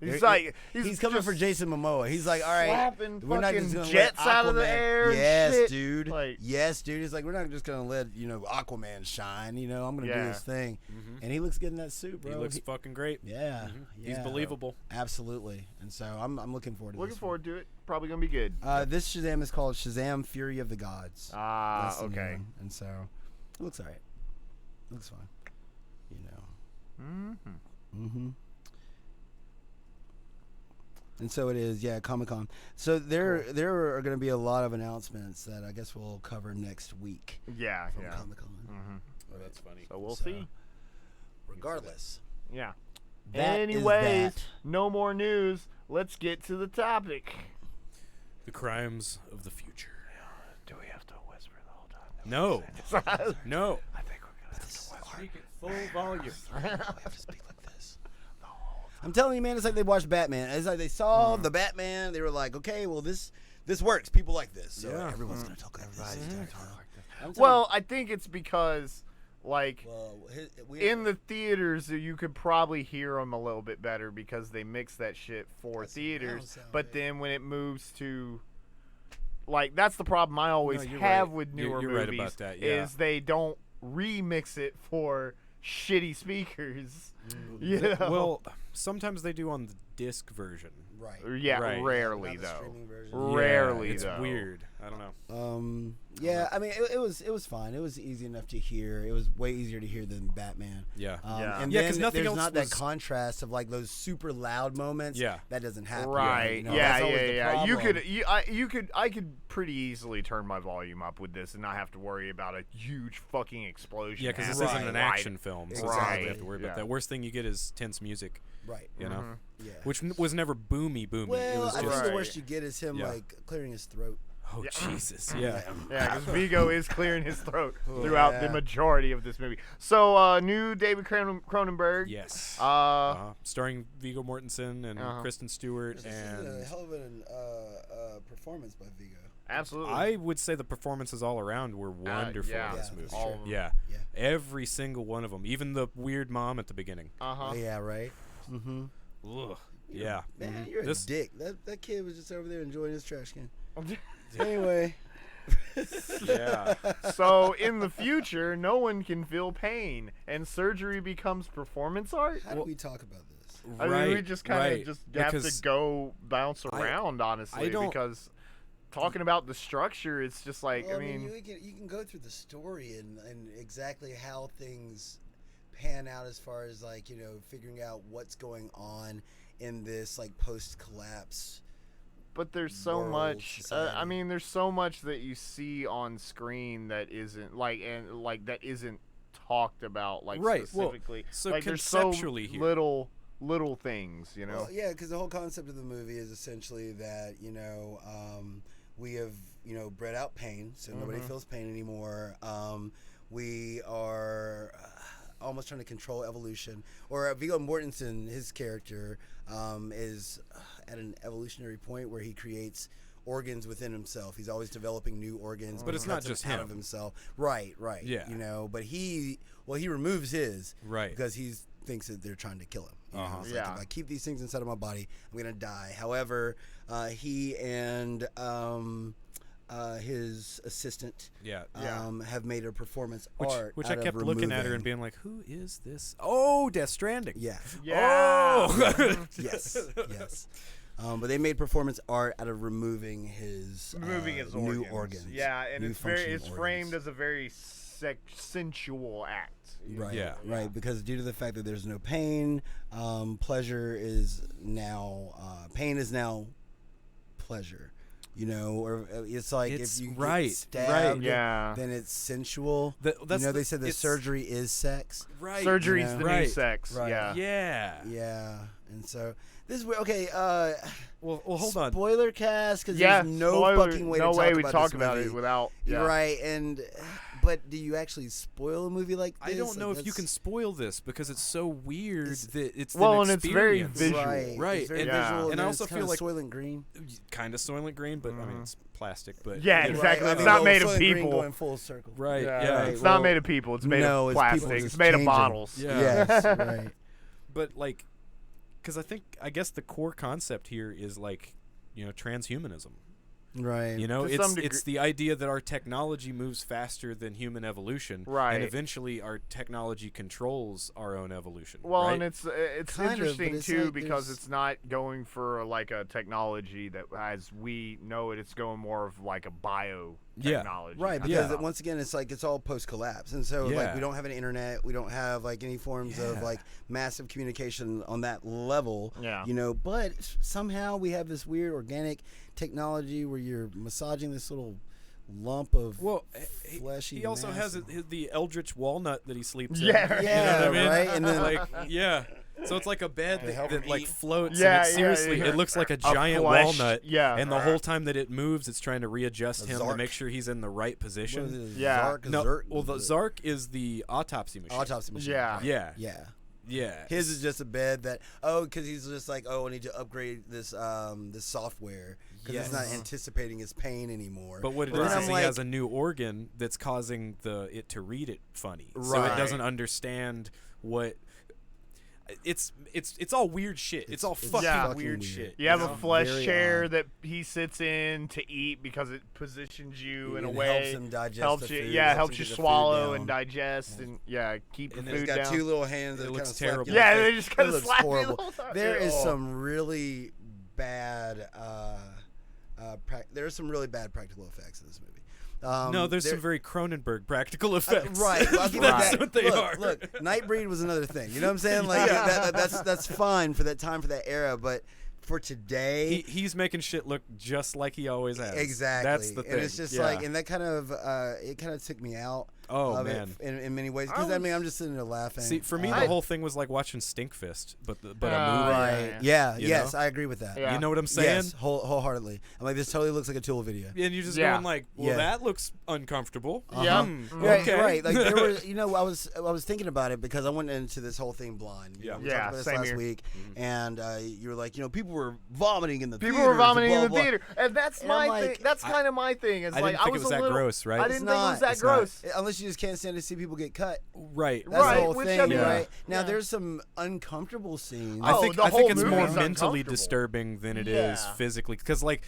He's like He's coming just for Jason Momoa. He's like, all right, slapping we're not fucking just gonna jets let out of the Aquaman- air and Yes, shit. dude. Like- yes, dude. He's like, we're not just gonna let Aquaman shine. You know, I'm gonna do Yeah. this thing, and he looks good in that suit, bro. he looks fucking great. yeah, He's yeah. believable. Absolutely. And so I'm looking forward to Looking this forward to it. Probably gonna be good. one. This Shazam is called Shazam: Fury of the Gods. That's the new Okay. one. And so it looks alright. Looks fine. You know. Mm-hmm. And so it is, yeah, Comic-Con. So there are going to be a lot of announcements that I guess we'll cover next week Yeah, from yeah. Comic-Con. Oh, that's funny. So we'll So, see. Regardless, Yeah. that is Anyways, that. no more news. Let's get to the topic. The crimes of the future. Do we have to whisper the whole time? No. No. I think we're gonna have to Speak at full volume. we have to speak like this. I'm telling you, man, it's like they watched Batman. It's like they saw the Batman. They were like, okay, well, this works. People like this. So Yeah. everyone's going to talk like this. I'm telling Well, I think it's because, like, you, well, in the theaters, you could probably hear them a little bit better because they mix that shit for That's theaters. sound, But yeah. then when it moves to, like, that's the problem I always No, you're have right. with newer You're movies. right about that, yeah. Is they don't remix it for shitty speakers. You know? Well, sometimes they do on the disc version. right. Yeah, Right. rarely Not the though. streaming version. Rarely it's though. weird. I don't know. Yeah, I mean, it was fine. It was easy enough to hear. It was way easier to hear than Batman. Yeah. Yeah. And Yeah, then 'cause nothing there's else not was- that contrast of like those super loud moments. Yeah. That doesn't happen. Right. You know, Yeah. that's always the Yeah. You problem. could. I could pretty easily turn my volume up with this and not have to worry about a huge fucking explosion. Yeah, because this happening isn't an right- action film, so Exactly. it's not you have to worry Yeah. about that. Worst thing you get is tense music, Right. you know, Yeah. which was never boomy. It Well, was I just, think the Right. worst you get is him Yeah. like clearing his throat. oh Jesus, yeah. Yeah, because Vigo is clearing his throat throughout the Yeah. majority of this movie. So, new David Cronenberg. Yes. Starring Viggo Mortensen and Kristen Stewart, This is a and hell of an performance by Vigo. Absolutely. I would say the performances all around were wonderful yeah. in this Yeah, movie. for sure. Yeah. Yeah. Every single one of them, even the weird mom at the beginning. Uh-huh. Oh, yeah. Right. Mm-hmm. Ugh. Yeah. Man, you're a This- dick. That kid was just over there enjoying his trash can. Anyway. Yeah. So, in the future, no one can feel pain, and surgery becomes performance art? How do we talk about this? I mean, we just kind of just have because to go bounce around, honestly, I don't- because talking about the structure, it's just like, Well, I mean, you can go through the story and exactly how things pan out as far as like figuring out what's going on in this like post-collapse. But there's so world, much. society. I mean, there's so much that you see on screen that isn't that isn't talked about Right, well, specifically. so like there's so conceptually here- little things, Well, yeah, because the whole concept of the movie is essentially that we have bred out pain, so nobody feels pain anymore. We are almost trying to control evolution. Or Viggo Mortensen, his character, is at an evolutionary point where he creates organs within himself. He's always developing new organs, But it's not cuts them just out him. of himself. Right. Yeah. But he removes his Right. because he thinks that they're trying to kill him. It's Yeah. like, if I keep these things inside of my body, I'm gonna die. However, he and his assistant have made a performance art Which out I kept of looking at her removing- and being like, who is this? Oh, Death Stranding. yeah. Yeah. Oh. yes. But they made performance art out of removing his new organs. Yeah, and new it's functioning framed organs. as a very sensual act. Right, Yeah. right. Because due to the fact that there's no pain, pleasure is now pain is now pleasure. Or it's like It's if you right, get stabbed, Yeah. then it's sensual. That's they said that it's- surgery is sex. Right. Surgery's Yeah. the Right. new sex. Right. Yeah. Yeah. Yeah, and so this is okay. Well, hold on. Spoiler cast because Yeah. there's no spoiler- fucking way no to way talk we about talk this about movie. it without. Yeah. Right, but do you actually spoil a movie like this? I don't know Like, if you can spoil this because it's so weird that it's Well, an and it's very experience. visual. Right, it's very and, Yeah. visual, and I then also it's feel kinda like Soylent Green. kind of Soylent Green, but I mean it's plastic. But Yeah, you know, exactly. Right, It's I not mean, made of Soylent Green people. Going full circle. Right. Yeah, Yeah. it's Well, not made of people. It's made no, of it's people plastic. just It's made of changing. bottles. Yeah. Yes, right. But like, because I guess the core concept here is like, transhumanism. Right. To some It's the idea that our technology moves faster than human evolution, Right. And eventually, our technology controls our own evolution. Well, right? and it's Kind of, interesting but it's too like because there's- it's not going for like a technology that, as we know it, it's going more of like a bio technology. Right, kind because of once again, it's like it's all post-collapse, and so like Yeah. we don't have an internet, we don't have like any forms of Yeah. like massive communication on that level. Yeah. But somehow we have this weird organic technology where you're massaging this little lump of fleshy. he also mass. has the eldritch walnut that he sleeps Yeah. in. Yeah, You know what I mean? right, and then like so it's like a bed To help that him like eat. floats. Yeah, and yeah, seriously, yeah. it looks like a giant flesh- walnut. yeah. And the whole time that it moves, it's trying to readjust A him Zark. to make sure he's in the right What is position. it, Yeah. Zark, No, Zerk? well, the Zark is the autopsy machine. autopsy machine. Yeah. right. Yeah. Yeah. Yeah. His is just a bed that because he's just like I need to upgrade this this software because it's not Yes. anticipating his pain anymore. But what it then is I'm is he like, has a new organ that's causing it to read it funny, so Right. it doesn't understand what. It's all weird shit. It's all fucking Yeah. weird weird. shit. You have know? a flesh Very chair odd. that he sits in to eat because it positions you in a It way. helps him digest helps the you, food, helps him you get the food swallow down. and digest and keep And the then food He's got down. two little hands that It kinda looks slap you terrible. in the Yeah, face. they just kinda It looks slap you the horrible. whole time. There is Oh. some really bad there's some really bad practical effects in this movie. No, there's there- some very Cronenberg practical effects. right. Well, I'll give you That's that. what they look, are. Look, Nightbreed was another thing. You know what I'm saying? Like that's fine for that time for that era, but for today, He's making shit look just like he always has. exactly. That's the thing. And it's just Yeah. like, and that kind of it kind of took me out. Oh, of man. it in many ways because I mean I'm just sitting there laughing. See, for me, the whole thing was like watching Stinkfist, but a movie. right, yeah, You yes, know? I agree with that. Yeah. You know what I'm saying? Yes, wholeheartedly. I'm like, this totally looks like a Tool video. And you're just Yeah. going like, well, Yeah. that looks uncomfortable. Yeah. Right, Okay. right. Like there were, I was thinking about it because I went into this whole thing blind. Yeah. We Yeah, talked about this same last here. week, and you were like, people were vomiting in the People theaters were vomiting and in the blah, blah. theater, and that's And my I'm thing. like, That's kind of my thing. It's I like didn't think I it was a that little, gross, right? I It's didn't think it was not. that It's not. gross. Unless you just can't stand to see people get cut. Right. That's Right, the whole which, thing, I mean, right? Now yeah. there's some uncomfortable scenes. I Oh, think the I think whole it's movie more is mentally uncomfortable. disturbing than it is Yeah. physically. Because like,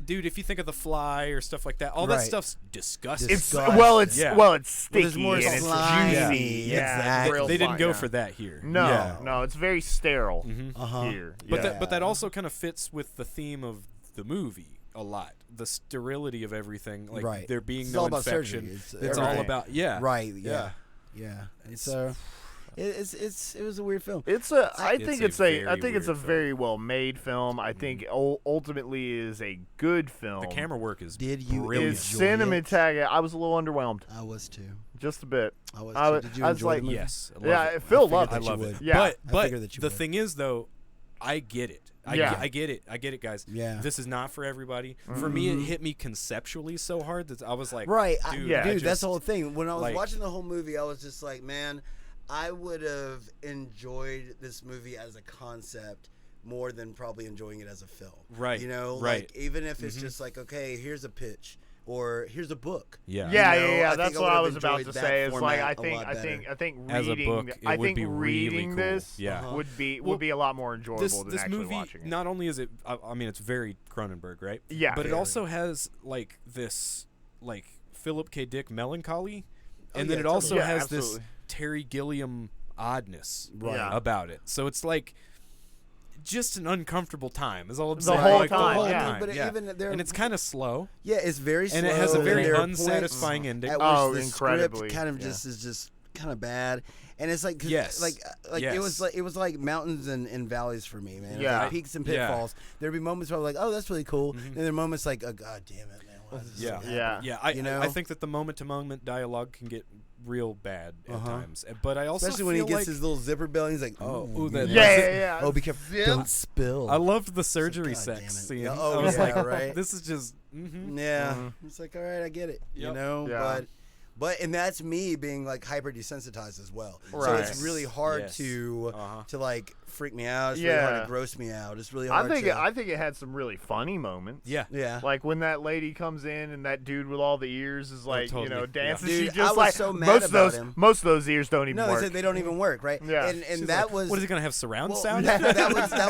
dude, if you think of The Fly or stuff like that, all that Right. stuff's disgusting. It's Disgust. it's Yeah. it's sticky there's more and it's slimy. juicy. Yeah, Yeah, exactly. real they didn't fun, go yeah. for that here. No, Yeah. no, it's very sterile Uh-huh. here. But yeah. that also kind of fits with the theme of the movie a lot. The sterility of everything, like Right. there being It's no all about infection. surgery. It's It's all everything. about Right. Yeah. Yeah. Yeah. And so it was a weird film. I think it's a weird film. very well made film. I think ultimately it is a good film. The camera work is Did you brilliant. Is enjoy it? cinematography. I was a little underwhelmed, I was too. just a bit. I was. I Too. Did you was enjoy like, the movie? Yes. I love Yeah, it. Phil I loved figured it. that I love you it. would. Yeah. But figured that you the would. thing is, though, I get it. I get it, guys. Yeah. This is not for everybody. For me, it hit me conceptually so hard that I was like, Right, dude, yeah. dude, that's just- the whole thing. When I was like- watching the whole movie, I was just like, man, I would have enjoyed this movie as a concept more than probably enjoying it as a film. Right, You know, right. like even if it's just like, okay, here's a pitch or here's a book. Yeah. Yeah, You know, yeah. I That's think I what I would've was about enjoyed to that say. It's like format I a think lot better. reading As a book, it would be really reading cool. this Yeah. would be Well, a lot more enjoyable This than actually movie, watching it. not only is it, I mean, it's very Cronenberg, right? Yeah. But it Very. also has like this, like Philip K. Dick melancholy, and yeah, then it also totally. Yeah, has absolutely. this Terry Gilliam oddness Right. Yeah. about it. So it's like just an uncomfortable time. Is all I'm The saying. whole Like, time, the whole yeah. time, But yeah. even there- And it's kind of slow, Yeah, it's very slow. and it has a very there are points unsatisfying ending. at which Oh, the incredibly, script kind of yeah. just is just kind of bad, and it's like 'cause, Yes. like Yes. it was like mountains and valleys for me, man. It was Yeah. like peaks and Yeah. pitfalls. There'd be moments where I was like, oh, that's really cool, and there are moments like, oh, god damn it, man. Why is this Yeah. happening? Yeah. Yeah, I, You know? I think that the moment-to-moment dialogue can get real bad at times, but I also Especially when he feel gets like, his little zipper belt, and he's like, ooh, that- Yeah. oh, be careful, Zip. don't spill. I loved the surgery God damn sex it. scene. Yeah, I was yeah, like, right. this is just. Yeah, it's like, all right, I get it, you Yep. know, Yeah. but and that's me being like hyper desensitized as well. So Right. it's really hard Yes. to Uh-huh. to like freak me out. It's really hard Yeah. to gross me out. It's really I hard. think to, it had some really funny moments. Yeah. yeah. Like when that lady comes in and that dude with all the ears is like, totally. you know, Yeah. dancing. Dude, She I just was like so mad most of about those him. most of those ears don't even No, they work. said they don't even work, right? Yeah. And She's that like, was what is he gonna have surround well, sound? that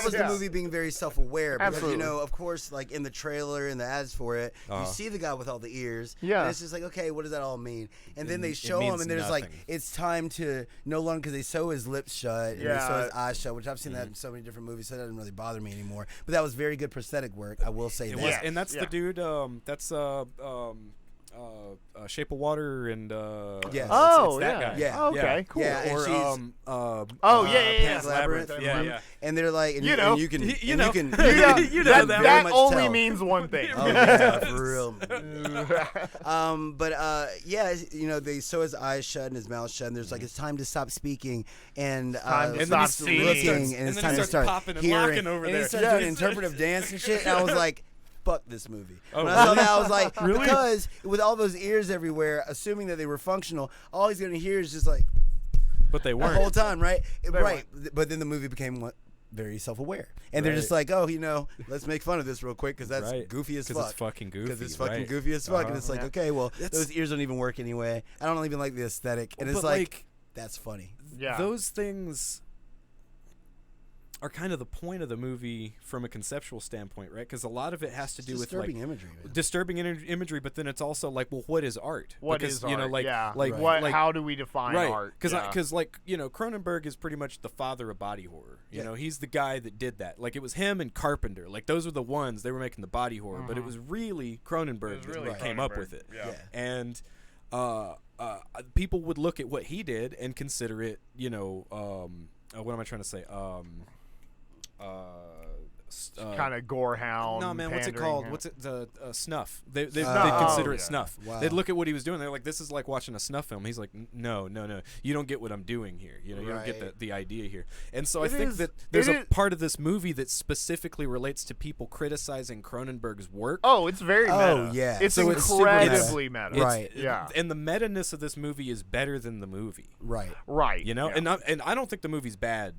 was Yeah. the movie being very self-aware because Absolutely. you know, of course, like in the trailer and the ads for it, you see the guy with all the ears. Yeah. And it's just like, okay, what does that all mean? And then they It show him, means and there's like, nothing. it's time to no longer because they sew his lips shut and they Yeah. sew his eyes shut, which I've seen that in so many different movies, so that doesn't really bother me anymore. But that was very good prosthetic work. I will say It that. was, Yeah. and that's Yeah. the dude. That's Shape of Water and Yes. Oh, it's that yeah. guy. Yeah. Oh, okay, Yeah. cool. Yeah, and Or she's- Oh, yeah, yeah, Pan's yeah. Labyrinth. Yeah, yeah. And they're like, and You know. and you can, You and know. you can, You know, You know that, that that much only tell. means one thing. Oh yeah, for real. Yeah, you know, they sew his eyes shut and his mouth shut, and there's like, it's time to stop speaking, and time to and stop then seeing. looking, And it's then time he to starts start popping and hearing, locking over and there. he starts Yeah. doing interpretive dance and shit. And I was like, fuck this movie. Oh, When I saw really? that, I was like, Really? because with all those ears everywhere, assuming that they were functional, all he's gonna hear is just like But they the weren't. whole time, right? Right. weren't. But then the movie became very self-aware, and they're just like, oh, you know, let's make fun of this real quick because that's Right. goofy as 'Cause fuck. it's fucking goofy. Because it's fucking right. goofy as fuck, and Uh-huh. it's like, Yeah. okay, well, It's- those ears don't even work anyway. I don't even like the aesthetic, and it's But, like, that's funny. Yeah. Those things are kind of the point of the movie from a conceptual standpoint, right? Because a lot of it has to do with like Disturbing imagery, man. disturbing imagery, but then it's also like, well, what is art? What because, is you know, art? like, Yeah. like, What? like, How do we define right? art? Because like, you know, Cronenberg is pretty much the father of body horror. You know, he's the guy that did that. Like, it was him and Carpenter. Like, those were the ones they were making the body horror, but it was really Cronenberg that came up with it. Yeah. And people would look at what he did and consider it, you know, what am I trying to say? Kind of gorehound. No, man, what's it pandering, called? yeah. What's it? The snuff. They'd Snuff. consider Oh, it yeah. snuff. Wow. They'd look at what he was doing. They're like, this is like watching a snuff film. He's like, no. You don't get what I'm doing here. You know, you don't get Right. the idea here. And so I It think is- that there's it a is- part of this movie that specifically relates to people criticizing Cronenberg's work. Oh, it's very meta. Oh, yeah. It's So it's super incredibly meta. It's- Right. Yeah. And the meta-ness of this movie is better than the movie. Right. Right. You know? Yeah. And I don't think the movie's bad.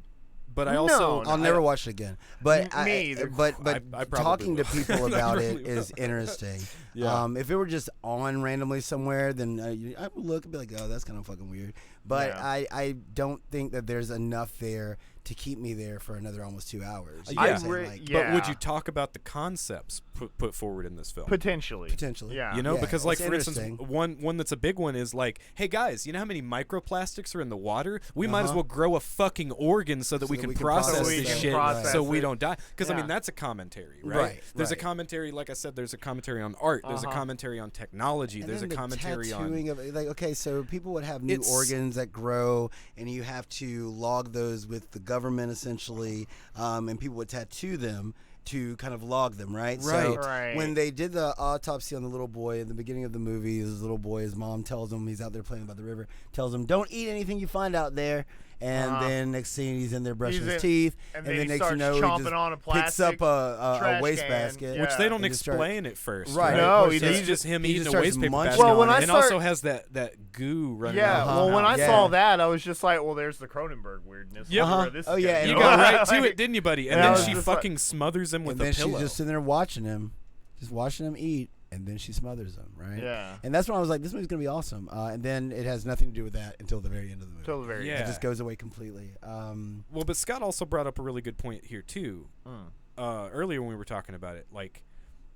But I No, also no. I'll never watch it again. But Me either. But I probably talking to will. people about I it really is will. interesting. Yeah. If it were just on randomly somewhere, then I would look and be like, oh, that's kind of fucking weird. But Yeah. I don't think that there's enough there to keep me there for another almost 2 hours. You know Yeah. what I'm saying? Like, Yeah. But would you talk about the concepts put forward in this film? Potentially. Potentially. You know, Yeah, because like it's for instance, interesting. one that's a big one is like, hey guys, you know how many microplastics are in the water? We might as well grow a fucking organ so that we can process we this can shit process so we it. don't die. Because I Yeah. mean, that's a commentary, right? Right, There's a right. commentary, like I said, there's a commentary on art. There's a commentary on technology. And There's a then the commentary on. tattooing of like, okay, so people would have new organs that grow, and you have to log those with the government essentially, and people would tattoo them to kind of log them, right? So Right. when they did the autopsy on the little boy in the beginning of the movie, his little boy, his mom tells him, he's out there playing by the river, tells him, don't eat anything you find out there. And then next scene, he's in there brushing his teeth, and then then he next you starts know, he chomping just on a picks up plastic a trash wastebasket. can. Which they Yeah. don't And just start- explain at first. Right. No, Of he course, It's just him he eating just a starts waste paper munching basket. Well, when on I it. and start- also has that goo running Yeah, out. well, when I Yeah. saw that, I was just like, well, there's the Cronenberg weirdness. Yep. Where this Oh, is yeah, gonna and You go. got right to Like, it, didn't you, buddy? And And I then was she just like- fucking smothers him with And a then pillow. she's just sitting there watching him, just watching him eat, and then she smothers him, right? Yeah. And that's when I was like, this movie's gonna be awesome. And then it has nothing to do with that until the very end of the movie. Till the very Yeah. end. It just goes away completely. Well, but Scott also brought up a really good point here too. Earlier when we were talking about it, like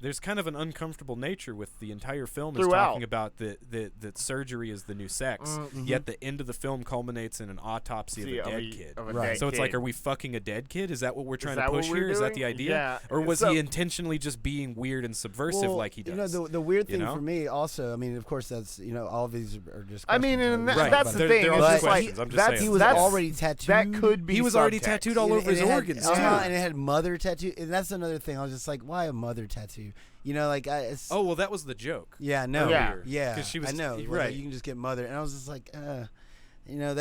there's kind of an uncomfortable nature with the entire film is Throughout. talking about that surgery is the new sex. Yet the end of the film culminates in an autopsy of a dead kid. Right. So it's like, are we fucking a dead kid? Is that what we're trying to that what push we're here? Is that doing? the idea? Yeah. Or was So- he intentionally just being weird and subversive Well, like he does? You know, the weird You thing know? for me also, I mean, of course, that's, all of these are just I mean, questions, and right? that, Right. that's the They're- thing. they're It's all just good like questions. I'm just that's, He was that's- already tattooed. That could be. He was already subtext. tattooed all over his it had- organs too. and it had mother tattoo, and that's another thing. I was just like, why a mother tattoo? It's, Oh well, that was the joke. yeah, no, Yeah. yeah, 'Cause she was- I know, right. like, you can just get mother, and I was just like, that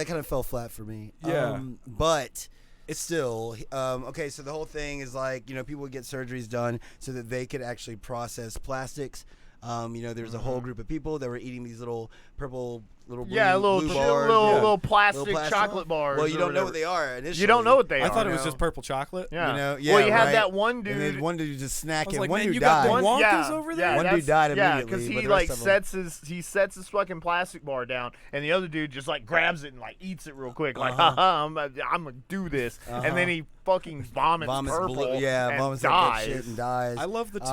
kind of fell flat for me. Yeah. But it's still okay. So the whole thing is like, people would get surgeries done so that they could actually process plastics. There's a whole group of people that were eating these little purple, little blue, little blue ch- bars, little plastic Little plastic chocolate bars. Well, you or don't know whatever. what they are initially. You don't know what they are. I thought it was know. just purple chocolate. Yeah. Yeah, well, you had right. that one dude. And then one dude just I snacking. was like, one man, dude you got died. the Wonkas over there? One dude that's- died Yeah, immediately, because but he the rest of them- sets his fucking plastic bar down, and the other dude just like grabs it and like eats it real quick, like haha, I'm gonna do this, and then he fucking vomits purple, blue, and vomits dies. like that shit and dies. I love the two.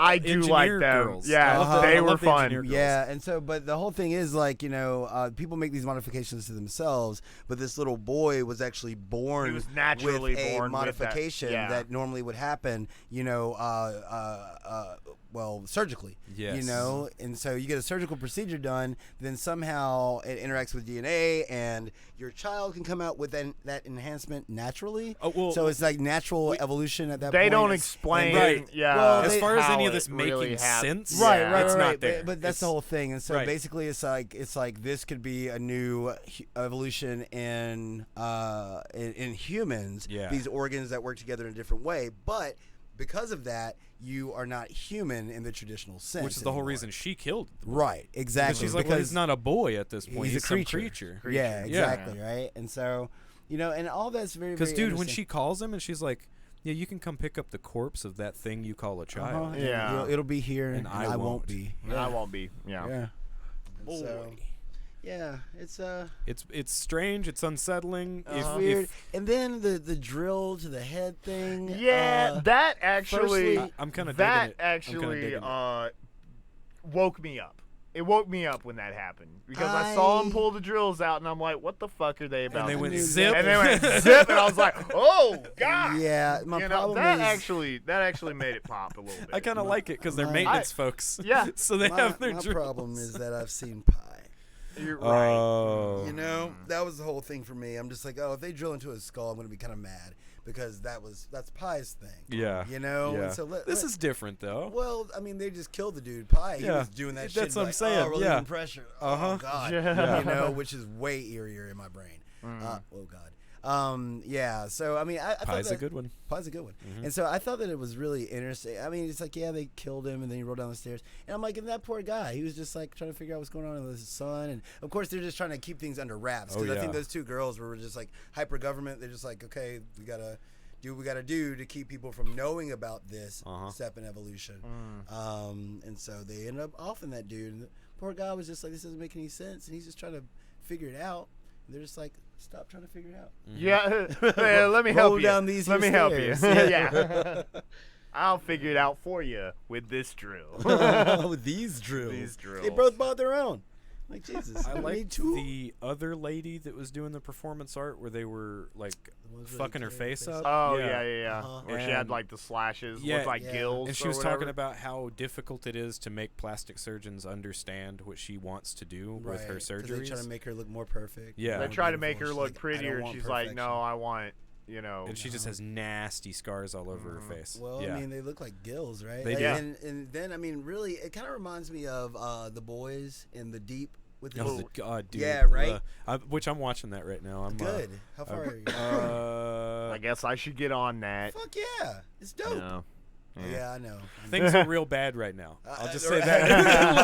I do like engineer them. girls. Yeah, I love they I were love the fun. engineer girls. Yeah, and so, but the whole thing is like, people make these modifications to themselves, but this little boy was actually born He was naturally with a born with that. modification Yeah. that normally would happen, surgically. Yes. And so you get a surgical procedure done, then somehow it interacts with DNA, and your child can come out with that enhancement naturally. Oh, well, so it's like natural evolution at that They point. don't And- explain. Right. Yeah. Well, As far as how any of it this making really happened. sense, Right, Yeah. right, it's right, not right. there. But that's the It's- whole thing, and so right. basically, it's like this could be a new evolution in humans. Yeah. These organs that work together in a different way, but because of that, you are not human in the traditional sense. which is the whole anymore. reason she killed. Right, exactly. Because she's like, well, he's not a boy at this point. he's a some creature. creature. Yeah, Yeah. exactly. Right, and so and all that's very Because, very dude, when interesting. she calls him and she's like, yeah, you can come pick up the corpse of that thing you call a child. Yeah. it'll be here, And and I I won't won't. be. I won't be. Yeah. Yeah. Boy. So, yeah, it's It's strange. It's unsettling. It's weird. And then the drill to the head thing. Yeah, that actually. firstly- I'm kind of that digging it. I'm kinda actually digging it. woke me up. It woke me up when that happened because I saw him I- pull the drills out, and I'm like, "What the fuck are they about?" And they to went do? zip. And they went zip, and I was like, "Oh God!" Yeah, my problem that is actually made it pop a little bit. I kind of like it because they're My- maintenance folks. Yeah. so they my, have their my drills. problem is that I've seen Pie. You're right. Oh. That was the whole thing for me. I'm just like, if they drill into his skull, I'm gonna be kind of mad because that's Pie's thing. Yeah. Yeah. Yeah. So This is different, though. Well, I mean, they just killed the dude. Pie. He Yeah. was doing that shit. That's what I'm like, saying, relieving yeah. pressure. Uh-huh. Oh God. Yeah. Which is way eerier in my brain. Oh God. Yeah. So I mean, I thought Pie's a that- good one. Pie's a good one. And so I thought that it was really interesting. I mean, it's like, yeah, they killed him and then he rolled down the stairs. And I'm like, and that poor guy, he was just like trying to figure out what's going on with his son. And of course, they're just trying to keep things under wraps. Because I think yeah. those two girls were just like hyper government. They're just like, okay, we got to do what we got to do to keep people from knowing about this step in evolution. And so they ended up offing that dude. And the poor guy was just like, this doesn't make any sense. And he's just trying to figure it out. And they're just like, stop trying to figure it out. Yeah, yeah, let me help Roll you. down these Let me here help you. stairs. Yeah. I'll figure it out for you with this drill. With these drills. These drills. They both bought their own. Like, Jesus. I need liked two. the other lady that was doing the performance art where they were like ones where they fucking her tear her face face up. Oh yeah. Uh-huh. Where she had And- like the slashes, Yeah, looked like yeah. gills. And she or was whatever. talking about how difficult it is to make plastic surgeons understand what she wants to do with her 'cause They surgeries. try to make her look more perfect. Yeah. They more try to make her beautiful. look She's like, I prettier, don't and want she's like, perfection. "No, I want, you know." And she just has nasty scars all over her face. Well, yeah. I mean, they look like gills, right? They do. And then, I mean, really, it kind of reminds me of The Boys in the Deep with the Oh, the God, dude. Yeah, right? Which I'm watching that right now. I'm Good. How far are you? I guess I should get on that. Fuck yeah. It's dope. No. Yeah, I know. Things are real bad right now. I'll just say right. that.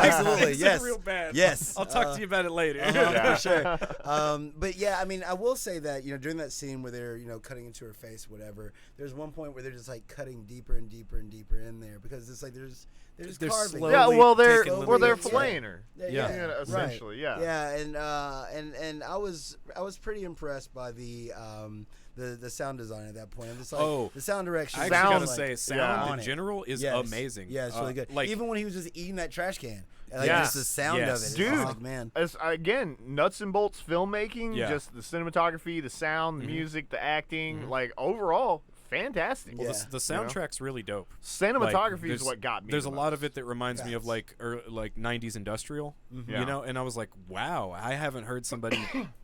Absolutely, Things yes. are real bad. Yes. I'll talk to you about it later. Yeah. For sure. But yeah, I mean, I will say that, during that scene where they're, cutting into her face, whatever, there's one point where they're just like cutting deeper and deeper and deeper in there because it's like they're just They're carving. slowly Yeah, well, they're taking well, they're little- filleting her. Yeah. Essentially, right. yeah. Yeah, and I was pretty impressed by the sound design at that point. I'm just like, Oh, the sound direction. I was actually Sound- gotta like, say, sound yeah. in general is Yes. amazing. Yeah, it's really good. Like, Even when he was just eating that trash can, like Yeah. just the sound Yes. of it. It's Dude. just like, man. As again, nuts and bolts filmmaking, Yeah. just the cinematography, the sound, the music, the acting, like overall, fantastic. Yeah. the soundtrack's really dope. Cinematography is there's- what got me. There's the a lot most. of it that reminds me of Facts. like 90s industrial, Yeah. you know, and I was like, wow, I haven't heard somebody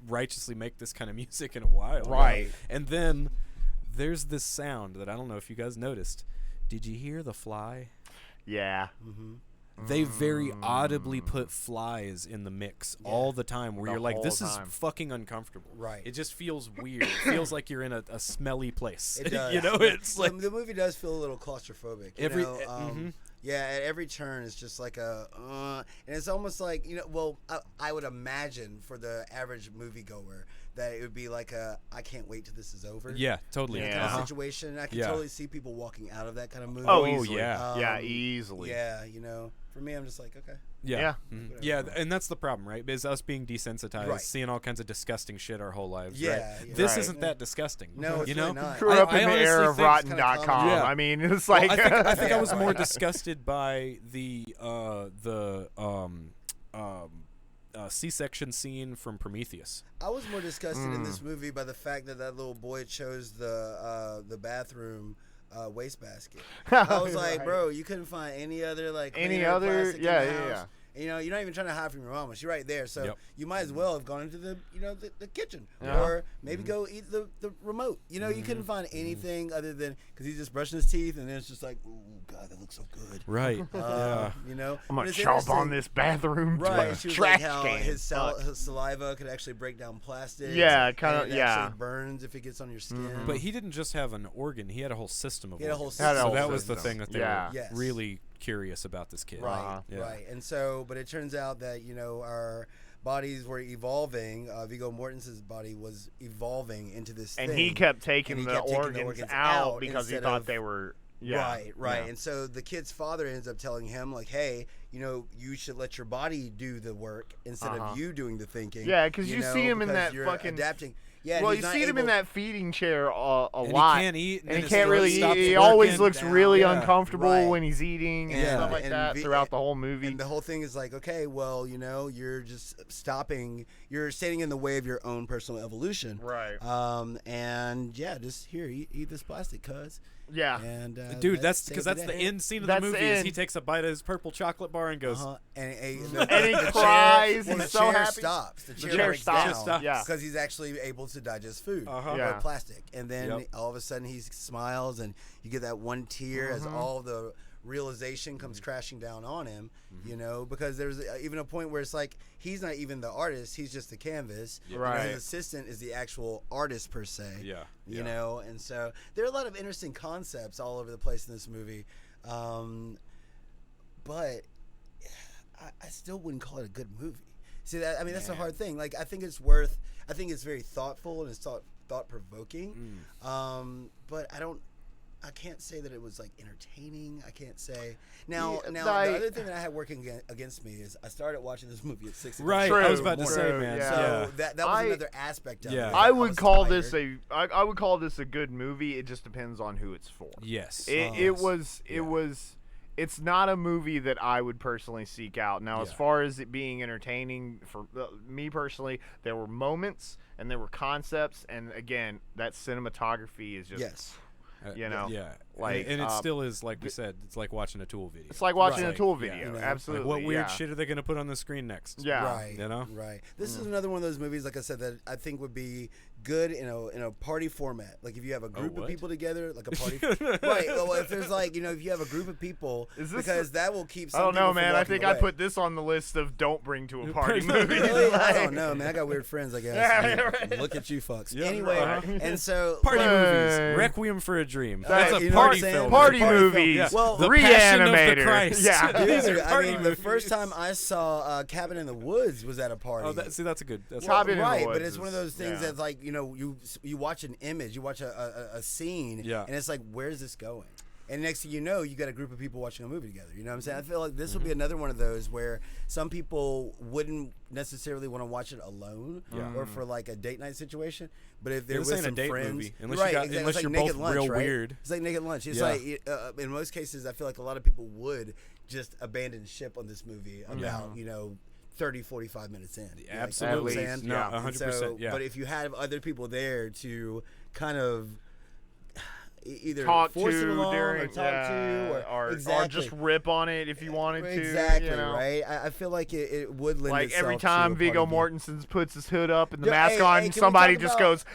righteously make this kind of music in a while. Right. And then there's this sound that I don't know if you guys noticed. Did you hear the fly? Yeah. They very audibly put flies in the mix all the time where The you're like, whole this time. is fucking uncomfortable. Right. It just feels weird. It feels like you're in a smelly place. It does. You know, it's like the movie does feel a little claustrophobic. Every- Yeah, at every turn it's just like and it's almost like Well, I would imagine for the average moviegoer that it would be like I can't wait till this is over. yeah, totally. Yeah. Kind of Uh-huh. situation. I can Yeah. totally see people walking out of that kind of movie. Oh, Oh, easily. yeah. Yeah, easily. Yeah, for me, I'm just like, okay. Yeah. Yeah. Mhm. Yeah, and that's the problem, right? Is us being desensitized, Right. seeing all kinds of disgusting shit our whole lives, Yeah, right? yeah. This Right. isn't that disgusting. No, it's you really know? not. Grew up in the honestly era of think it's kinda Rotten.com. common. Yeah. I mean, it's Well, like I think I was Yeah, more right. disgusted by the C-section scene from Prometheus. I was more disgusted in this movie by the fact that little boy chose the bathroom wastebasket. I was like, Right. bro, you couldn't find any other Any cleaner other- plastic in yeah, the yeah, house. yeah. And, you're not even trying to hide from your mama. She's right there, so Yep. you might as well have gone into the kitchen Yeah. or maybe go eat the remote. You couldn't find anything other than because he's just brushing his teeth, and then it's just like, ooh, God, that looks so good. Right. yeah. You know, I'm But gonna it's chomp on interesting. this bathroom Right, she was trash like how can. his Fuck. saliva could actually break down plastic. Yeah, and kinda- it yeah. actually burns if it gets on your skin. But he didn't just have an organ; he had a whole system of He had a whole organs. system. Had a So whole that was the system. thing that they Yeah. were Yes. really curious about this kid. Right, Yeah. right. And so, but it turns out that our bodies were evolving. Viggo Mortensen's body was evolving into this And thing. he kept taking, he the, kept taking the organs organs out out because he instead thought of- they were. Yeah. Right. Yeah. And so the kid's father ends up telling him, like, hey, you should let your body do the work instead of you doing the thinking. Yeah, 'cause you see him in because that you're fucking- adapting. Yeah, Well, he's you not see him in able- that feeding chair a And lot. he can't eat, and then he his can't throat really eat. stops He always working. looks down. really Yeah. uncomfortable Right. when he's eating and Yeah. stuff like And that Vi- throughout the whole movie. And the whole thing is like, okay, well, you're just stopping. You're standing in the way of your own personal evolution. Right. And yeah, just here, eat this plastic, cuz. Yeah. And Dude, that that's because saved that's the the day. end scene of That's the the movie. Is end. he takes a bite of his purple chocolate bar and goes, And And he the cries, Chair, he's the so chair happy. stops. The chair, chair breaks stops, down. yeah. Because he's actually able to digest food Uh-huh. Yeah. or plastic. And then Yep. all of a sudden he smiles, and you get that one tear as all the realization comes crashing down on him. Because there's even a point where it's like he's not even the artist; he's just the canvas. Yeah. And Right. his assistant is the actual artist per se. Yeah. You Yeah. know, and so there are a lot of interesting concepts all over the place in this movie. But I still wouldn't call it a good movie. See, that's a hard thing. Like, I think it's very thoughtful and it's thought provoking. But I I can't say that it was like entertaining. I can't say now. Yeah, Now like- the other thing that I had working against me is I started watching this movie at 6 o'clock. Right, True, I was about to true, say, man. yeah. So that was I- another aspect of Yeah. it. I would was call tired. this I would call this a good movie. It just depends on who it's for. Yes. It's not a movie that I would personally seek out. Now, as Yeah. far as it being entertaining, for me personally, there were moments and there were concepts, and again, that cinematography is just, Yes. you know, Yeah. like, and it still is, like we said, it's like watching a Tool video. it's like watching Right. a Tool Yeah. video. You know, Absolutely. Like, what weird yeah. shit are they going to put on the screen next? Yeah. Right. You know? Right. This is another one of those movies, like I said, that I think would be good in a party format. Like if you have a group of what? people together, like a party. Right. Well, if there's like if you have a group of people, Is this because that will keep. I Some don't know, people from man. I walking think away. I put this on the list of don't bring to a party movie. Really? I don't know, man. I got weird friends, I guess. Yeah, right. Look at you, fucks. Yeah, Anyway, right. and so Party movies. Hey. Requiem for a Dream. That- That's you a know what party I'm saying? film. Party Party film. movies. Yeah. Well, The Passion of the Reanimator. Christ. Yeah. These Dude, are I party mean, the movies. first time I saw Cabin in the Woods was at a party. Oh, that's a good. That's Well, Cabin in the right, Woods but it's one of those is- things yeah. that's like you watch an image, you watch a scene, Yeah. and it's like, where's this going? And next thing you know, you got a group of people watching a movie together. You know what I'm saying? I feel like this will be another one of those where some people wouldn't necessarily want to watch it alone or for like a date night situation. But if they're this with ain't a some date friends, movie, unless right? you got- exactly. unless It's like you're Naked both Lunch, real right? weird. It's like Naked Lunch. It's Yeah. like in most cases, I feel like a lot of people would just abandon ship on this movie about 30, 45 minutes in. You know what I'm Absolutely. saying? No, Yeah. 100%. So, Yeah. But if you have other people there to kind of either Talk force to it along during, or talk to or or just rip on it if you wanted to. exactly, you know? right? I feel like it would lend Like itself every to a time Viggo party Mortensen puts his hood up and the Yeah, mask hey, on, hey, can we somebody talk just about- goes,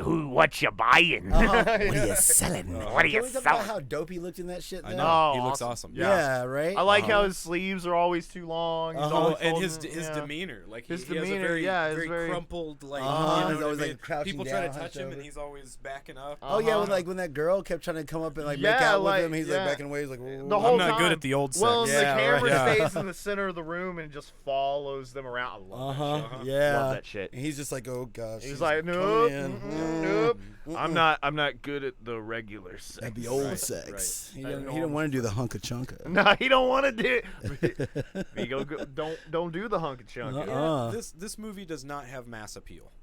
"Who? What you buying?" game. What are you selling? What are you Can we talk selling? about how dope he looked in that shit? I though? know. Oh, He looks awesome. Yeah, right. I like how his sleeves are always too long. He's Uh-huh. always and holding- his yeah. demeanor, like His he has a demeanor, very, yeah, it's very very- crumpled, like Uh-huh. you know He's what always, I mean? like, crouching People down, try to hunched touch him, over. and he's always backing up. Oh yeah, Uh-huh. when that girl kept trying to come up and like make Yeah, out with like, him, he's yeah. like backing away. He's like, The whole I'm not good time. at the old sex. Well, Yeah, the camera right. stays in the center of the room and just follows them around. I love that shit. yeah. Love that shit. And he's just like, oh gosh. He's she's like, coming nope, in. nope. Mm-mm. I'm not good at the regular sex. That'd be old Right, sex. right. He didn't want to do the hunka chunka. No, he don't want to do. Vigo, don't do the hunk chunk. Uh-uh. This movie does not have mass appeal.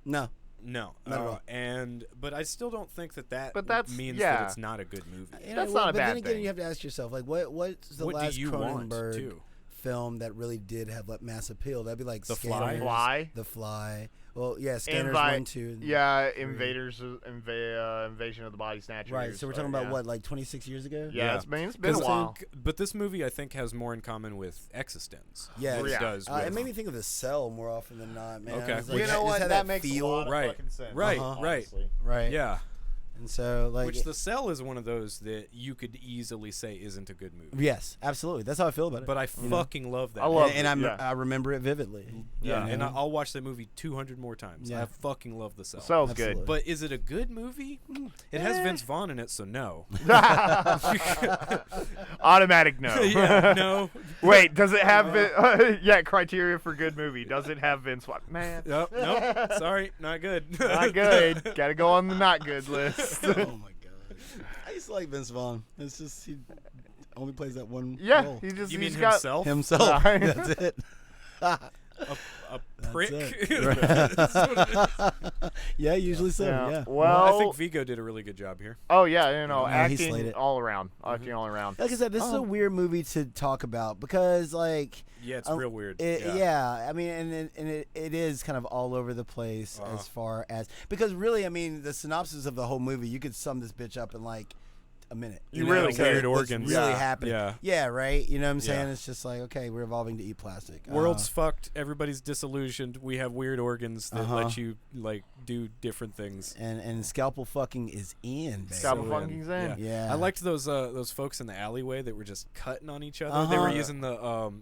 No. No, Not at all. but I still don't think that But that's- means yeah. that it's not a good movie. That's not a but bad then again, thing. you have to ask yourself, like, what's the What do last you want, Cronenberg too? film that really did have like mass appeal? That'd be like The Fly? Scanners, Fly? The Fly. Well, yeah, Scanners Invi- 1, 2. and Yeah, 3. Invasion of the Body Snatchers. Right. So we're talking about yeah. what, like 26 years ago? Yeah, Yeah. it's been a 'Cause while. But this movie, I think, has more in common with Existence. Yeah, than it yeah. does. It with- made me think of The Cell more often than not, man. Okay. It's like, You know just what? had That makes feel, a lot of Right. fucking sense. Right, Uh-huh. right. honestly. right? Yeah. And so, like, Which The Cell is one of those that you could easily say isn't a good movie. yes, absolutely. That's how I feel about it. But I fucking love that. I love and it, yeah. I remember it vividly. Yeah, You and know? I'll watch that movie 200 more times. Yeah. I fucking love The Cell. Cell's Absolutely. good. But is it a good movie? It has Vince Vaughn in it, so no. Automatic no. yeah, no. Wait, does it have yeah, criteria for good movie? Does it have Vince Vaughn? Man, Nope. Sorry, not good. not good. Got to go on the not good list. Oh my god, I used to like Vince Vaughn. It's just he only plays that one Yeah, role. he just You mean he's got himself? Himself. Right. That's it. A prick? it. That's what it is. Yeah, usually so. Yeah. Yeah. Well, I think Vigo did a really good job here. oh yeah, you know, Yeah, he slayed acting it. all around, acting all around. Like I said, this is a weird movie to talk about because, like, Yeah, it's real weird. yeah. I mean, and it is kind of all over the place as far as because really, I mean, the synopsis of the whole movie, you could sum this bitch up in like a minute. You know, really because could. Weird what's organs. really Yeah. happening. Yeah. Right. You know what I'm saying? Yeah. It's just like, okay, we're evolving to eat plastic. World's fucked. Everybody's disillusioned. We have weird organs that let you like do different things. and scalpel fucking is in, baby. Scalpel So fucking's in. Yeah. I liked those folks in the alleyway that were just cutting on each other. They were Uh-huh. using the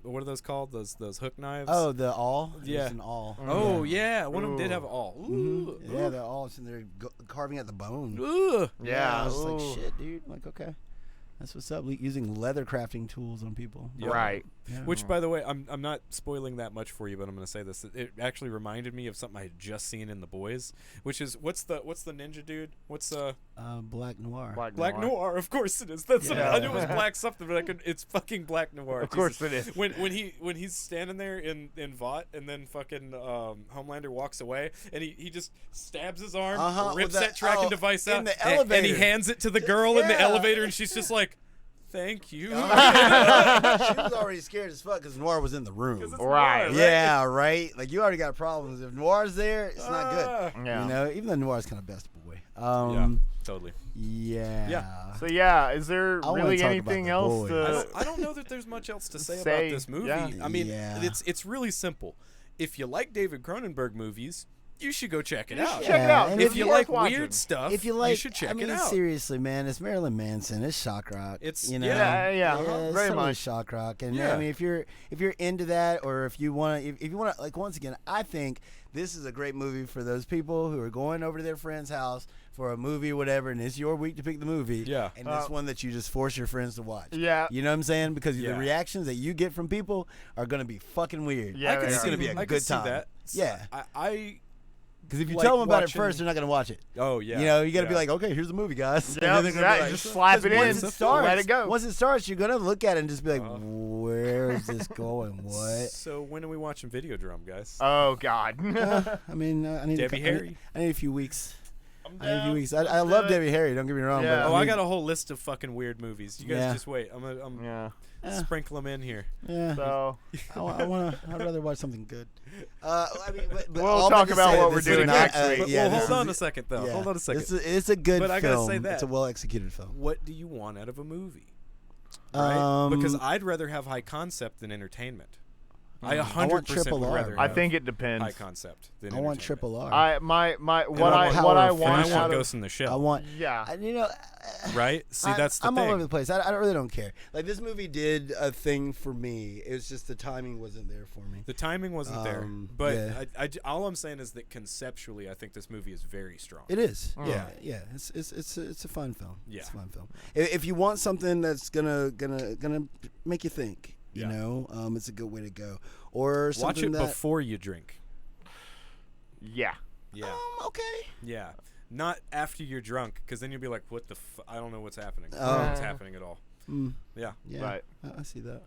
what are those called? Those hook knives. Oh, the awl. Yeah. There's an awl. Oh yeah, one of them did Ooh. have all. Mhm. Ooh. Yeah, they're all sitting there carving at the bone. Ooh. Yeah. I was just ooh. like, shit, dude. Like, okay. That's what's up. Using leather crafting tools on people. Yeah. Right. Yeah. Which, by the way, I'm not spoiling that much for you, but I'm going to say this. It actually reminded me of something I had just seen in The Boys, which is what's the ninja dude? What's Black Noir. Black Noir? Of course it is. That's Yeah. I knew it was Black something, but it's fucking Black Noir. Of course it is. When he's standing there in Vought, and then fucking Homelander walks away, and he just stabs his arm, rips with that tracking device out, in the and he elevator. hands it to the girl in the Yeah. elevator, and she's just like, "Thank you." She was already scared as fuck because Noir was in the room. it's Right. Noir, Yeah, right. Like you already got problems. If Noir's there, it's not good. Yeah. You know, even though Noir's kind of best boy. Yeah, totally. Yeah. So yeah, is there I wanna really talk about anything The else Boys. to I don't know that there's much else to say Say, about this movie. yeah. I mean, Yeah. it's really simple. If you like David Cronenberg movies, you should go check it out. check it out? and If It's you worth like watching. weird stuff, If you like, should check I mean, it out. seriously, man, it's Marilyn Manson, it's shock rock. It's- you know, yeah, it's very totally much. shock rock. And Yeah. I mean, if you're into that, or if you want to, like once again, I think this is a great movie for those people who are going over to their friend's house for a movie or whatever, and it's your week to pick the movie. Yeah. and it's one that you just force your friends to watch. Yeah. you know what I'm saying? Because Yeah. the reactions that you get from people are gonna be fucking weird. Yeah, I can they it's are. gonna be a I good can see time. that. Yeah. I Because if you like tell them about it watching- first, they're not gonna watch it. oh yeah. You know, you got to be yeah. like, okay, here's the movie, guys. Yeah, And then they're gonna be yeah, like- just slap it Once in, it starts, let it go. Once it starts, you're gonna look at it and just be like, where is this going? What? So when are we watching Videodrome, guys? Oh God. I mean, I need Debbie Harry? I need a few weeks. I'm I need a few down. weeks. I love down. Debbie Harry. Don't get me wrong. Yeah. But Oh, I mean, got a whole list of fucking weird movies. You guys Yeah. just wait. I'm Yeah. sprinkle them in here. Yeah. So I'd rather watch something good. I mean, but We'll all talk that to about say, what this we're is doing not, next week. But, yeah, well, this hold is- on a second though. yeah. Hold on a second. It's a good But I film. gotta say that. It's a well executed film. What do you want out of a movie? Right? Because Um, I'd rather have high concept than entertainment. I I want 100% triple would R, rather bro. I have think it depends. high concept than I want entertainment. triple R. I my And what I I want what I power And want I finish. out want of Ghost in the Shell. I want. yeah. And you know, right? See, that's the I'm thing. all over the place. I really don't care. Like this movie did a thing for me. It was just the timing wasn't there for me. The timing wasn't there, Um, but yeah. all I'm saying is that conceptually, I think this movie is very strong. It is. Mm. Yeah. It's a fun film. Yeah. It's a fun film. If you want something that's gonna make you think, you Yeah. know, it's a good way to go. Or Watch something it that. before you drink. Yeah. Yeah, Okay. yeah. Not after you're drunk, because then you'll be like, "What the? I don't know what's happening. I Oh. don't know what's happening at all." Mm, Yeah. yeah. Right. I see that.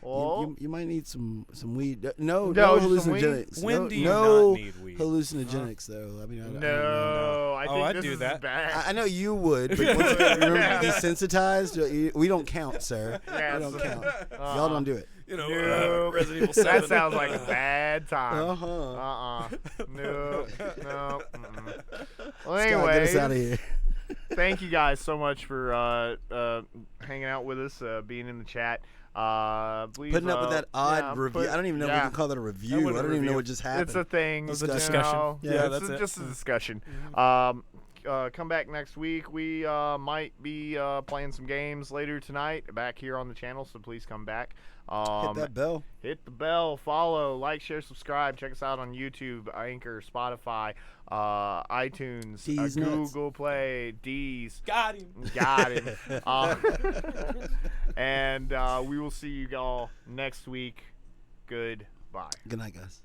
Well, You might need some weed. No just some weed? hallucinogenics. When no, do you no not need weed? hallucinogenics though. I mean, I don't know. no, I Oh, think I'd this do is that. bad. I know you would, but once you're desensitized, we don't count, sir. Yeah, We don't so- count. Y'all don't do it. You know, No. Resident Evil 7. That sounds like a bad time. Uh-huh. No. No. Mm-mm. Well, Scott, get us out of anyway, here. thank you guys so much for hanging out with us, being in the chat. Please, Putting up with that odd yeah, review. I don't even know if we yeah. can call that a review. I wasn't a don't even know review. what just happened. It's a thing. It was a you discussion. know. Yeah, it's that's it. just a discussion. Come back next week. We might be playing some games later tonight back here on the channel, so please come back. Hit that bell. Hit the bell, follow, like, share, subscribe. Check us out on YouTube, Anchor, Spotify, iTunes, D's nuts. Google Play, D's. Got him. Got him. And we will see you all next week. Goodbye. Good night, guys.